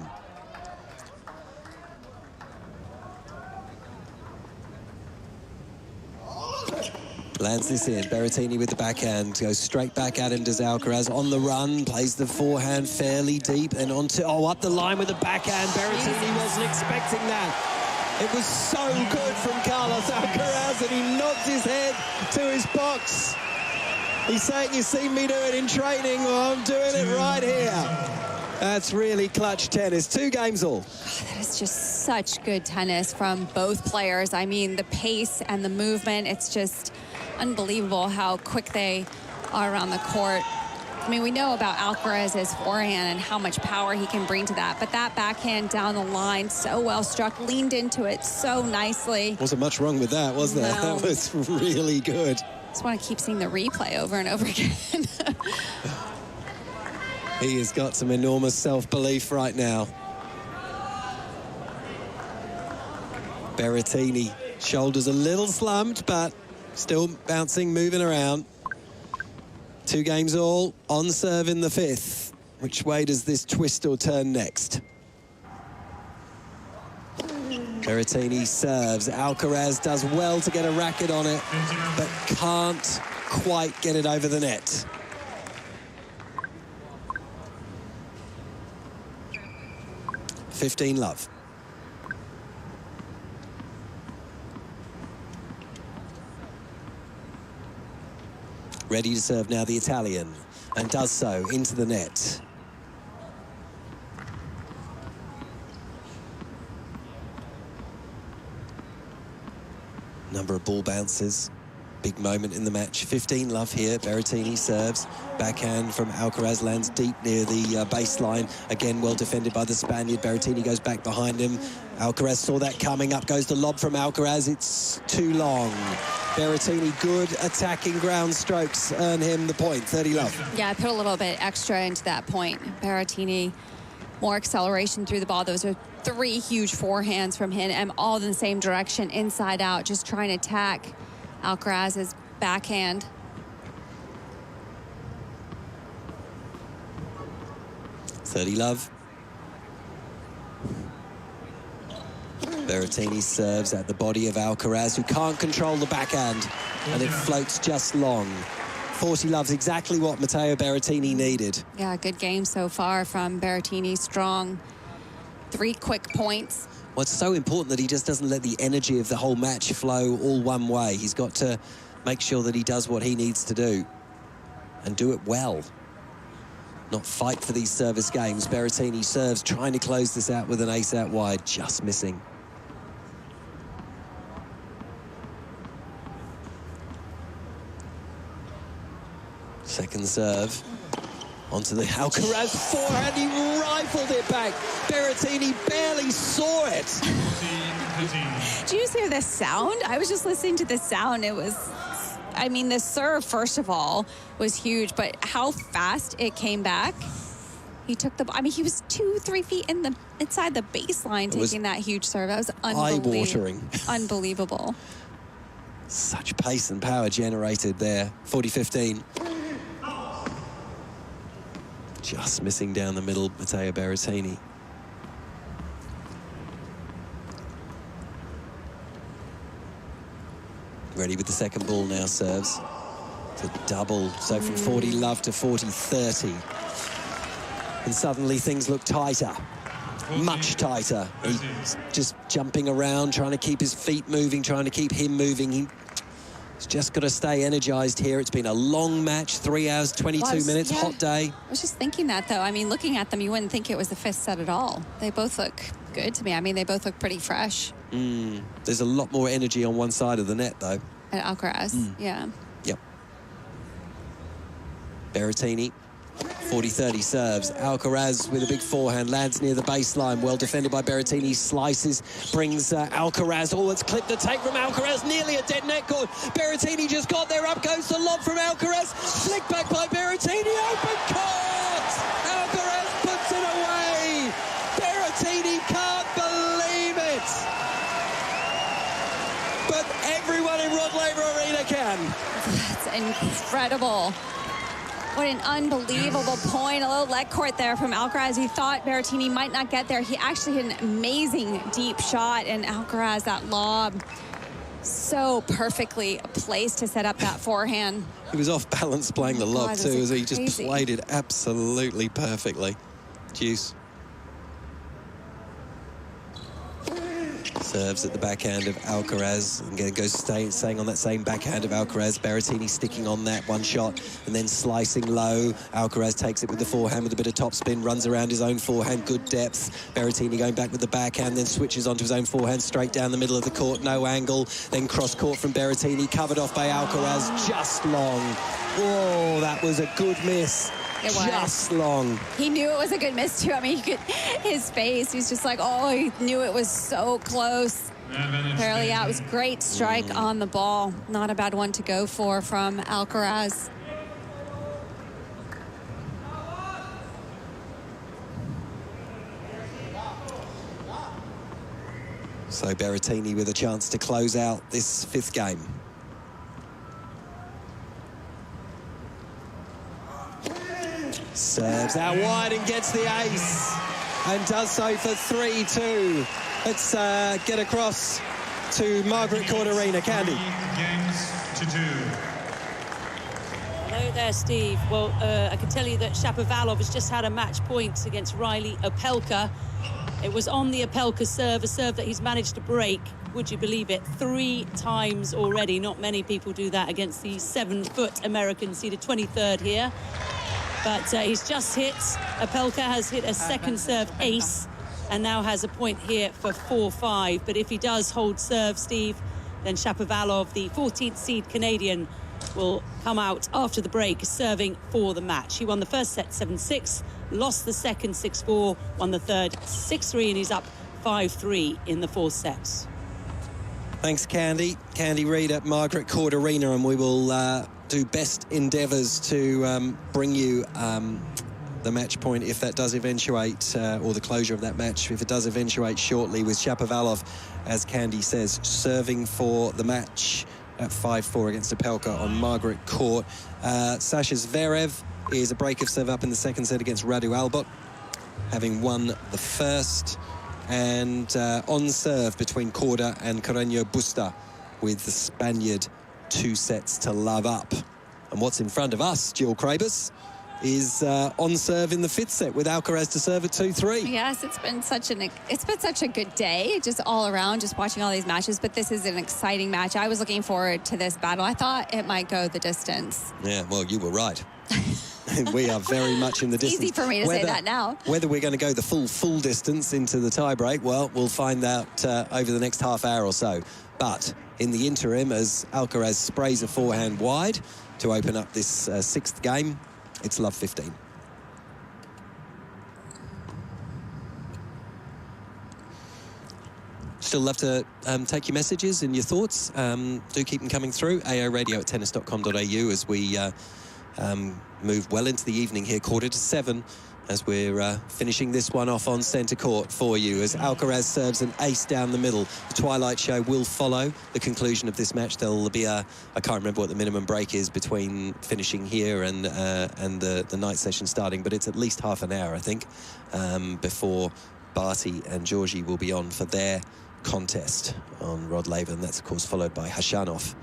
Lands this in. Berrettini with the backhand. Goes straight back at him, does Alcaraz. On the run, plays the forehand fairly deep. And onto, up the line with the backhand. Berrettini wasn't expecting that. It was so good from Carlos Alcaraz, and he knocked his head to his box. He's saying, you see me do it in training, well, I'm doing it right here. That's really clutch tennis. 2 games all. That is just such good tennis from both players. I mean, the pace and the movement, it's just unbelievable how quick they are around the court. I mean, we know about Alcaraz's forehand and how much power he can bring to that, but that backhand down the line, so well struck, leaned into it so nicely. Wasn't much wrong with that, was there? No. That was really good. Just want to keep seeing the replay over and over again. He has got some enormous self-belief right now. Berrettini, shoulders a little slumped, but still bouncing, moving around. 2 games all, on serve in the 5th. Which way does this twist or turn next? Berrettini serves. Alcaraz does well to get a racket on it, but can't quite get it over the net. $15 love. Ready to serve now, the Italian, and does so into the net. Number of ball bounces. Big moment in the match. 15 love here. Berrettini serves. Backhand from Alcaraz lands deep near the baseline. Again, well defended by the Spaniard. Berrettini goes back behind him. Alcaraz saw that coming. Up goes the lob from Alcaraz. It's too long. Berrettini, good attacking ground strokes, earn him the point. 30 love. Yeah, I put a little bit extra into that point. Berrettini, more acceleration through the ball. Those are 3 huge forehands from him, and all in the same direction, inside out, just trying to attack Alcaraz's backhand. .30 love. Berrettini serves at the body of Alcaraz, who can't control the backhand, and it floats just long. 40 love's exactly what Matteo Berrettini needed. Yeah, good game so far from Berrettini. Strong. 3 quick points. Well, it's so important that he just doesn't let the energy of the whole match flow all one way. He's got to make sure that he does what he needs to do and do it well. Not fight for these service games. Berrettini serves, trying to close this out with an ace out wide, just missing. Second serve. Onto the Alcaraz forehand, he rifled it back. Berrettini barely saw it. Did you just hear the sound? I was just listening to the sound. It was, I mean, the serve, first of all, was huge, but how fast it came back. He took the, I mean, he was 2-3 feet inside the baseline taking that huge serve. That was unbelievable. Eye-watering. Unbelievable. Such pace and power generated there. 40-15. Just missing down the middle, Matteo Berrettini. Ready with the second ball now, serves. It's a double, so from 40 love to 40-30. And suddenly things look tighter, much tighter. He's just jumping around, trying to keep his feet moving, trying to keep him moving. He's just got to stay energized here. It's been a long match, 3 hours, 22 minutes, hot day. I was just thinking that, though. I mean, looking at them, you wouldn't think it was the 5th set at all. They both look good to me. I mean, they both look pretty fresh. There's a lot more energy on one side of the net, though. At Alcaraz, yeah. Yep. Berrettini, 40-30 serves. Alcaraz with a big forehand, lands near the baseline. Well defended by Berrettini, slices, brings Alcaraz. Oh, it's clipped the take from Alcaraz, nearly a dead net cord. Berrettini just got there, up goes the lob from Alcaraz. Flick back by Berrettini, open court! Alcaraz puts it away! Berrettini can't believe it! But everyone in Rod Laver Arena can. That's incredible. What an unbelievable point. A little leg court there from Alcaraz. He thought Berrettini might not get there. He actually hit an amazing deep shot, and Alcaraz, that lob, so perfectly placed to set up that forehand. He was off balance playing the lob too, as he just crazy. played it absolutely perfectly. Juice. Serves at the backhand of Alcaraz, and again goes staying on that same backhand of Alcaraz. Berrettini sticking on that one shot and then slicing low. Alcaraz takes it with the forehand with a bit of topspin, runs around his own forehand, good depth. Berrettini going back with the backhand, then switches onto his own forehand straight down the middle of the court, no angle. Then cross court from Berrettini, covered off by Alcaraz, just long. Whoa, that was a good miss. It was. Just long. He knew it was a good miss, too. I mean, his face, he's just like, oh, he knew it was so close. Apparently, yeah, it was great strike on the ball. Not a bad one to go for from Alcaraz. So Berrettini with a chance to close out this 5th game. Serves out wide and gets the ace, and does so for 3-2. Let's get across to Margaret Court Arena. Candy. Games to 2. Hello there, Steve. Well, I can tell you that Shapovalov has just had a match point against Riley Opelka. It was on the Opelka serve, a serve that he's managed to break. Would you believe it? 3 times already. Not many people do that against the 7-foot American, seeded 23rd here. But he's just hit. Opelka has hit a second serve ace and now has a point here for 4-5. But if he does hold serve, Steve, then Shapovalov, the 14th seed Canadian, will come out after the break serving for the match. He won the first set 7-6, lost the second 6-4, won the third 6-3, and he's up 5-3 in the fourth set. Thanks, Candy. Candy Reid at Margaret Court Arena, and we will do best endeavours to bring you the match point if that does eventuate, or the closure of that match if it does eventuate shortly, with Shapovalov, as Candy says, serving for the match at 5-4 against Opelka on Margaret Court. Sasha Zverev is a break of serve up in the second set against Radu Albot, having won the first. And on serve between Korda and Carreño Busta, with the Spaniard 2 sets to love up. And what's in front of us, Jill Krabus, is on serve in the fifth set with Alcaraz to serve at 2-3. Yes, it's been such a good day, just all around, just watching all these matches. But this is an exciting match. I was looking forward to this battle. I thought it might go the distance. Yeah, well, you were right. We are very much in the distance. Easy for me to say that now. Whether we're going to go the full distance into the tiebreak, well, we'll find out over the next half hour or so. But in the interim, as Alcaraz sprays a forehand wide to open up this sixth game, it's love 15. Still love to take your messages and your thoughts. Do keep them coming through. aoradio@tennis.com.au as we move well into the evening here, 6:45, as we're finishing this one off on centre court for you, as Alcaraz serves an ace down the middle. The Twilight Show will follow the conclusion of this match. There'll be I can't remember what the minimum break is between finishing here and the night session starting, but it's at least half an hour, I think, before Barty and Georgie will be on for their contest on Rod Laver, and that's, of course, followed by Hashanov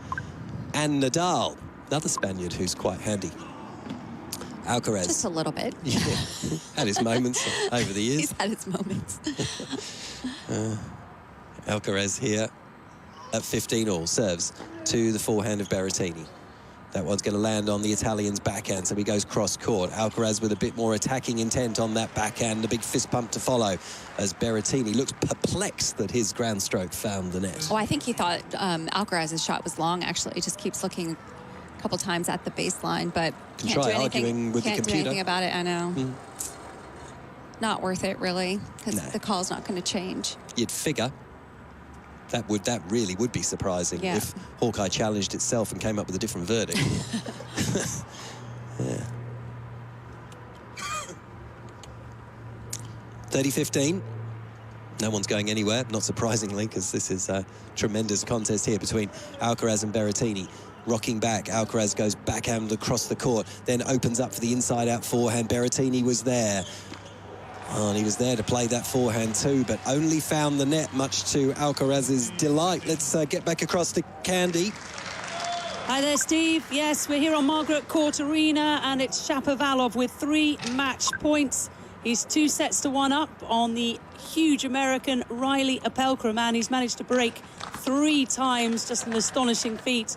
and Nadal, another Spaniard who's quite handy. Alcaraz. Just a little bit. Yeah, had his moments over the years. He's had his moments. Alcaraz here at 15-all, serves to the forehand of Berrettini. That one's going to land on the Italian's backhand, so he goes cross-court. Alcaraz with a bit more attacking intent on that backhand, a big fist pump to follow, as Berrettini looks perplexed that his ground stroke found the net. Oh, I think he thought Alcaraz's shot was long, actually. He just keeps looking a couple times at the baseline, but Can try arguing with the can't do computer. anything about it, I know. Not worth it, really, because the call's not going to change. You'd figure that really would be surprising if Hawkeye challenged itself and came up with a different verdict. Yeah. 30-15. No one's going anywhere, not surprisingly, because this is a tremendous contest here between Alcaraz and Berrettini. Rocking back, Alcaraz goes backhand across the court, then opens up for the inside-out forehand. Berrettini was there. Oh, and he was there to play that forehand too, but only found the net, much to Alcaraz's delight. Let's get back across to Candy. Hi there, Steve. Yes, we're here on Margaret Court Arena, and it's Shapovalov with 3 match points. He's 2 sets to 1 up on the huge American Riley Opelka, a man he's managed to break 3 times, just an astonishing feat.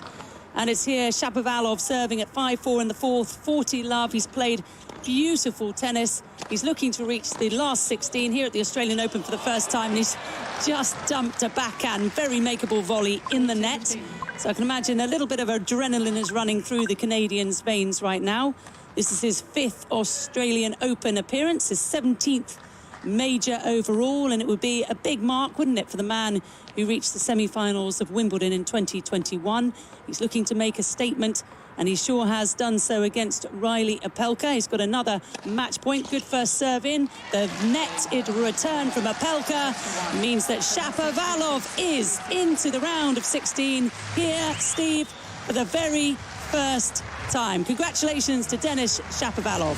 And it's here, Shapovalov serving at 5-4 in the fourth, 40 love. He's played beautiful tennis. He's looking to reach the last 16 here at the Australian Open for the first time, and he's just dumped a backhand, very makeable volley in the net. So I can imagine a little bit of adrenaline is running through the Canadian's veins right now. This is his 5th Australian Open appearance, his 17th major overall, and it would be a big mark, wouldn't it, for the man who reached the semi-finals of Wimbledon in 2021. He's looking to make a statement, and he sure has done so against Riley Opelka. He's got another match point. Good first serve in. The net return from Opelka means that Shapovalov is into the round of 16 here, Steve, for the very first time. Congratulations to Denis Shapovalov.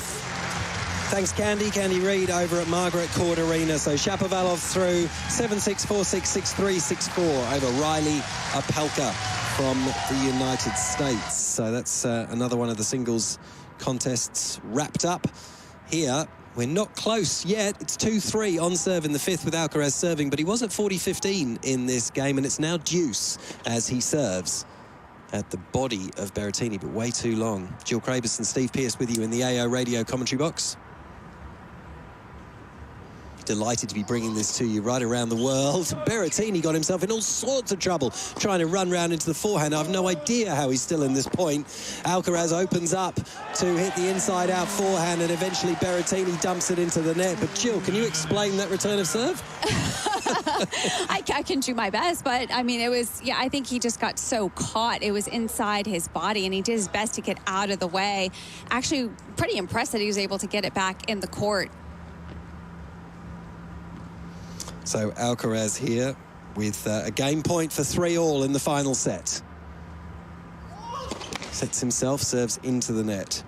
Thanks, Candy. Candy Reid over at Margaret Court Arena. So Shapovalov through 7-6, 4-6, 6-3, 6-4 over Riley Opelka from the United States. So that's another one of the singles contests wrapped up here. We're not close yet. It's 2-3 on serve in the 5th with Alcaraz serving, but he was at 40-15 in this game, and it's now deuce as he serves at the body of Berrettini, but way too long. Jill Krabus and Steve Pearce with you in the AO radio commentary box. Delighted to be bringing this to you right around the world. Berrettini got himself in all sorts of trouble trying to run round into the forehand. I have no idea how he's still in this point. Alcaraz opens up to hit the inside-out forehand, and eventually Berrettini dumps it into the net. But Jill, can you explain that return of serve? I can do my best, but I mean, it was, yeah, I think he just got so caught. It was inside his body, and he did his best to get out of the way. Actually, pretty impressed that he was able to get it back in the court. So Alcaraz here with a game point for 3-all in the final set. Sets himself, serves into the net.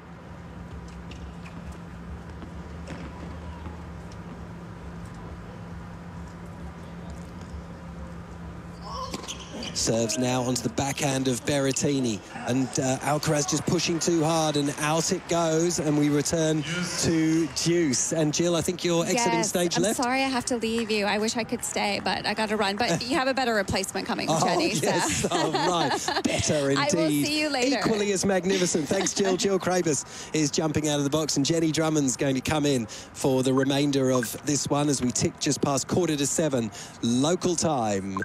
Serves now onto the backhand of Berrettini, and Alcaraz just pushing too hard, and out it goes, and we return to deuce. And Jill, I think you're exiting stage left. I'm sorry I have to leave you. I wish I could stay, but I got to run. But you have a better replacement coming, Jenny. Yes. So. Oh, right. Better indeed. I will see you later. Equally as magnificent. Thanks, Jill. Jill Krabus is jumping out of the box, and Jenny Drummond's going to come in for the remainder of this one as we tick just past 6:45 local time,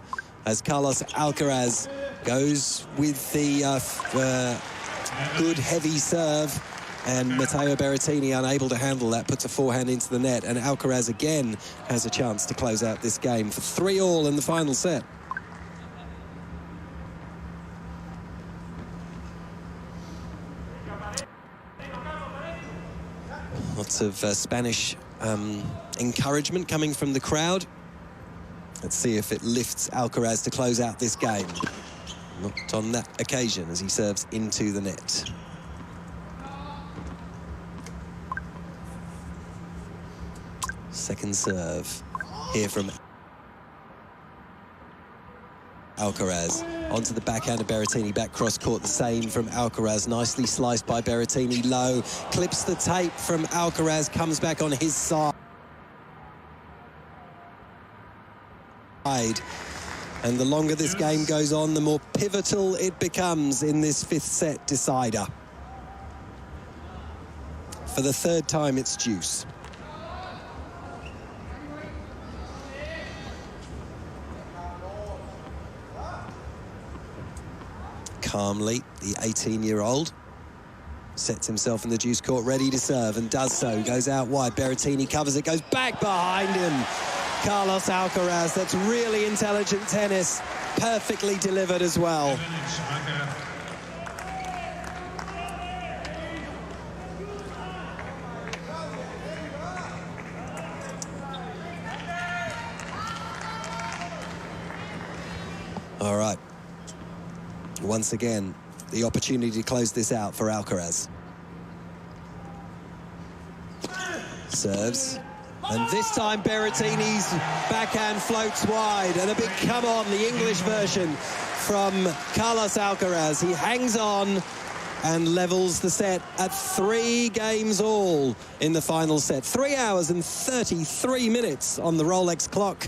as Carlos Alcaraz goes with the good heavy serve, and Matteo Berrettini unable to handle that, puts a forehand into the net, and Alcaraz again has a chance to close out this game for 3-all in the final set. Lots of Spanish encouragement coming from the crowd. Let's see if it lifts Alcaraz to close out this game. Not on that occasion as he serves into the net. Second serve here from Alcaraz. Onto the backhand of Berrettini, back cross court, the same from Alcaraz. Nicely sliced by Berrettini, low. Clips the tape from Alcaraz, comes back on his side. And the longer this game goes on, the more pivotal it becomes in this fifth set decider. For the third time, it's deuce. Calmly, the 18-year-old sets himself in the deuce court, ready to serve, and does so. Goes out wide, Berrettini covers it, goes back behind him. Carlos Alcaraz, that's really intelligent tennis, perfectly delivered as well. All right. Once again, the opportunity to close this out for Alcaraz. Serves. And this time Berrettini's backhand floats wide, and a big come on, the English version from Carlos Alcaraz. He hangs on and levels the set at 3-all in the final set. 3 hours and 33 minutes on the Rolex clock.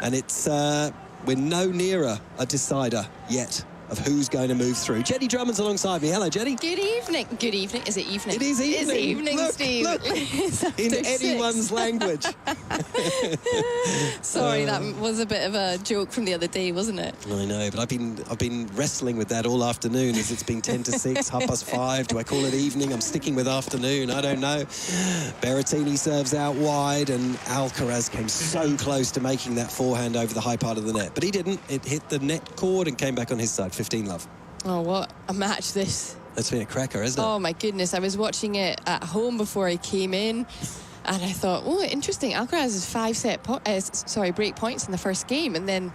And it's, we're no nearer a decider yet of who's going to move through. Jenny Drummond's alongside me. Hello, Jenny. Good evening. Good evening. Is it evening? It is evening. It's evening, look, Steve. Look. In anyone's language. Sorry, that was a bit of a joke from the other day, wasn't it? I know, but I've been wrestling with that all afternoon, as it's been 10 to 6, 5:30. Do I call it evening? I'm sticking with afternoon. I don't know. Berrettini serves out wide, and Alcaraz came so close to making that forehand over the high part of the net, but he didn't. It hit the net cord and came back on his side. 15-love. Oh, what a match this. It's been a cracker, isn't it? Oh, my goodness. I was watching it at home before I came in, and I thought, oh, interesting. Alcaraz's 5 break points in the first game, and then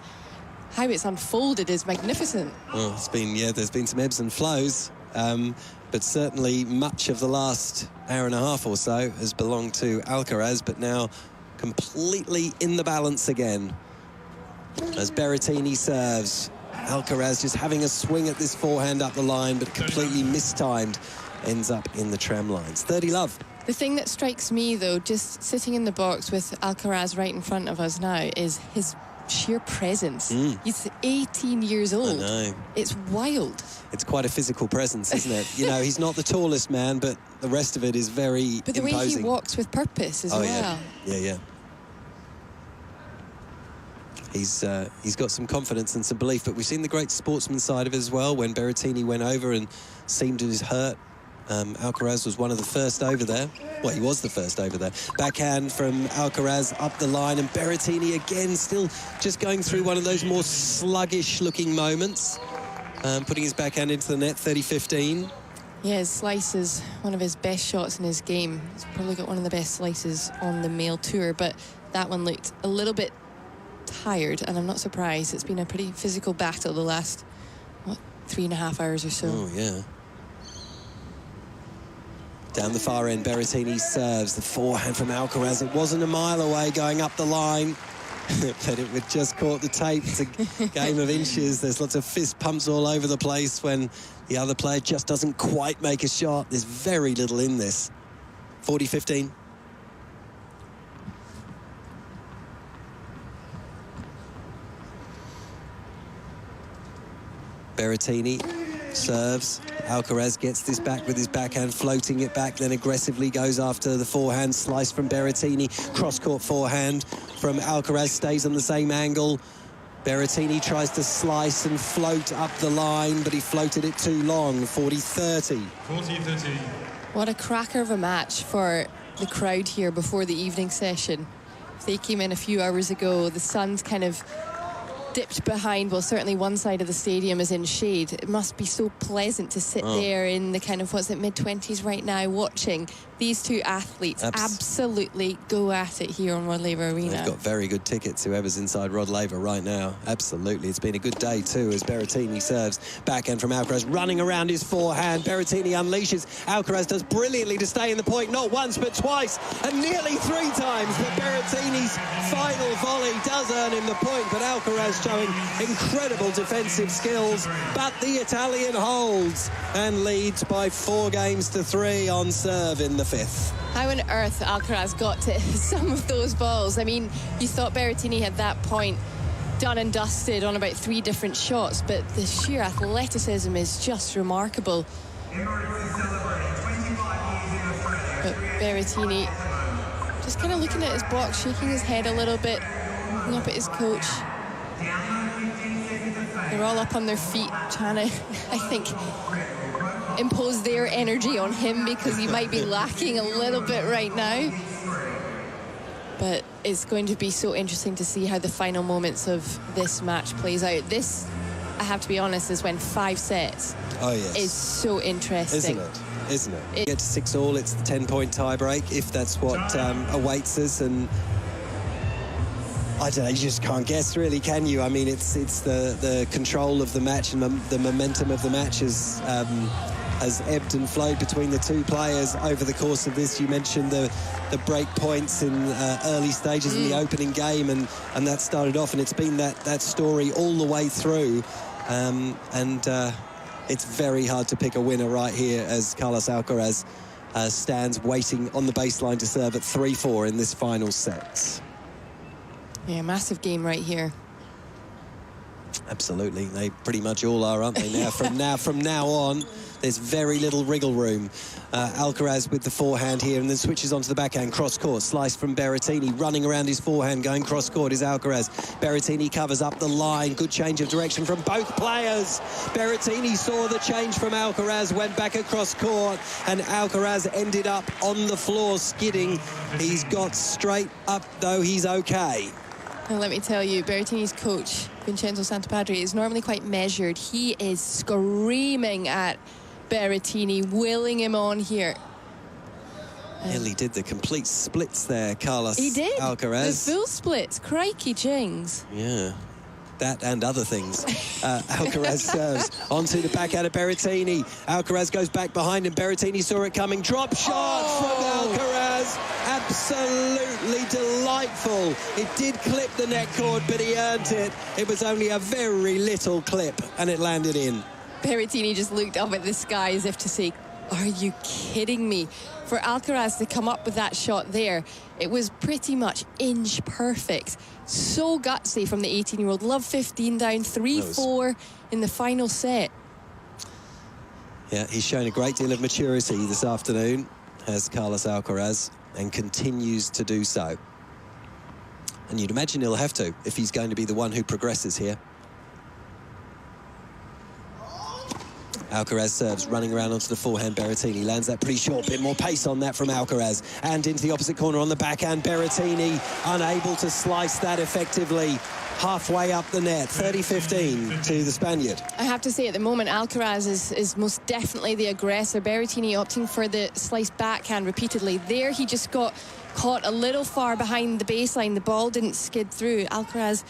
how it's unfolded is magnificent. Oh, it's been, yeah, there's been some ebbs and flows, but certainly much of the last hour and a half or so has belonged to Alcaraz, but now completely in the balance again. As Berrettini serves, Alcaraz just having a swing at this forehand up the line, but completely mistimed, ends up in the tram lines. 30-love. The thing that strikes me, though, just sitting in the box with Alcaraz right in front of us now, is his sheer presence. He's 18 years old. I know. It's wild. It's quite a physical presence, isn't it? You know, he's not the tallest man, but the rest of it is very But the imposing. way he walks with purpose as well. Yeah. he's got some confidence and some belief. But we've seen the great sportsman side of it as well. When Berrettini went over and seemed his hurt, Alcaraz was one of the first over there. Well, he was the first over there. Backhand from Alcaraz up the line, and Berrettini again still just going through one of those more sluggish-looking moments, putting his backhand into the net, 30-15. Yeah, his slice is one of his best shots in his game. He's probably got one of the best slices on the male tour, but that one looked a little bit tired, and I'm not surprised. It's been a pretty physical battle the last, 3.5 hours or so. Oh, yeah. Down the far end, Berrettini serves the forehand from Alcaraz. It wasn't a mile away going up the line, but it would just caught the tape. It's a game of inches. There's lots of fist pumps all over the place when the other player just doesn't quite make a shot. There's very little in this. 40-15. Berrettini serves. Alcaraz gets this back with his backhand, floating it back, then aggressively goes after the forehand. Slice from Berrettini. Cross-court forehand from Alcaraz, stays on the same angle. Berrettini tries to slice and float up the line, but he floated it too long. 40-30. 40-30. What a cracker of a match for the crowd here before the evening session. If they came in a few hours ago, the sun's kind of dipped behind, well, certainly one side of the stadium is in shade. It must be so pleasant to sit there in the kind of, mid-20s right now, watching these two athletes absolutely go at it here on Rod Laver Arena. They've got very good tickets, whoever's inside Rod Laver right now. Absolutely. It's been a good day too, as Berrettini serves. Backhand from Alcaraz, running around his forehand. Berrettini unleashes. Alcaraz does brilliantly to stay in the point, not once but twice, and nearly 3 times. But Berrettini's final volley does earn him the point, but Alcaraz showing incredible defensive skills. But the Italian holds and leads by 4-3 on serve in the 5th. How on earth Alcaraz got to some of those balls? I mean, you thought Berrettini had that point done and dusted on about 3 different shots, but the sheer athleticism is just remarkable. But Berrettini just kind of looking at his box, shaking his head a little bit, looking up at his coach. They're all up on their feet, trying to, I think, impose their energy on him because he might be lacking a little bit right now. But it's going to be so interesting to see how the final moments of this match plays out. This, I have to be honest, is when 5 sets is so interesting. Isn't it? Get to 6-all, it's the 10-point tiebreak, if that's what awaits us. And I don't know, you just can't guess really, can you? I mean, it's the control of the match and the momentum of the match has ebbed and flowed between the two players over the course of this. You mentioned the break points in early stages in the opening game, and that started off, and it's been that story all the way through. It's very hard to pick a winner right here as Carlos Alcaraz stands waiting on the baseline to serve at 3-4 in this final set. Yeah, massive game right here. Absolutely, they pretty much all are, aren't they? Now, from now on, there's very little wriggle room. Alcaraz with the forehand here, and then switches onto the backhand, cross-court, slice from Berrettini, running around his forehand, going cross-court is Alcaraz. Berrettini covers up the line, good change of direction from both players. Berrettini saw the change from Alcaraz, went back across court, and Alcaraz ended up on the floor skidding. He's got straight up, though he's okay. And let me tell you, Berrettini's coach, Vincenzo Santopadre, is normally quite measured. He is screaming at Berrettini, willing him on here. Nearly did the complete splits there, Carlos He did. Alcaraz. The full splits. Crikey jings. Yeah. That and other things. Alcaraz serves onto the backhand of Berrettini. Alcaraz goes back behind him. Berrettini saw it coming. Drop shot from Alcaraz. Absolutely delightful. It did clip the net cord, but he earned it. It was only a very little clip, and it landed in. Berrettini just looked up at the sky as if to say, are you kidding me? For Alcaraz to come up with that shot there, it was pretty much inch perfect. So gutsy from the 18-year-old. Love 15 down, 3-4 in the final set. Yeah, he's shown a great deal of maturity this afternoon, has Carlos Alcaraz, and continues to do so. And you'd imagine he'll have to if he's going to be the one who progresses here. Alcaraz serves, running around onto the forehand. Berrettini lands that pretty short, bit more pace on that from Alcaraz. And into the opposite corner on the backhand. Berrettini unable to slice that effectively. Halfway up the net, 30-15 to the Spaniard. I have to say, at the moment, Alcaraz is most definitely the aggressor. Berrettini opting for the slice backhand repeatedly. There, he just got caught a little far behind the baseline. The ball didn't skid through. Alcaraz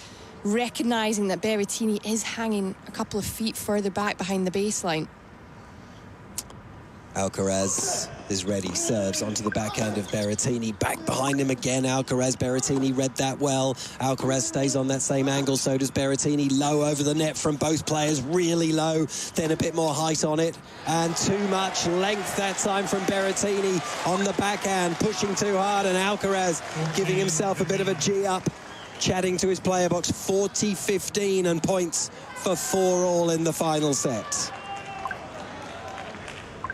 recognising that Berrettini is hanging a couple of feet further back behind the baseline. Alcaraz is ready, serves onto the backhand of Berrettini, back behind him again. Alcaraz, Berrettini read that well. Alcaraz stays on that same angle, so does Berrettini. Low over the net from both players, really low, then a bit more height on it, and too much length that time from Berrettini on the backhand, pushing too hard, and Alcaraz giving himself a bit of a G up, chatting to his player box. 40-15 and points for 4-all in the final set.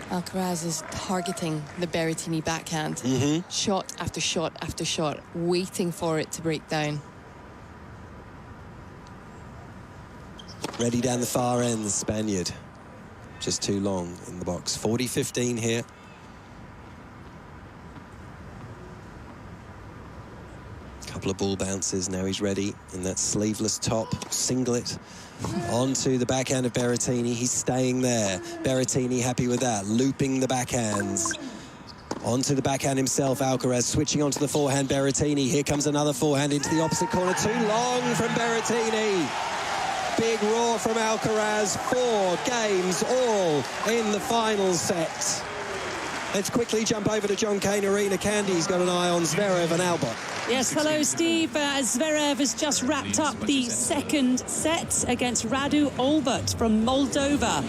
Alcaraz is targeting the Berrettini backhand. Shot after shot after shot, waiting for it to break down. Ready down the far end, the Spaniard. Just too long in the box. 40-15 here. Couple of ball bounces, now he's ready in that sleeveless top, singlet. Onto the backhand of Berrettini, he's staying there. Berrettini happy with that, looping the backhands. Onto the backhand himself, Alcaraz switching onto the forehand, Berrettini. Here comes another forehand into the opposite corner, too long from Berrettini. Big roar from Alcaraz, 4 games all in the final set. Let's quickly jump over to John Cain Arena. Candy's got an eye on Zverev and Albot. Yes, hello, Steve. Zverev has just wrapped up the second set against Radu Albot from Moldova.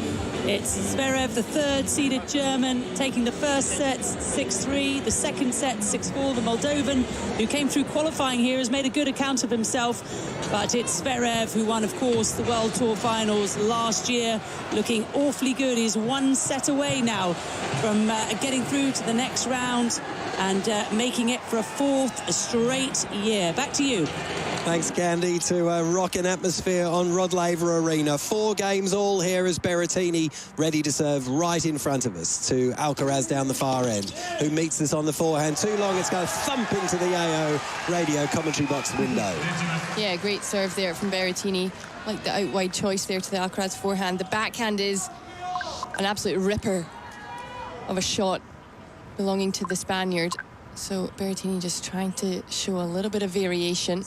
It's Zverev, the third-seeded German, taking the first set 6-3, the second set 6-4. The Moldovan, who came through qualifying here, has made a good account of himself. But it's Zverev, who won, of course, the World Tour Finals last year, looking awfully good. He's 1 set away now from getting through to the next round and making it for a 4th straight year. Back to you. Thanks, Candy, to a rocking atmosphere on Rod Laver Arena. 4 games all here as Berrettini ready to serve right in front of us to Alcaraz down the far end, who meets this on the forehand. Too long, it's going to thump into the AO radio commentary box window. Yeah, great serve there from Berrettini. Like the out-wide choice there to the Alcaraz forehand. The backhand is an absolute ripper of a shot belonging to the Spaniard. So Berrettini just trying to show a little bit of variation.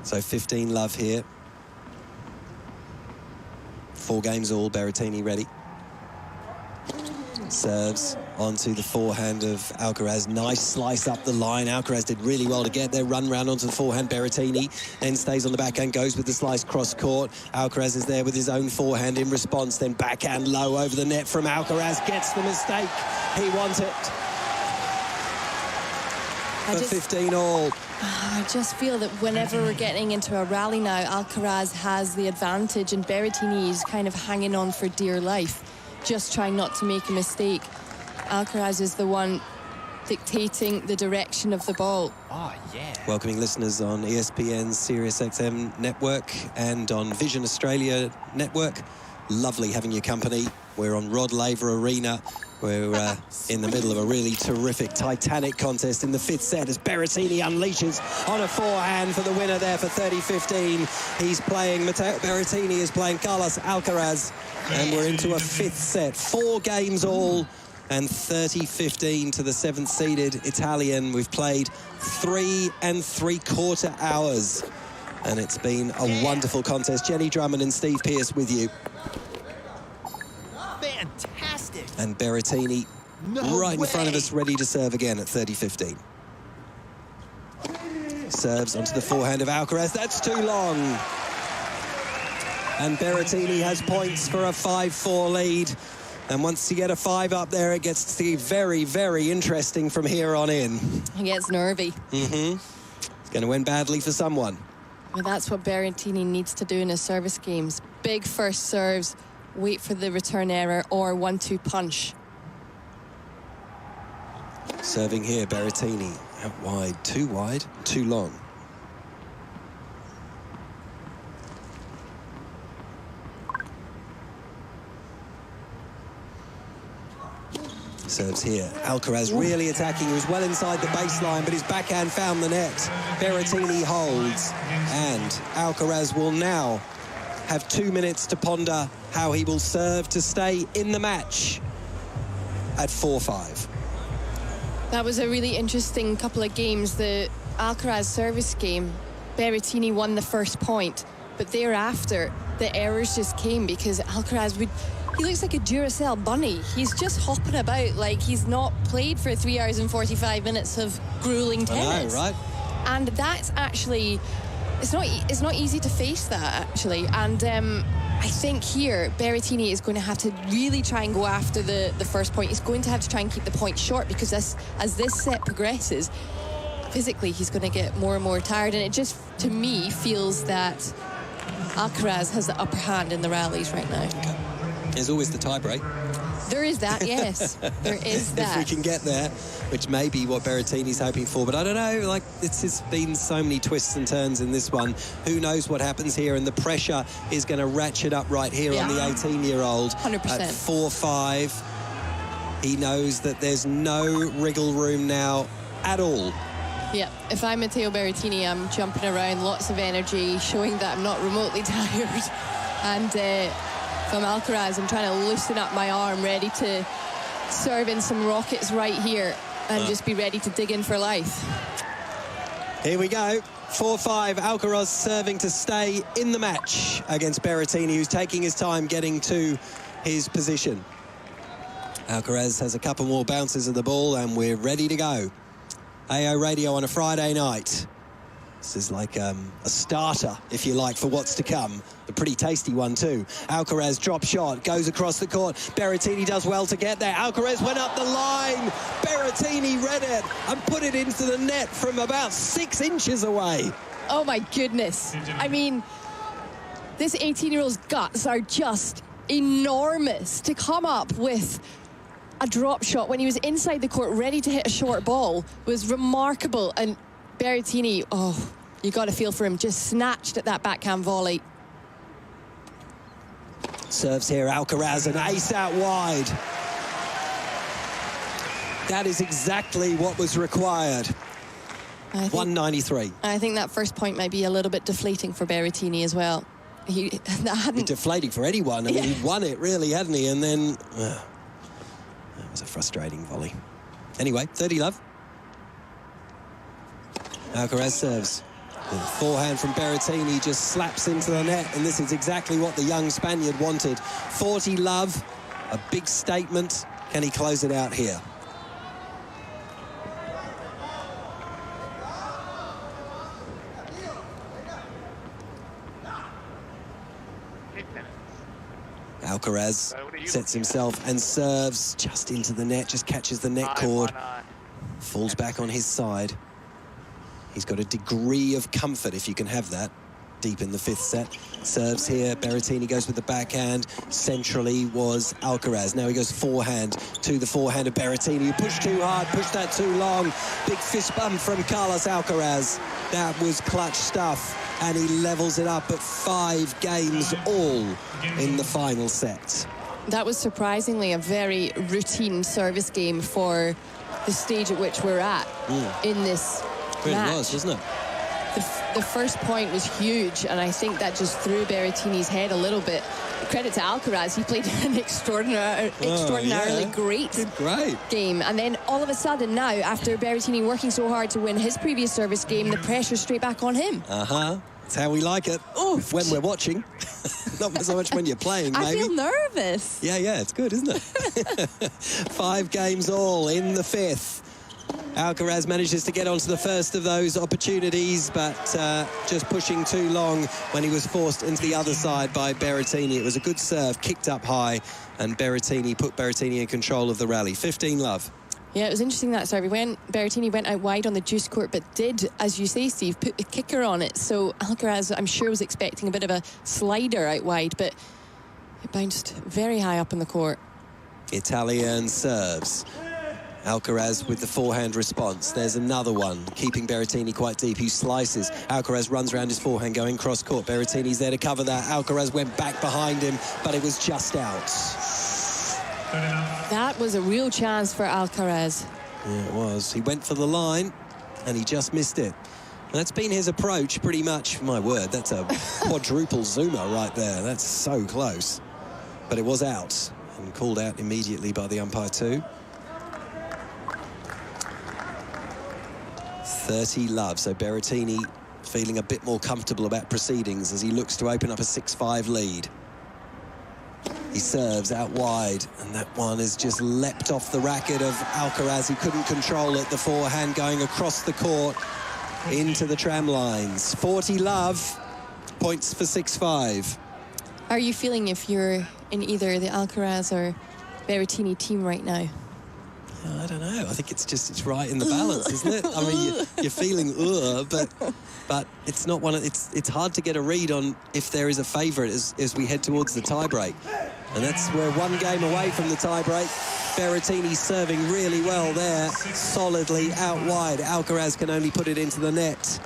So 15 love here. 4 games all, Berrettini ready. Serves onto the forehand of Alcaraz. Nice slice up the line. Alcaraz did really well to get there. Run round onto the forehand. Berrettini then stays on the backhand, goes with the slice cross court. Alcaraz is there with his own forehand in response. Then backhand low over the net from Alcaraz. Gets the mistake. He wants it. For 15 all. I just feel that whenever we're getting into a rally now, Alcaraz has the advantage and Berrettini is kind of hanging on for dear life, just trying not to make a mistake. Alcaraz is the one dictating the direction of the ball. Oh, yeah. Welcoming listeners on ESPN's SiriusXM network and on Vision Australia network. Lovely having your company. We're on Rod Laver Arena. We're in the middle of a really terrific, titanic contest in the 5th set as Berrettini unleashes on a forehand for the winner there for 30-15. He's playing, Berrettini is playing Carlos Alcaraz, and we're into a 5th set. 4 games all, and 30-15 to the 7th-seeded Italian. We've played 3 3/4 hours, and it's been a wonderful contest. Jenny Drummond and Steve Pearce with you. Fantastic. And Berrettini right in front of us, ready to serve again at 30-15. Serves onto the forehand of Alcaraz. That's too long. And Berrettini has points for a 5-4 lead. And once you get a 5 up there, it gets to be very, very interesting from here on in. He gets nervy. It's going to end badly for someone. Well, that's what Berrettini needs to do in his service games. Big first serves, wait for the return error or 1-2 punch. Serving here, Berrettini. Out wide, too long. Serves here. Alcaraz really attacking. He was well inside the baseline, but his backhand found the net. Berrettini holds. And Alcaraz will now have 2 minutes to ponder how he will serve to stay in the match at 4-5. That was a really interesting couple of games. The Alcaraz service game, Berrettini won the first point, but thereafter the errors just came because Alcaraz he looks like a Duracell bunny. He's just hopping about like he's not played for 3 hours and 45 minutes of grueling tennis. I know, right? And that's actually, it's not easy to face that, actually. And I think here, Berrettini is going to have to really try and go after the first point. He's going to have to try and keep the point short because as this set progresses, physically he's going to get more and more tired. And it just, to me, feels that Alcaraz has the upper hand in the rallies right now. Okay. There's always the tie-break. There is that, yes. There is that. If we can get there, which may be what Berrettini's hoping for. But I don't know, like, it's just been so many twists and turns in this one. Who knows what happens here? And the pressure is going to ratchet up right here on the 18-year-old. 100%. At 4-5. He knows that there's no wriggle room now at all. Yeah, if I'm Matteo Berrettini, I'm jumping around, lots of energy, showing that I'm not remotely tired. And from Alcaraz, I'm trying to loosen up my arm, ready to serve in some rockets right here and just be ready to dig in for life. Here we go. 4-5. Alcaraz serving to stay in the match against Berrettini, who's taking his time getting to his position. Alcaraz has a couple more bounces of the ball and we're ready to go. AO Radio on a Friday night. This is like a starter, if you like, for what's to come. A pretty tasty one, too. Alcaraz drop shot, goes across the court. Berrettini does well to get there. Alcaraz went up the line. Berrettini read it and put it into the net from about 6 inches away. Oh, my goodness. I mean, this 18-year-old's guts are just enormous. To come up with a drop shot when he was inside the court, ready to hit a short ball, was remarkable. And Berrettini, oh, you got to feel for him, just snatched at that backhand volley. Serves here, Alcaraz, and ace out wide. That is exactly what was required. 193. I think that first point might be a little bit deflating for Berrettini as well. That hadn't... Deflating for anyone. I mean, he'd won it, really, hadn't he? And then... that was a frustrating volley. Anyway, 30 love. Alcaraz serves. The forehand from Berrettini just slaps into the net, and this is exactly what the young Spaniard wanted. 40 love, a big statement. Can he close it out here? Alcaraz sets himself and serves just into the net, just catches the net cord, falls back on his side. He's got a degree of comfort, if you can have that, deep in the 5th set. Serves here, Berrettini goes with the backhand. Centrally was Alcaraz. Now he goes forehand to the forehand of Berrettini. You push too hard, push that too long. Big fist bump from Carlos Alcaraz. That was clutch stuff, and he levels it up at 5 games all in the final set. That was surprisingly a very routine service game for the stage at which we're at in this It match. was, wasn't it? The first point was huge, and I think that just threw Berrettini's head a little bit. Credit to Alcaraz, he played an extraordinarily great game. And then all of a sudden now, after Berrettini working so hard to win his previous service game, the pressure's straight back on him. That's how we like it. When we're watching. Not so much when you're playing, maybe. I feel nervous. Yeah, it's good, isn't it? 5 games all in the 5th. Alcaraz manages to get onto the first of those opportunities, but just pushing too long when he was forced into the other side by Berrettini. It was a good serve, kicked up high, and Berrettini put Berrettini in control of the rally. 15 love. Yeah, it was interesting that serve. Berrettini went out wide on the juice court, but did, as you say, Steve, put the kicker on it. So Alcaraz, I'm sure, was expecting a bit of a slider out wide, but it bounced very high up in the court. Italian serves. Alcaraz with the forehand response. There's another one, keeping Berrettini quite deep, who slices. Alcaraz runs around his forehand, going cross court. Berrettini's there to cover that. Alcaraz went back behind him, but it was just out. That was a real chance for Alcaraz. Yeah, it was. He went for the line, and he just missed it. And that's been his approach, pretty much. My word, that's a quadruple zoomer right there. That's so close. But it was out, and called out immediately by the umpire too. 30 love, so Berrettini feeling a bit more comfortable about proceedings as he looks to open up a 6-5 lead. He serves out wide, and that one has just leapt off the racket of Alcaraz. He couldn't control it. The forehand going across the court into the tram lines. 40 love, points for 6-5. How are you feeling if you're in either the Alcaraz or Berrettini team right now? I don't know. I think it's right in the balance, isn't it? I mean, you're feeling but it's not one of it's hard to get a read on if there is a favourite as we head towards the tiebreak, and that's we're one game away from the tiebreak. Berrettini serving really well there, solidly out wide. Alcaraz can only put it into the net,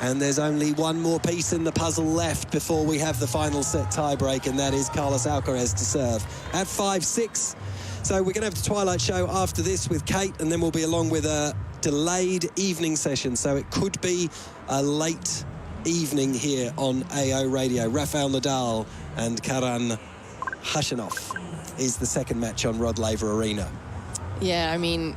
and there's only one more piece in the puzzle left before we have the final set tiebreak, and that is Carlos Alcaraz to serve at 5-6. So we're going to have the Twilight Show after this with Kate, and then we'll be along with a delayed evening session. So it could be a late evening here on AO Radio. Rafael Nadal and Karan Khachanov is the second match on Rod Laver Arena. Yeah, I mean,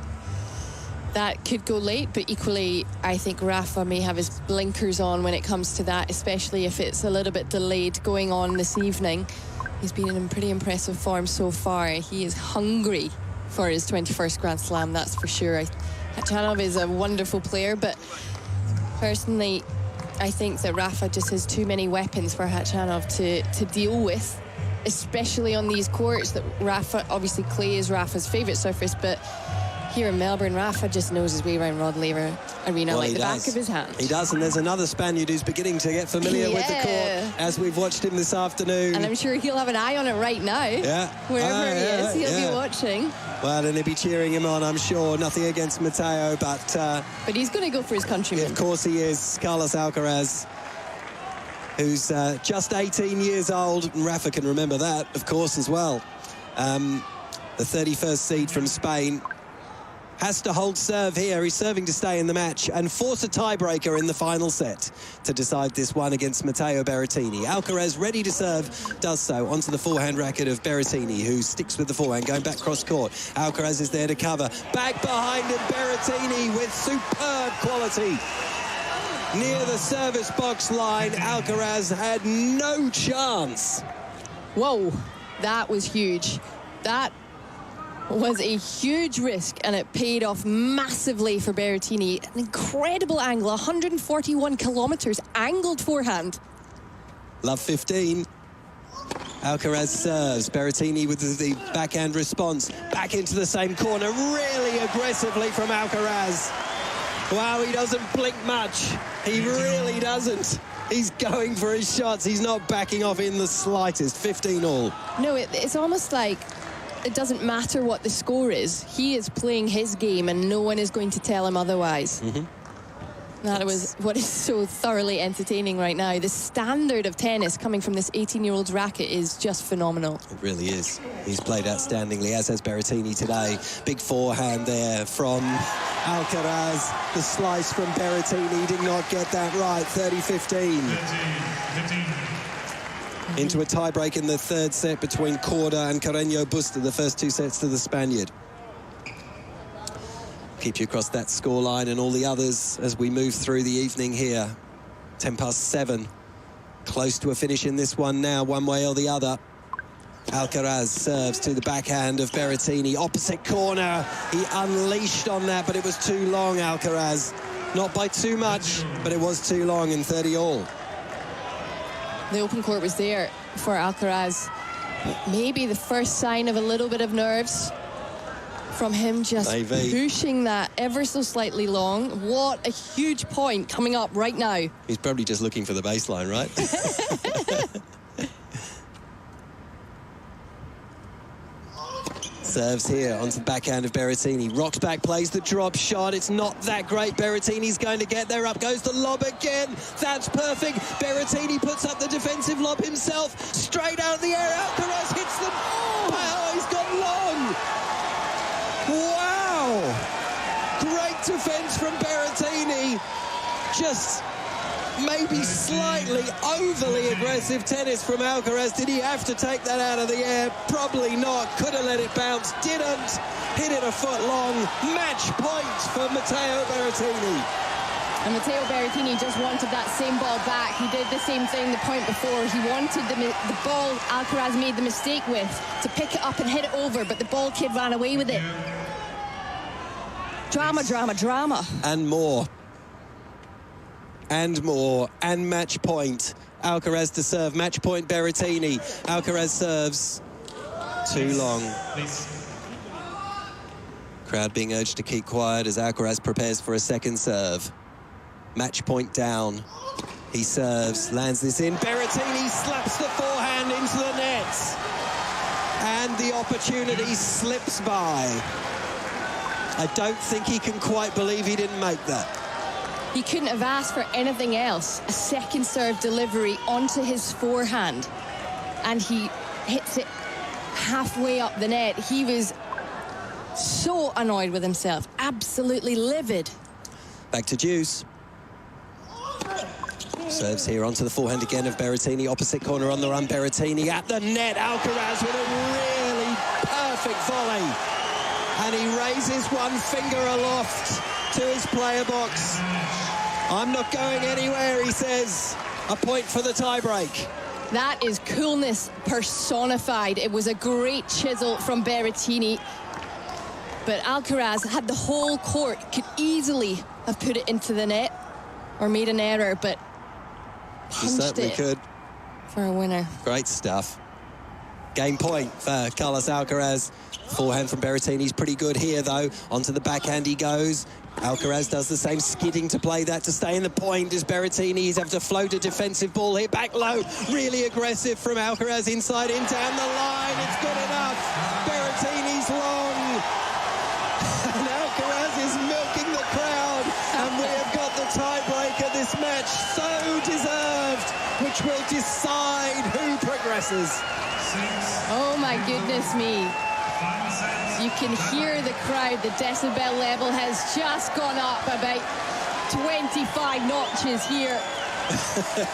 that could go late, but equally, I think Rafa may have his blinkers on when it comes to that, especially if it's a little bit delayed going on this evening. He's been in pretty impressive form so far. He is hungry for his 21st Grand Slam, that's for sure. Khachanov is a wonderful player, but personally, I think that Rafa just has too many weapons for Khachanov to deal with, especially on these courts that Rafa, obviously clay is Rafa's favourite surface, but here in Melbourne, Rafa just knows his way around Rod Laver Arena like the back of his hand. He does, and there's another Spaniard who's beginning to get familiar with the court as we've watched him this afternoon. And I'm sure he'll have an eye on it right now. Yeah. Wherever he is, he'll be watching. Well, and he'll be cheering him on, I'm sure. Nothing against Matteo, but he's going to go for his countryman. Of course he is. Carlos Alcaraz, who's just 18 years old, and Rafa can remember that, of course, as well. The 31st seed from Spain. Has to hold serve here. He's serving to stay in the match and force a tiebreaker in the final set to decide this one against Matteo Berrettini. Alcaraz ready to serve, does so onto the forehand racket of Berrettini, who sticks with the forehand, going back cross court. Alcaraz is there to cover. Back behind him, Berrettini with superb quality. Near the service box line, Alcaraz had no chance. Whoa, that was huge. That was a huge risk, and it paid off massively for Berrettini. An incredible angle, 141 kilometres, angled forehand. Love 15. Alcaraz serves. Berrettini with the backhand response. Back into the same corner, really aggressively from Alcaraz. Wow, he doesn't blink much. He really doesn't. He's going for his shots. He's not backing off in the slightest. 15 all. No, it's almost like it doesn't matter what the score is. He is playing his game, and no one is going to tell him otherwise. That was what is so thoroughly entertaining right now. The standard of tennis coming from this 18-year-old's racket is just phenomenal. It really is. He's played outstandingly, as has Berrettini today. Big forehand there from Alcaraz. The slice from Berrettini did not get that right. 30-15. Into a tiebreak in the third set between Korda and Carreño Busta, the first two sets to the Spaniard. Keep you across that scoreline and all the others as we move through the evening here. 7:10. Close to a finish in this one now, one way or the other. Alcaraz serves to the backhand of Berrettini. Opposite corner. He unleashed on that, but it was too long, Alcaraz. Not by too much, but it was too long in 30 all. The open court was there for Alcaraz. Maybe the first sign of a little bit of nerves from him, just Maybe. pushing that ever so slightly long. What a huge point coming up right now. He's probably just looking for the baseline, right? Serves here onto the backhand of Berrettini. Rocks back, plays the drop shot. It's not that great. Berrettini's going to get there. Up goes the lob again. That's perfect. Berrettini puts up the defensive lob himself. Straight out of the air. Alcaraz hits them. Oh, wow, he's gone long. Wow. Great defense from Berrettini. Just maybe slightly overly aggressive tennis from Alcaraz. Did he have to take that out of the air? Probably not. Could have let it bounce. Didn't. Hit it a foot long. Match point for Matteo Berrettini. And Matteo Berrettini just wanted that same ball back. He did the same thing the point before. He wanted the ball Alcaraz made the mistake with to pick it up and hit it over, but the ball kid ran away with it. Drama, drama, drama. And more. And more. And match point. Alcaraz to serve. Match point Berrettini. Alcaraz serves. Too long. Crowd being urged to keep quiet as Alcaraz prepares for a second serve. Match point down. He serves. Lands this in. Berrettini slaps the forehand into the net. And the opportunity slips by. I don't think he can quite believe he didn't make that. He couldn't have asked for anything else. A second serve delivery onto his forehand. And he hits it halfway up the net. He was so annoyed with himself. Absolutely livid. Back to Deuce. Serves here onto the forehand again of Berrettini. Opposite corner on the run. Berrettini at the net. Alcaraz with a really perfect volley. And he raises one finger aloft to his player box. I'm not going anywhere, he says. A point for the tiebreak. That is coolness personified. It was a great chisel from Berrettini. But Alcaraz had the whole court, could easily have put it into the net or made an error, but He certainly could. For a winner. Great stuff. Game point for Carlos Alcaraz. Forehand from Berrettini's pretty good here, though. Onto the backhand he goes. Alcaraz does the same, skidding to play that to stay in the point as Berrettini. He's having to float a defensive ball here, back low. Really aggressive from Alcaraz, inside in, down the line. It's good enough. Berrettini's long. And Alcaraz is milking the crowd. And we have got the tiebreaker this match. So deserved, which will decide who progresses. Oh my goodness me. You can hear the crowd. The decibel level has just gone up about 25 notches here.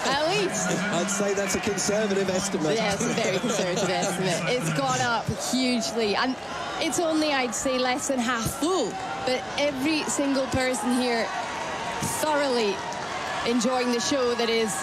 At least. I'd say that's a conservative estimate. Yeah, it's a very conservative estimate. It's gone up hugely. And it's only, I'd say, less than half full. But every single person here thoroughly enjoying the show that is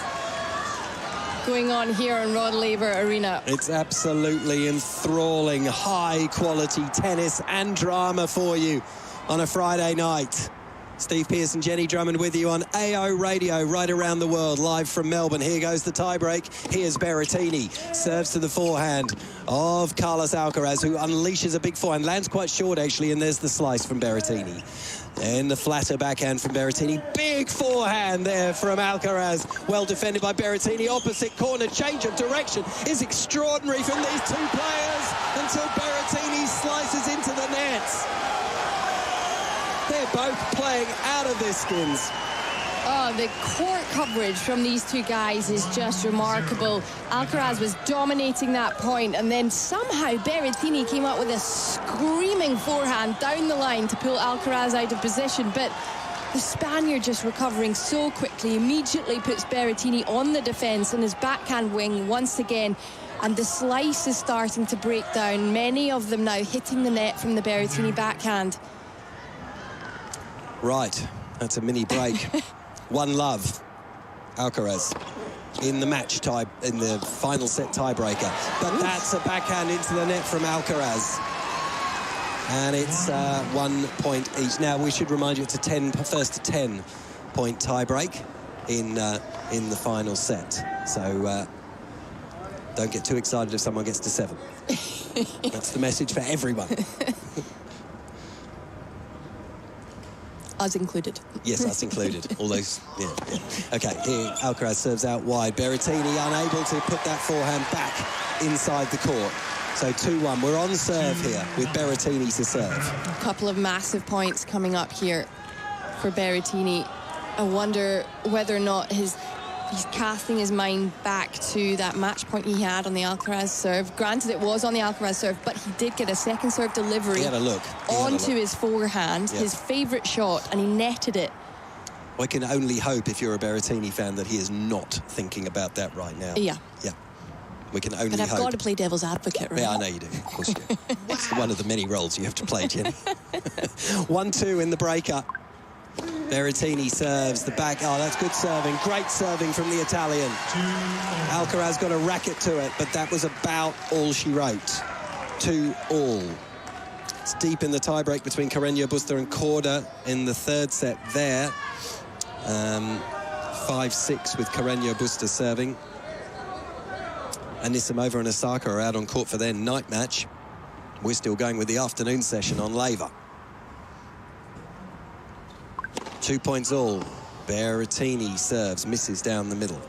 going on here in Rod Laver Arena. It's absolutely enthralling, high-quality tennis and drama for you on a Friday night. Steve Pearce and Jenny Drummond with you on AO Radio right around the world, live from Melbourne. Here goes the tiebreak. Here's Berrettini. Serves to the forehand of Carlos Alcaraz, who unleashes a big forehand. Lands quite short, actually, and there's the slice from Berrettini. And the flatter backhand from Berrettini. Big forehand there from Alcaraz. Well defended by Berrettini. Opposite corner. Change of direction is extraordinary from these two players until Berrettini slices into the net. They're both playing out of their skins. Oh, the court coverage from these two guys is just remarkable. Alcaraz was dominating that point, and then somehow Berrettini came up with a screaming forehand down the line to pull Alcaraz out of position. But the Spaniard just recovering so quickly, immediately puts Berrettini on the defence in his backhand wing once again. And the slice is starting to break down. Many of them now hitting the net from the Berrettini backhand. Right, that's a mini break. 1-love, Alcaraz in the match tie, in the final set tiebreaker. But that's a backhand into the net from Alcaraz. And it's 1 point each. Now, we should remind you it's a first to 10 point tiebreak in the final set. So don't get too excited if someone gets to 7. That's the message for everyone. Us included. Yes, us included. All those, yeah. Okay, here Alcaraz serves out wide. Berrettini unable to put that forehand back inside the court. So 2-1. We're on serve here with Berrettini to serve. A couple of massive points coming up here for Berrettini. I wonder whether or not he's casting his mind back to that match point he had on the Alcaraz serve. Granted, it was on the Alcaraz serve, but he did get a second serve delivery He had a look. onto his forehand, his favourite shot, and he netted it. I can only hope, if you're a Berrettini fan, that he is not thinking about that right now. Yeah. Yeah. We can only But I've hope. got to play devil's advocate, right? Yeah, I know you do. Of course you do. It's one of the many roles you have to play, Jenny. 1-2 in the breakup. Berrettini serves the back. Oh, that's good serving. Great serving from the Italian. Alcaraz got a racket to it, but that was about all she wrote. 2-all. It's deep in the tiebreak between Carreño Busta and Korda in the third set there. 5-6 with Carreño Busta serving. Anisimova and Osaka are out on court for their night match. We're still going with the afternoon session on Laver. 2 points all. Berrettini serves, misses down the middle.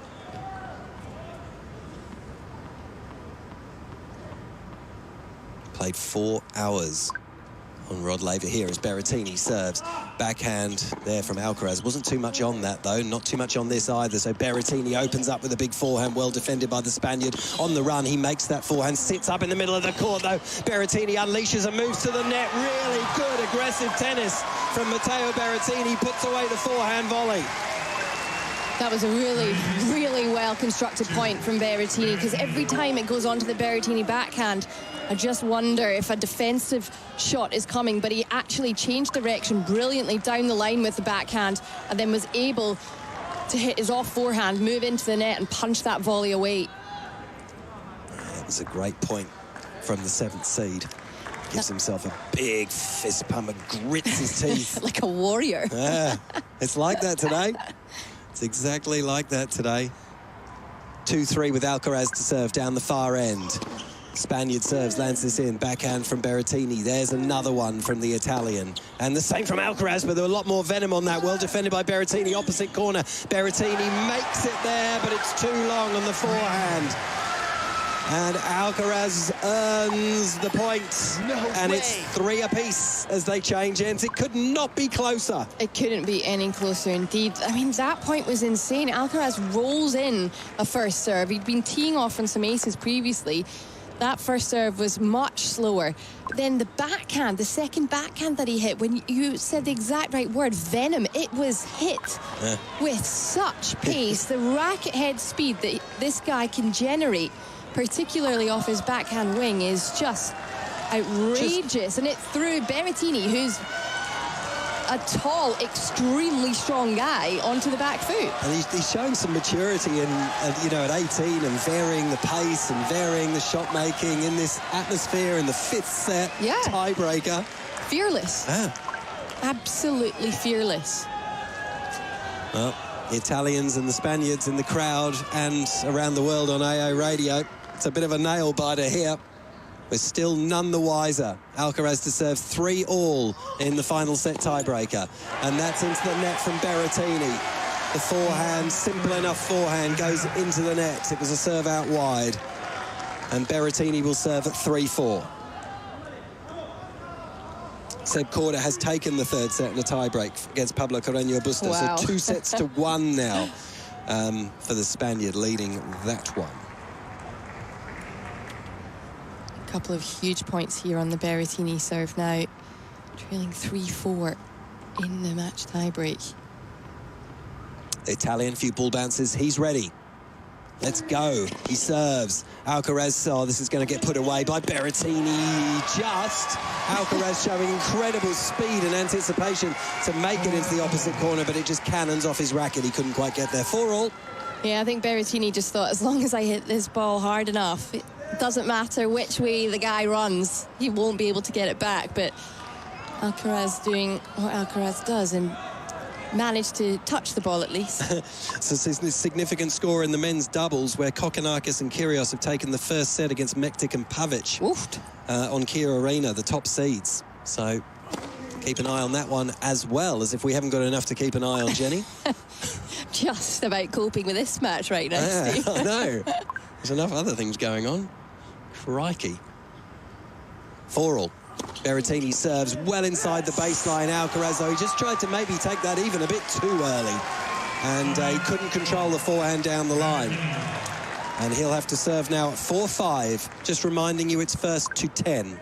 Played 4 hours on Rod Laver. Here as Berrettini serves. Backhand there from Alcaraz. Wasn't too much on that, though. Not too much on this either. So Berrettini opens up with a big forehand, well defended by the Spaniard. On the run, he makes that forehand, sits up in the middle of the court, though. Berrettini unleashes and moves to the net. Really good aggressive tennis from Matteo Berrettini. Puts away the forehand volley. That was a really, really well-constructed point from Berrettini, because every time it goes onto the Berrettini backhand, I just wonder if a defensive shot is coming, but he actually changed direction brilliantly down the line with the backhand and then was able to hit his off forehand, move into the net and punch that volley away. That was a great point from the 7th seed. Gives himself a big fist pump and grits his teeth. Like a warrior. Yeah, it's like that today. It's exactly like that today. 2-3 with Alcaraz to serve down the far end. Spaniard serves, lands this in, backhand from Berrettini. There's another one from the Italian. And the same from Alcaraz, but there was a lot more venom on that. Well defended by Berrettini, opposite corner. Berrettini makes it there, but it's too long on the forehand. And Alcaraz earns the point. And it's 3 apiece as they change ends. It could not be closer. It couldn't be any closer indeed. I mean, that point was insane. Alcaraz rolls in a first serve. He'd been teeing off on some aces previously. That first serve was much slower. But then the backhand, the second backhand that he hit, when you said the exact right word, venom, it was hit with such pace. The racket head speed that this guy can generate, particularly off his backhand wing, is just outrageous. And it threw Berrettini, who's a tall, extremely strong guy, onto the back foot. And he's showing some maturity at 18 and varying the pace and varying the shot making in this atmosphere in the 5th set. Yeah. Tiebreaker. Fearless. Absolutely fearless. Well, the Italians and the Spaniards in the crowd and around the world on AO radio. It's a bit of a nail biter here. We're still none the wiser. Alcaraz to serve 3-all in the final set tiebreaker. And that's into the net from Berrettini. The forehand, simple enough forehand, goes into the net. It was a serve out wide. And Berrettini will serve at 3-4. Seb Korda has taken the 3rd set in a tiebreak against Pablo Carreño Busta. Wow. So 2 sets to 1 now for the Spaniard leading that one. Couple of huge points here on the Berrettini serve now, trailing 3-4 in the match tiebreak. The Italian, few ball bounces, he's ready. Let's go. He serves. Alcaraz, this is going to get put away by Berrettini. Alcaraz showing incredible speed and anticipation to make it into the opposite corner, but it just cannons off his racket. He couldn't quite get there. 4-all. Yeah, I think Berrettini just thought, as long as I hit this ball hard enough, it doesn't matter which way the guy runs, he won't be able to get it back. But Alcaraz doing what Alcaraz does and managed to touch the ball at least. So this is significant score in the men's doubles, where Kokkinakis and Kyrgios have taken the first set against Mektic and Pavic on Kia Arena, the top seeds. So keep an eye on that one as well, as if we haven't got enough to keep an eye on, Jenny. Just about coping with this match right now, Yeah, Steve. I know. There's enough other things going on. Crikey. 4-all. Berrettini serves well inside the baseline. Alcaraz, though, he just tried to maybe take that even a bit too early. And he couldn't control the forehand down the line. And he'll have to serve now at 4-5. Just reminding you it's first to 10.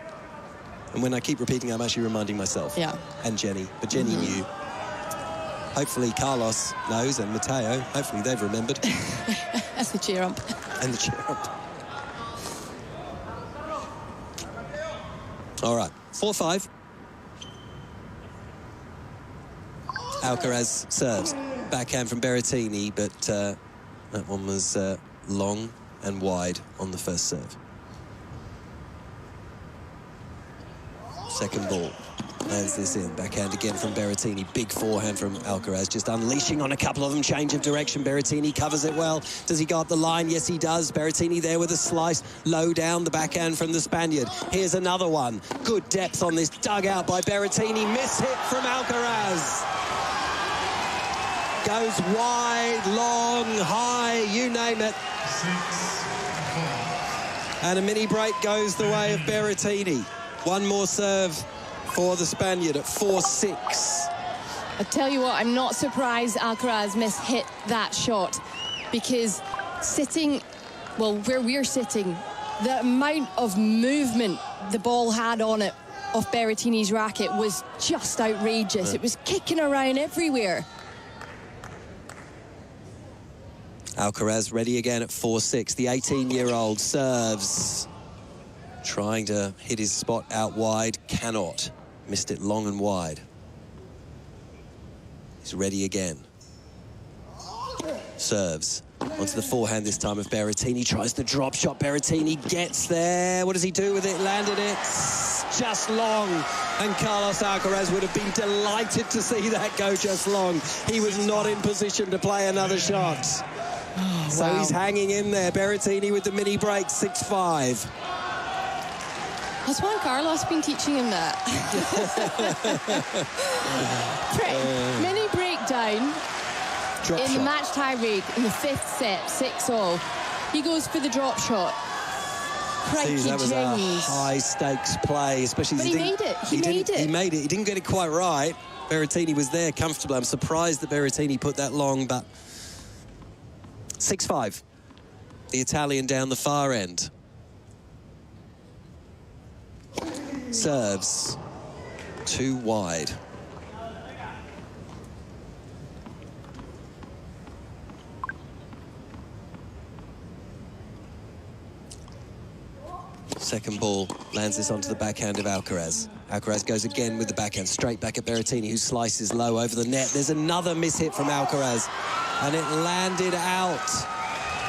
And when I keep repeating, I'm actually reminding myself. Yeah. And Jenny. But Jenny knew. Hopefully Carlos knows, and Matteo. Hopefully they've remembered. That's the cheer ump. And the cheer ump. All right, 4-5. Alcaraz serves. Backhand from Berrettini, but that one was long and wide on the first serve. Second ball. Lands this in. Backhand again from Berrettini. Big forehand from Alcaraz. Just unleashing on a couple of them. Change of direction. Berrettini covers it well. Does he go up the line? Yes, he does. Berrettini there with a slice. Low down the backhand from the Spaniard. Here's another one. Good depth on this dugout by Berrettini. Miss hit from Alcaraz. Goes wide, long, high, you name it. 6-4. And a mini break goes the way of Berrettini. One more serve for the Spaniard at 4-6. I tell you what, I'm not surprised Alcaraz mishit that shot, because sitting, well, where we're sitting, the amount of movement the ball had on it off Berrettini's racket was just outrageous. Yeah. It was kicking around everywhere. Alcaraz ready again at 4-6. The 18-year-old serves. Trying to hit his spot out wide. Cannot. Missed it long and wide. He's ready again. Serves. Onto the forehand this time of Berrettini. Tries the drop shot. Berrettini gets there. What does he do with it? Landed it. Just long. And Carlos Alcaraz would have been delighted to see that go just long. He was not in position to play another shot. So wow. He's hanging in there. Berrettini with the mini break, 6-5. Has Juan Carlos been teaching him that? Mini breakdown Drop in shot. the match tiebreak in the 5th set, 6-all. He goes for the drop shot. Crikey See, that was a jings. high-stakes play, especially... But he made it. He made it. He made it. He didn't get it quite right. Berrettini was there comfortably. I'm surprised that Berrettini put that long, but... 6-5. The Italian down the far end. Serves. Too wide. Second ball lands this onto the backhand of Alcaraz. Alcaraz goes again with the backhand, straight back at Berrettini, who slices low over the net. There's another mishit from Alcaraz, and it landed out,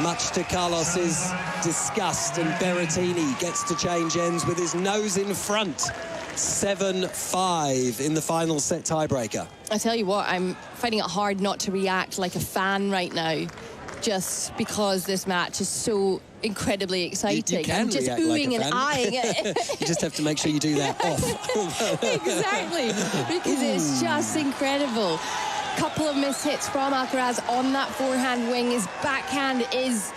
much to Carlos's disgust, and Berrettini gets to change ends with his nose in front. 7-5 in the final set tiebreaker. I tell you what, I'm finding it hard not to react like a fan right now, just because this match is so incredibly exciting. You can I'm just react oohing like a and fan. eyeing it. You just have to make sure you do that off. Exactly, because it's just incredible. Couple of mishits from Alcaraz on that forehand wing. His backhand is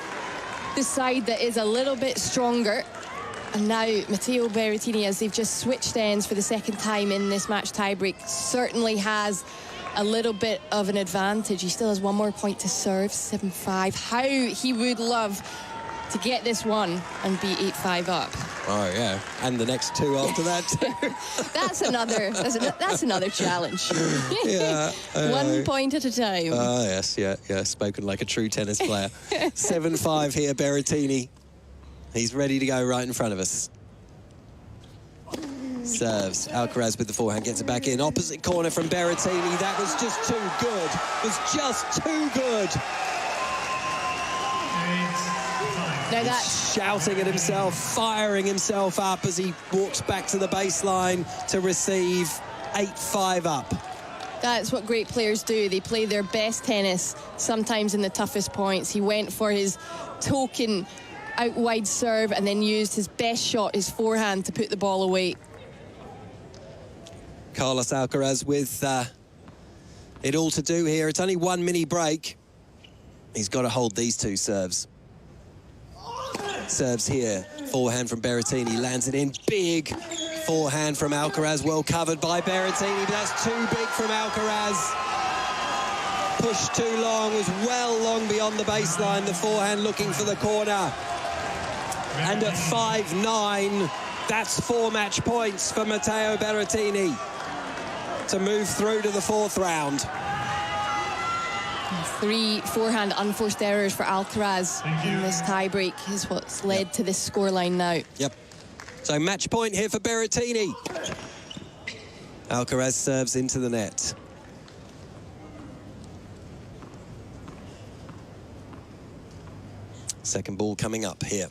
the side that is a little bit stronger. And now Matteo Berrettini, as they've just switched ends for the second time in this match tiebreak, certainly has a little bit of an advantage. He still has one more point to serve, 7-5. How he would love to get this one and be 8-5 up. Oh, yeah. And the next two after that, too. That's another challenge. Yeah. 1 point at a time. Oh, yes, yeah. Spoken like a true tennis player. 7-5 here, Berrettini. He's ready to go right in front of us. Serves. Alcaraz with the forehand, gets it back in. Opposite corner from Berrettini. That was just too good. Was just too good. Now that's shouting at himself, firing himself up as he walks back to the baseline to receive 8-5 up. That's what great players do. They play their best tennis, sometimes in the toughest points. He went for his token out wide serve and then used his best shot, his forehand, to put the ball away. Carlos Alcaraz with it all to do here. It's only one mini break. He's got to hold these two serves. Serves here. Forehand from Berrettini. Lands it in. Big forehand from Alcaraz. Well covered by Berrettini, but that's too big from Alcaraz. Pushed too long. Was well long beyond the baseline. The forehand looking for the corner. And at 5-9, that's 4 match points for Matteo Berrettini to move through to the 4th round. 3 forehand unforced errors for Alcaraz in this tiebreak is what's led to this scoreline now. Yep. So match point here for Berrettini. Alcaraz serves into the net. Second ball coming up here.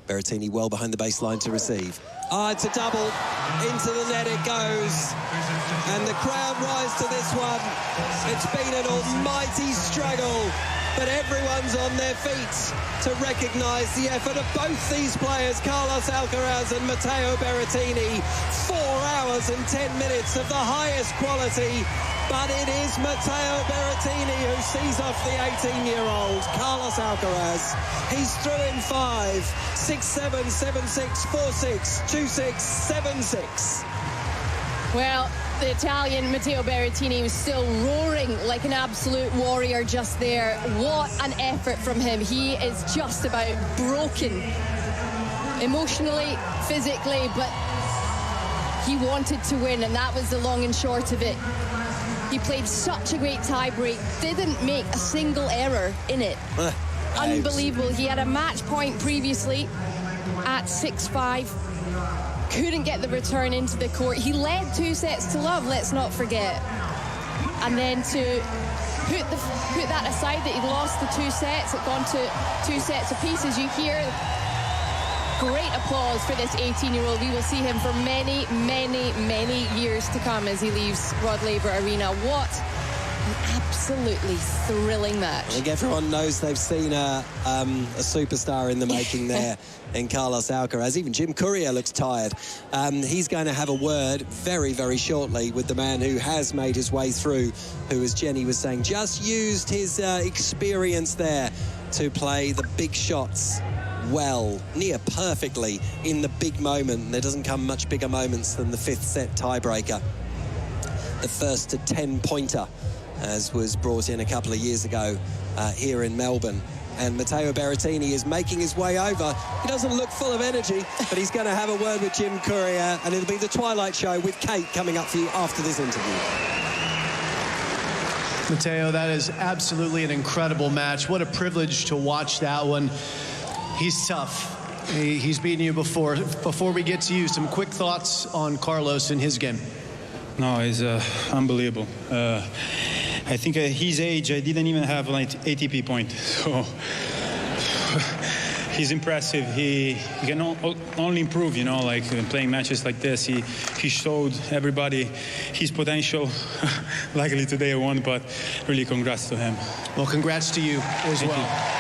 Berrettini well behind the baseline to receive. It's a double. Into the net it goes. And the crowd rise to this one. It's been an almighty struggle, but everyone's on their feet to recognise the effort of both these players, Carlos Alcaraz and Matteo Berrettini. 4 hours and 10 minutes of the highest quality, but it is Matteo Berrettini who sees off the 18-year-old Carlos Alcaraz. He's through in 5, 6-7, 7-6, 4-6, 2-6, 7-6. Well, the Italian Matteo Berrettini was still roaring like an absolute warrior just there. What an effort from him. He is just about broken emotionally, physically, but he wanted to win, and that was the long and short of it. He played such a great tiebreak, didn't make a single error in it. Unbelievable. He had a match point previously at 6-5. Couldn't get the return into the court. He led 2-0, let's not forget. And then to put that aside, that he'd lost the 2 sets, had gone to 2 sets apiece, as you hear. Great applause for this 18-year-old. We will see him for many, many, many years to come as he leaves Rod Laver Arena. What an absolutely thrilling match. I think everyone knows they've seen a superstar in the making there in Carlos Alcaraz. Even Jim Courier looks tired. He's going to have a word very, very shortly with the man who has made his way through, who, as Jenny was saying, just used his experience there to play the big shots well, near perfectly in the big moment. There doesn't come much bigger moments than the 5th set tiebreaker. The first to 10-pointer, as was brought in a couple of years ago here in Melbourne. And Matteo Berrettini is making his way over. He doesn't look full of energy, but he's going to have a word with Jim Courier, and it'll be the Twilight Show with Kate coming up for you after this interview. Matteo, that is absolutely an incredible match. What a privilege to watch that one. He's tough. He's beaten you before. Before we get to you, some quick thoughts on Carlos and his game. No, he's unbelievable. I think at his age, I didn't even have like ATP point. So he's impressive. He can only improve, you know, like playing matches like this. He showed everybody his potential. Luckily today I won, but really congrats to him. Well, congrats to you as well.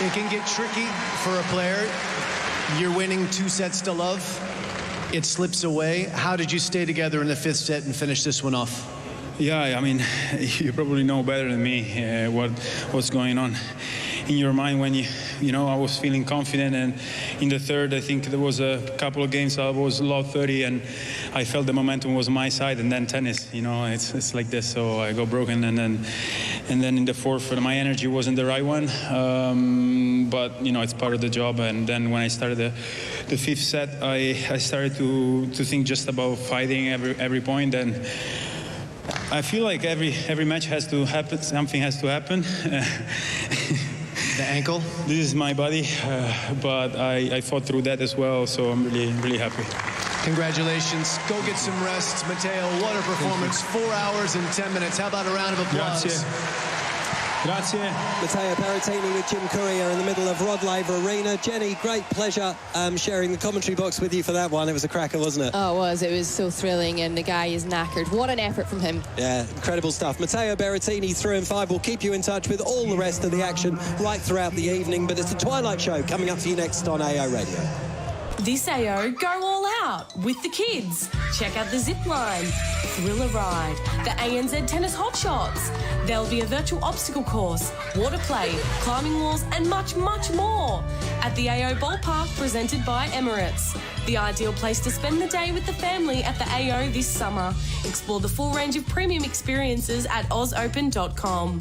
It can get tricky for a player. You're winning 2 sets to love. It slips away. How did you stay together in the 5th set and finish this one off? Yeah, I mean, you probably know better than me what's going on in your mind when you know, I was feeling confident, and in the 3rd, I think there was a couple of games I was low 30, and I felt the momentum was my side, and then tennis, you know, it's like this, so I got broken, and then in the 4th, my energy wasn't the right one, but, you know, it's part of the job, and then when I started the 5th set, I started to think just about fighting every point, and I feel like every match has to happen, something has to happen. The ankle? This is my body, but I fought through that as well, so I'm really, really happy. Congratulations. Go get some rest. Matteo, what a performance. 4 hours and 10 minutes. How about a round of applause? Grazie. Grazie. Matteo Berrettini with Jim Courier in the middle of Rod Laver Arena. Jenny, great pleasure sharing the commentary box with you for that one. It was a cracker, wasn't it? Oh, it was. It was so thrilling, and the guy is knackered. What an effort from him. Yeah, incredible stuff. Matteo Berrettini through in 5. We'll keep you in touch with all the rest of the action right throughout the evening, but it's the Twilight Show coming up for you next on AO Radio. This AO, go all out with the kids. Check out the zip line, thriller ride, the ANZ tennis hotshots. There'll be a virtual obstacle course, water play, climbing walls, and much, much more at the AO Ballpark, presented by Emirates. The ideal place to spend the day with the family at the AO this summer. Explore the full range of premium experiences at ozopen.com.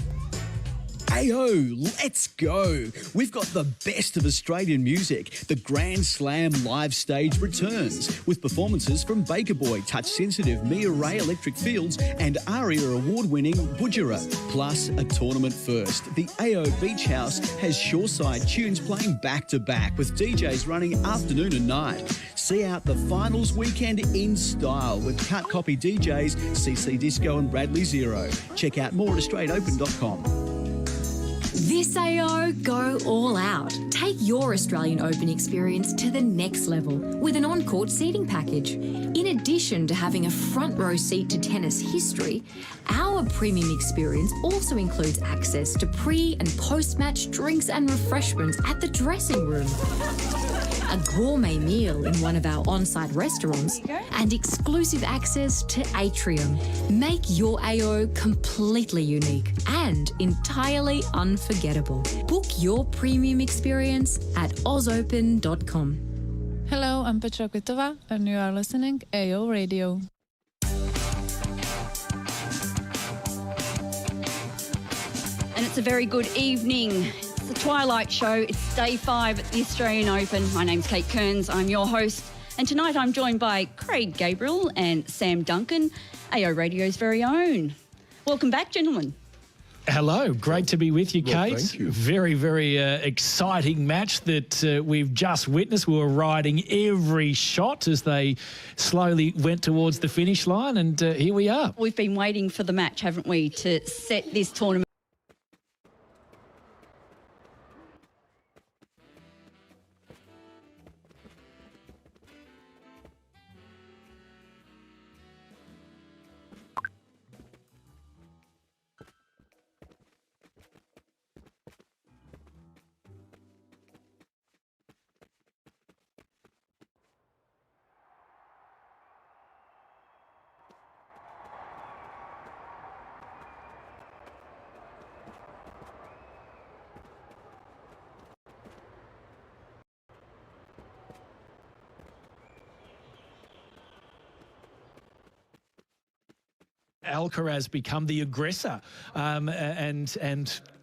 Ayo, let's go! We've got the best of Australian music. The Grand Slam live stage returns with performances from Baker Boy, Touch Sensitive, Mia Ray, Electric Fields, and ARIA award-winning Budjera, plus a tournament first. The AO Beach House has shoreside tunes playing back-to-back with DJs running afternoon and night. See out the finals weekend in style with cut copy DJs CC Disco and Bradley Zero. Check out more at AustralianOpen.com. This AO, go all out. Take your Australian Open experience to the next level with an on-court seating package. In addition to having a front row seat to tennis history, our premium experience also includes access to pre- and post-match drinks and refreshments at the dressing room, a gourmet meal in one of our on-site restaurants, and exclusive access to Atrium. Make your AO completely unique and entirely unforgettable. Book your premium experience at ozopen.com. Hello, I'm Petra Kvitova, and you are listening AO Radio. And it's a very good evening. It's the Twilight Show. It's day 5 at the Australian Open. My name's Kate Kearns. I'm your host. And tonight I'm joined by Craig Gabriel and Sam Duncan, AO Radio's very own. Welcome back, gentlemen. Hello, great to be with you, Kate. Well, thank you. Very, very exciting match that we've just witnessed. We were riding every shot as they slowly went towards the finish line, and here we are. We've been waiting for the match, haven't we, to set this tournament. Alcaraz become the aggressor, and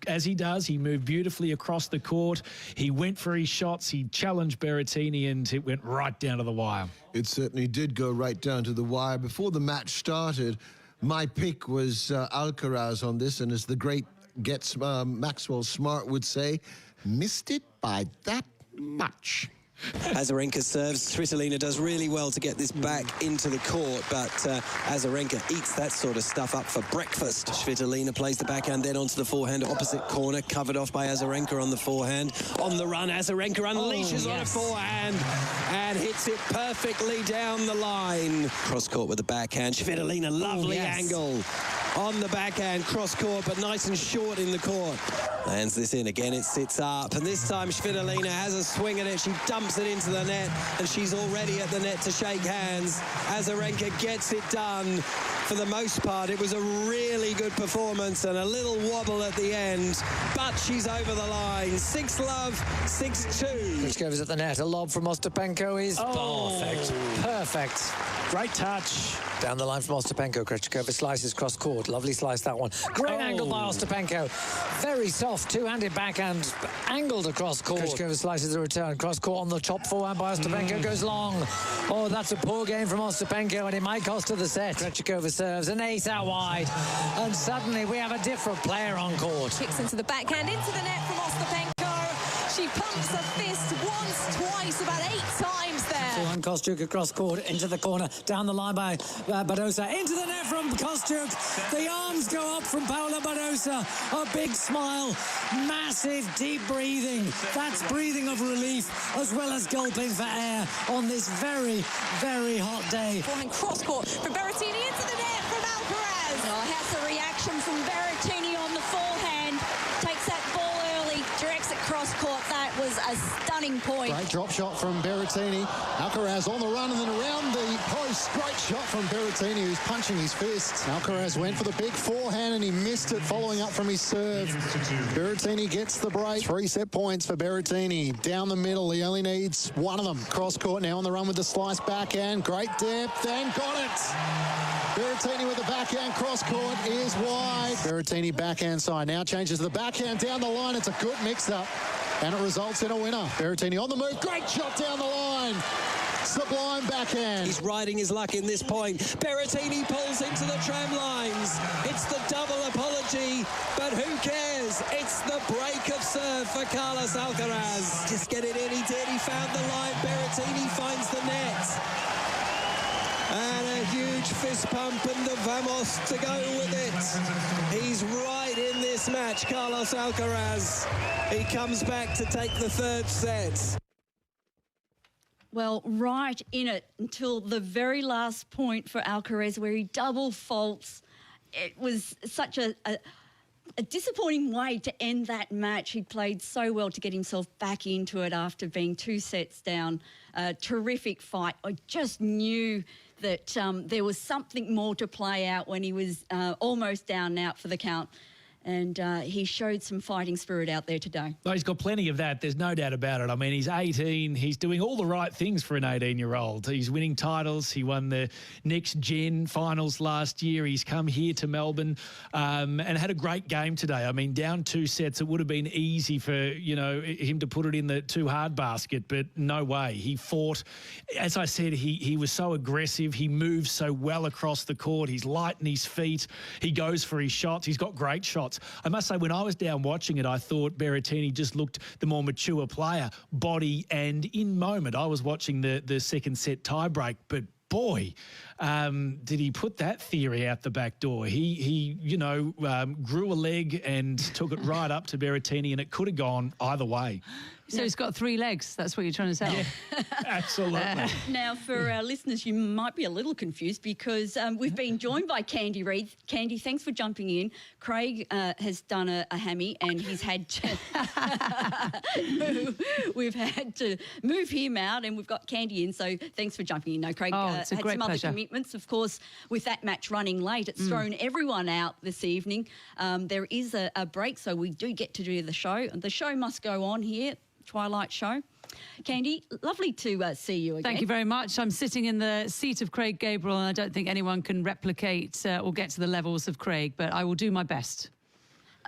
as he does, he moved beautifully across the court. He went for his shots. He challenged Berrettini, and it went right down to the wire. It certainly did go right down to the wire. Before the match started, my pick was Alcaraz on this, and as the great Maxwell Smart would say, missed it by that much. Azarenka serves. Svitolina does really well to get this back into the court, but Azarenka eats that sort of stuff up for breakfast. Svitolina plays the backhand, then onto the forehand, opposite corner, covered off by Azarenka on the forehand. On the run, Azarenka unleashes on a forehand and hits it perfectly down the line. Cross court with the backhand. Svitolina, lovely angle on the backhand, cross court, but nice and short in the court. Lands this in again, it sits up, and this time Svitolina has a swing at it. She dumps it into the net, and she's already at the net to shake hands. Azarenka gets it done. For the most part, it was a really good performance and a little wobble at the end, but she's over the line. 6-love, 6-2. Krejcikova's at the net. A lob from Ostapenko is perfect. Perfect. Great touch. Down the line from Ostapenko. Krejcikova slices cross court. Lovely slice, that one. Great angle by Ostapenko. Very soft two-handed backhand, angled across court. Krejcikova slices the return. Cross court on the top forehand by Ostapenko. Goes long. Oh, that's a poor game from Ostapenko, and it might cost her the set. Krejcikova serves an ace out wide, and suddenly we have a different player on court. Kicks into the backhand, into the net from Ostapenko. She pumps a fist once, twice, about 8 times there. Forehand Kostyuk across court, into the corner, down the line by Badosa, into the net from Kostyuk. The arms go up from Paula Badosa. A big smile, massive deep breathing. That's breathing of relief as well as gulping for air on this very, very hot day. Forehand cross court from Berrettini, into the net from Alcaraz. Oh, how's the reaction from Berrettini on the forehand? Takes that ball early, directs it cross court. That was a stunning point. Great drop shot from Berrettini. Alcaraz on the run and then around the post. Great shot from Berrettini, who's punching his fists. Alcaraz went for the big forehand and he missed it, following up from his serve. Berrettini gets the break. 3 set points for Berrettini. Down the middle, he only needs one of them. Cross court now on the run with the slice backhand. Great depth and got it. Berrettini with the backhand. Cross court is wide. Berrettini backhand side now changes the backhand down the line. It's a good mix-up and it results in a winner. Berrettini on the move. Great shot down the line. Sublime backhand. He's riding his luck in this point. Berrettini pulls into the tram lines. It's the double apology, but who cares? It's the break of serve for Carlos Alcaraz. Just get it in, he did. He found the line. Berrettini finds the net. And a huge fist pump and the vamos to go with it. He's right in this match, Carlos Alcaraz. He comes back to take the 3rd set. Well, right in it until the very last point for Alcaraz, where he double faults. It was such a disappointing way to end that match. He played so well to get himself back into it after being 2 sets down. Terrific fight. I just knew that there was something more to play out when he was almost down and out for the count. And he showed some fighting spirit out there today. Well, he's got plenty of that. There's no doubt about it. I mean, he's 18. He's doing all the right things for an 18-year-old. He's winning titles. He won the Next Gen finals last year. He's come here to Melbourne and had a great game today. I mean, down 2 sets, it would have been easy for, you know, him to put it in the too hard basket, but no way. He fought. As I said, he was so aggressive. He moves so well across the court. He's light in his feet. He goes for his shots. He's got great shots. I must say, when I was down watching it, I thought Berrettini just looked the more mature player, body and in moment. I was watching the 2nd set tiebreak, but boy, did he put that theory out the back door. He grew a leg and took it right up to Berrettini, and it could have gone either way. So he's got 3 legs. That's what you're trying to say. Yeah, absolutely. Now, for our listeners, you might be a little confused because we've been joined by Candy Reid. Candy, thanks for jumping in. Craig has done a hammy and he's had to we've had to move him out, and we've got Candy in. So thanks for jumping in. No, Craig it's a had great some pleasure. other commitments. Of course, with that match running late, it's thrown everyone out this evening. There is a break, so we do get to do the show. The show must go on here. Twilight Show. Candy, lovely to see you again. Thank you very much. I'm sitting in the seat of Craig Gabriel, and I don't think anyone can replicate or get to the levels of Craig, but I will do my best.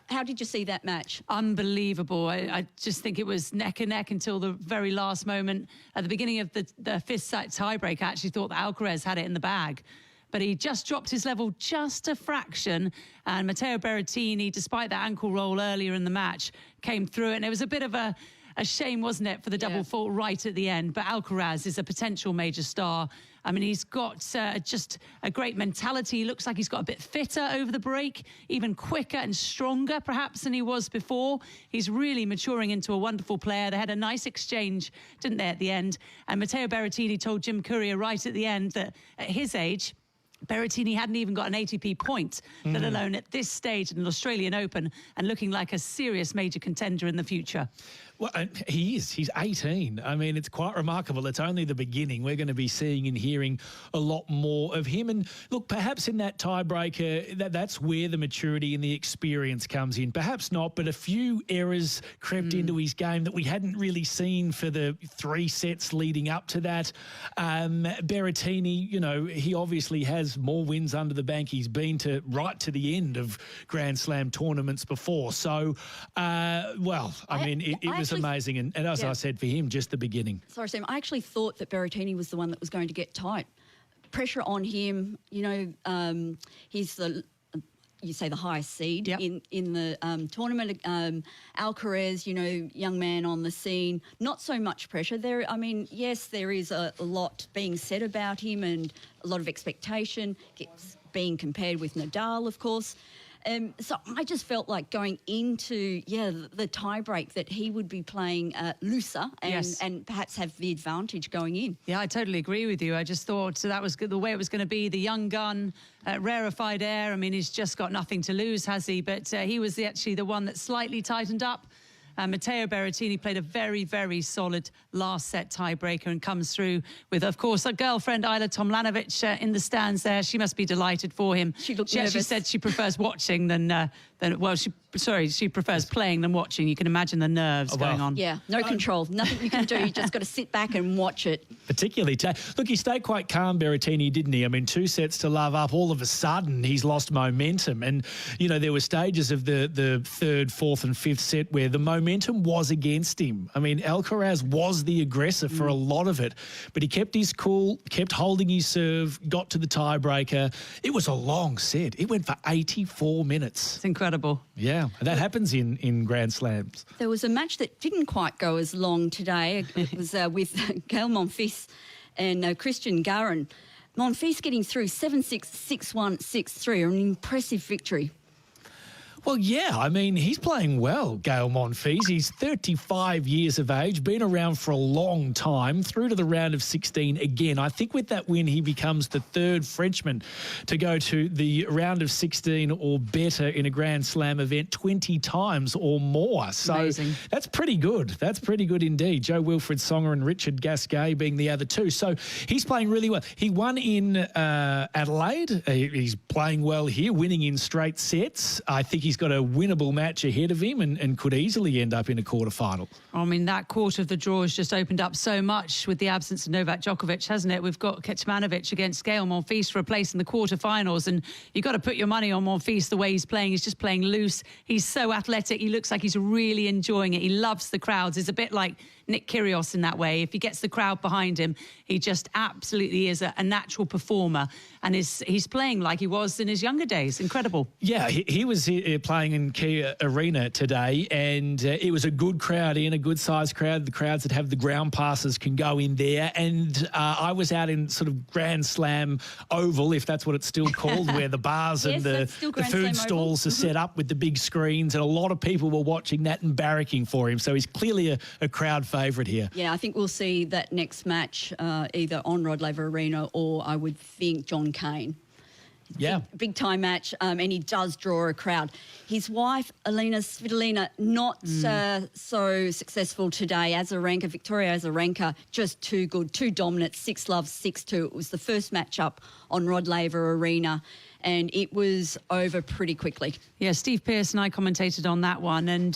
How did you see that match? Unbelievable. I just think it was neck and neck until the very last moment. At the beginning of the 5th set tiebreak, I actually thought that Alcaraz had it in the bag. But he just dropped his level just a fraction. And Matteo Berrettini, despite that ankle roll earlier in the match, came through it. And it was a bit of a shame, wasn't it, for the double fault right at the end. But Alcaraz is a potential major star. I mean, he's got just a great mentality. He looks like he's got a bit fitter over the break, even quicker and stronger, perhaps, than he was before. He's really maturing into a wonderful player. They had a nice exchange, didn't they, at the end? And Matteo Berrettini told Jim Courier right at the end that at his age, Berrettini hadn't even got an ATP point, let alone at this stage in an Australian Open, and looking like a serious major contender in the future. Well, he is. He's 18. I mean, it's quite remarkable. It's only the beginning. We're going to be seeing and hearing a lot more of him. And look, perhaps in that tiebreaker, that's where the maturity and the experience comes in. Perhaps not, but a few errors crept into his game that we hadn't really seen for the 3 sets leading up to that. Berrettini, you know, he obviously has more wins under the bank. He's been right to the end of Grand Slam tournaments before. So, it was amazing. And as I said, for him, just the beginning. Sorry, Sam, I actually thought that Berrettini was the one that was going to get tight. Pressure on him, you know, he's the highest seed in the tournament. Alcaraz, you know, young man on the scene, not so much pressure there. I mean, yes, there is a lot being said about him and a lot of expectation, being compared with Nadal, of course. So I just felt like going into, the tie-break that he would be playing looser and perhaps have the advantage going in. Yeah, I totally agree with you. I just thought that was the way it was going to be. The young gun, rarefied air. I mean, he's just got nothing to lose, has he? But he was actually the one that slightly tightened up Matteo Berrettini played a very, very solid last set tiebreaker and comes through with, of course, a girlfriend, Ayla Tomljanovic, in the stands there. She must be delighted for him. She actually said she prefers watching than she prefers playing than watching. You can imagine the nerves going on. Yeah, no control. Nothing you can do. You just got to sit back and watch it. Particularly look, he stayed quite calm, Berrettini, didn't he? I mean, 2 sets to love up. All of a sudden, he's lost momentum. And, you know, there were stages of the 3rd, 4th and 5th set where the momentum was against him. I mean, Alcaraz was the aggressor for a lot of it, but he kept his cool, kept holding his serve, got to the tiebreaker. It was a long set. It went for 84 minutes. It's incredible. Yeah, that happens in Grand Slams. There was a match that didn't quite go as long today. It was with Gael Monfils and Christian Garin. Monfils getting through 7-6, 6-1, 6-3, an impressive victory. Well, yeah, I mean, he's playing well, Gael Monfils. He's 35 years of age, been around for a long time, through to the round of 16 again. I think with that win, he becomes the 3rd Frenchman to go to the round of 16 or better in a Grand Slam event 20 times or more. So amazing. That's pretty good. That's pretty good indeed. Jo-Wilfried Tsonga and Richard Gasquet being the other two. So he's playing really well. He won in Adelaide. He's playing well here, winning in straight sets. I think he's got a winnable match ahead of him and could easily end up in a quarterfinal. I mean, that quarter of the draw has just opened up so much with the absence of Novak Djokovic, hasn't it? We've got Kecmanovic against Gael Monfils for a place in the quarterfinals, and you've got to put your money on Monfils the way he's playing. He's just playing loose. He's so athletic. He looks like he's really enjoying it. He loves the crowds. He's a bit like Nick Kyrgios in that way. If he gets the crowd behind him, he just absolutely is a natural performer, and he's playing like he was in his younger days. Incredible. Yeah, he was playing in Kia Arena today, and it was a good crowd in, a good-sized crowd. The crowds that have the ground passes can go in there, and I was out in sort of Grand Slam Oval, if that's what it's still called, where the bars and the food stalls are set up with the big screens, and a lot of people were watching that and barracking for him. So he's clearly a crowd favourite here. Yeah, I think we'll see that next match either on Rod Laver Arena or I would think John Cain. Yeah. Big time match, and he does draw a crowd. His wife, Elena Svitolina, not so successful today. Victoria Azarenka, just too good, too dominant, 6-love, 6-2. It was the first matchup on Rod Laver Arena, and it was over pretty quickly. Yeah, Steve Pearce and I commentated on that one, and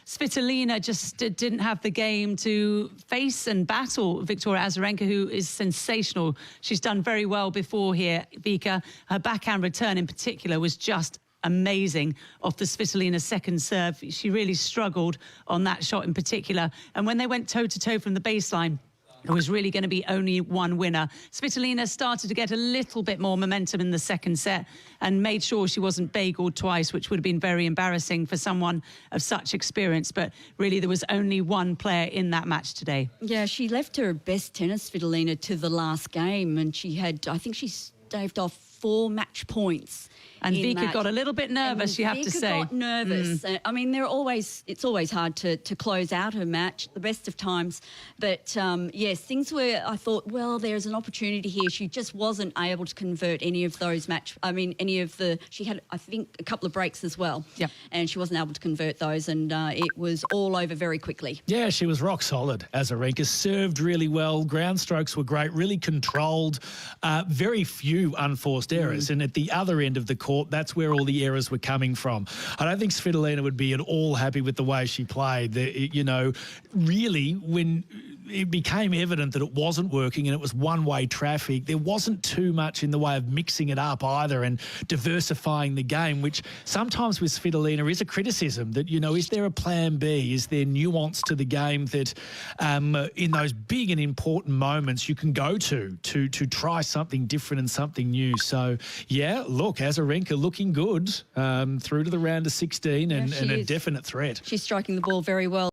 Svitolina just didn't have the game to face and battle Victoria Azarenka, who is sensational. She's done very well before here, Vika. Her backhand return in particular was just amazing off the Svitolina second serve. She really struggled on that shot in particular. And when they went toe-to-toe from the baseline, it was really going to be only one winner. Svitolina started to get a little bit more momentum in the second set and made sure she wasn't bageled twice, which would have been very embarrassing for someone of such experience. But really, there was only one player in that match today. Yeah, she left her best tennis, Svitolina, to the last game, and I think she staved off 4 match points. And Vika got a little bit nervous, you have to say. Vika got nervous. I mean, it's always hard to close out a match at the best of times. But, yes, things were, I thought, well, there's an opportunity here. She just wasn't able to convert any of those she had, I think, a couple of breaks as well. Yep. And she wasn't able to convert those, and it was all over very quickly. Yeah, she was rock solid, Azarenka. Served really well. Ground strokes were great, really controlled. Very few unforced errors. And at the other end of the court, that's where all the errors were coming from. I don't think Svitolina would be at all happy with the way she played. Really, when it became evident that it wasn't working and it was one-way traffic, there wasn't too much in the way of mixing it up either and diversifying the game, which sometimes with Svitolina is a criticism that, is there a plan B? Is there nuance to the game that in those big and important moments you can go to try something different and something new? So, yeah, look, Azarenka looking good through to the round of 16 and a definite threat. She's striking the ball very well.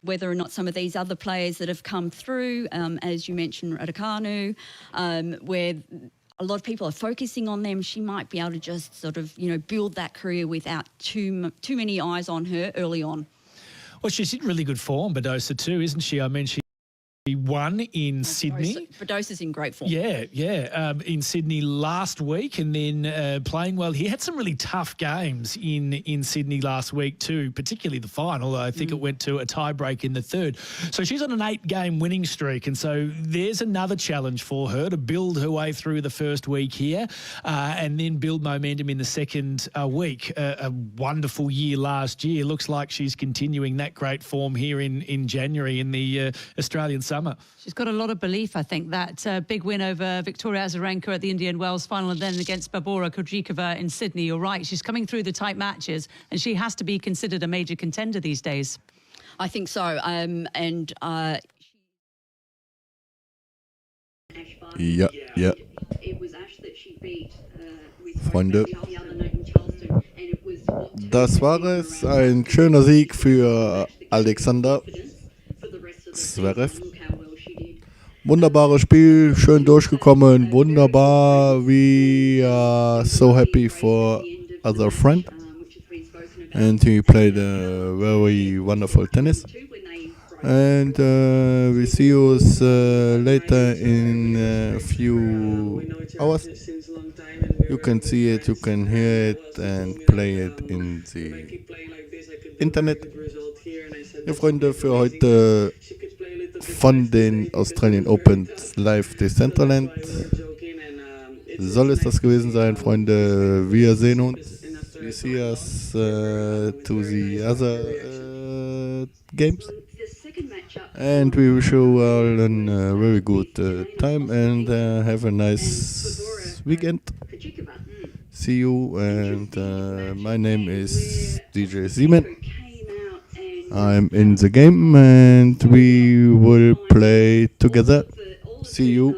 whether or not some of these other players that have come through, as you mentioned, Raducanu, where a lot of people are focusing on them, she might be able to just sort of, build that career without too many eyes on her early on. Well, she's in really good form, Badosa too, isn't she? I mean, she won in Sydney. Badosa's in great form. Yeah. In Sydney last week, and then playing well. He had some really tough games in Sydney last week too, particularly the final. I think it went to a tie-break in the third. So she's on an 8-game winning streak, and so there's another challenge for her to build her way through the first week here and then build momentum in the second week. A wonderful year last year. Looks like she's continuing that great form here in January in the Australian summer. She's got a lot of belief, I think. That big win over Victoria Azarenka at the Indian Wells final and then against Barbora Krejcikova in Sydney. You're right. She's coming through the tight matches and she has to be considered a major contender these days. I think so. Ja. It was Ash that she beat Freunde, das war es. Ein schöner Sieg für Alexander Zverev. Wunderbares Spiel, schön durchgekommen, wunderbar. We are so happy for other friend. And he played a very wonderful tennis. And we see you later in a few hours. You can see it, you can hear it and play it in the Internet. Ja, Freunde, für heute von den Australian Open live Decentraland soll es das gewesen sein, Freunde. Wir sehen uns. We see us to the other games. And we wish you all a very good time and have a nice weekend. See you, and my name is DJ Simon. I'm in the game and we will play together. See you.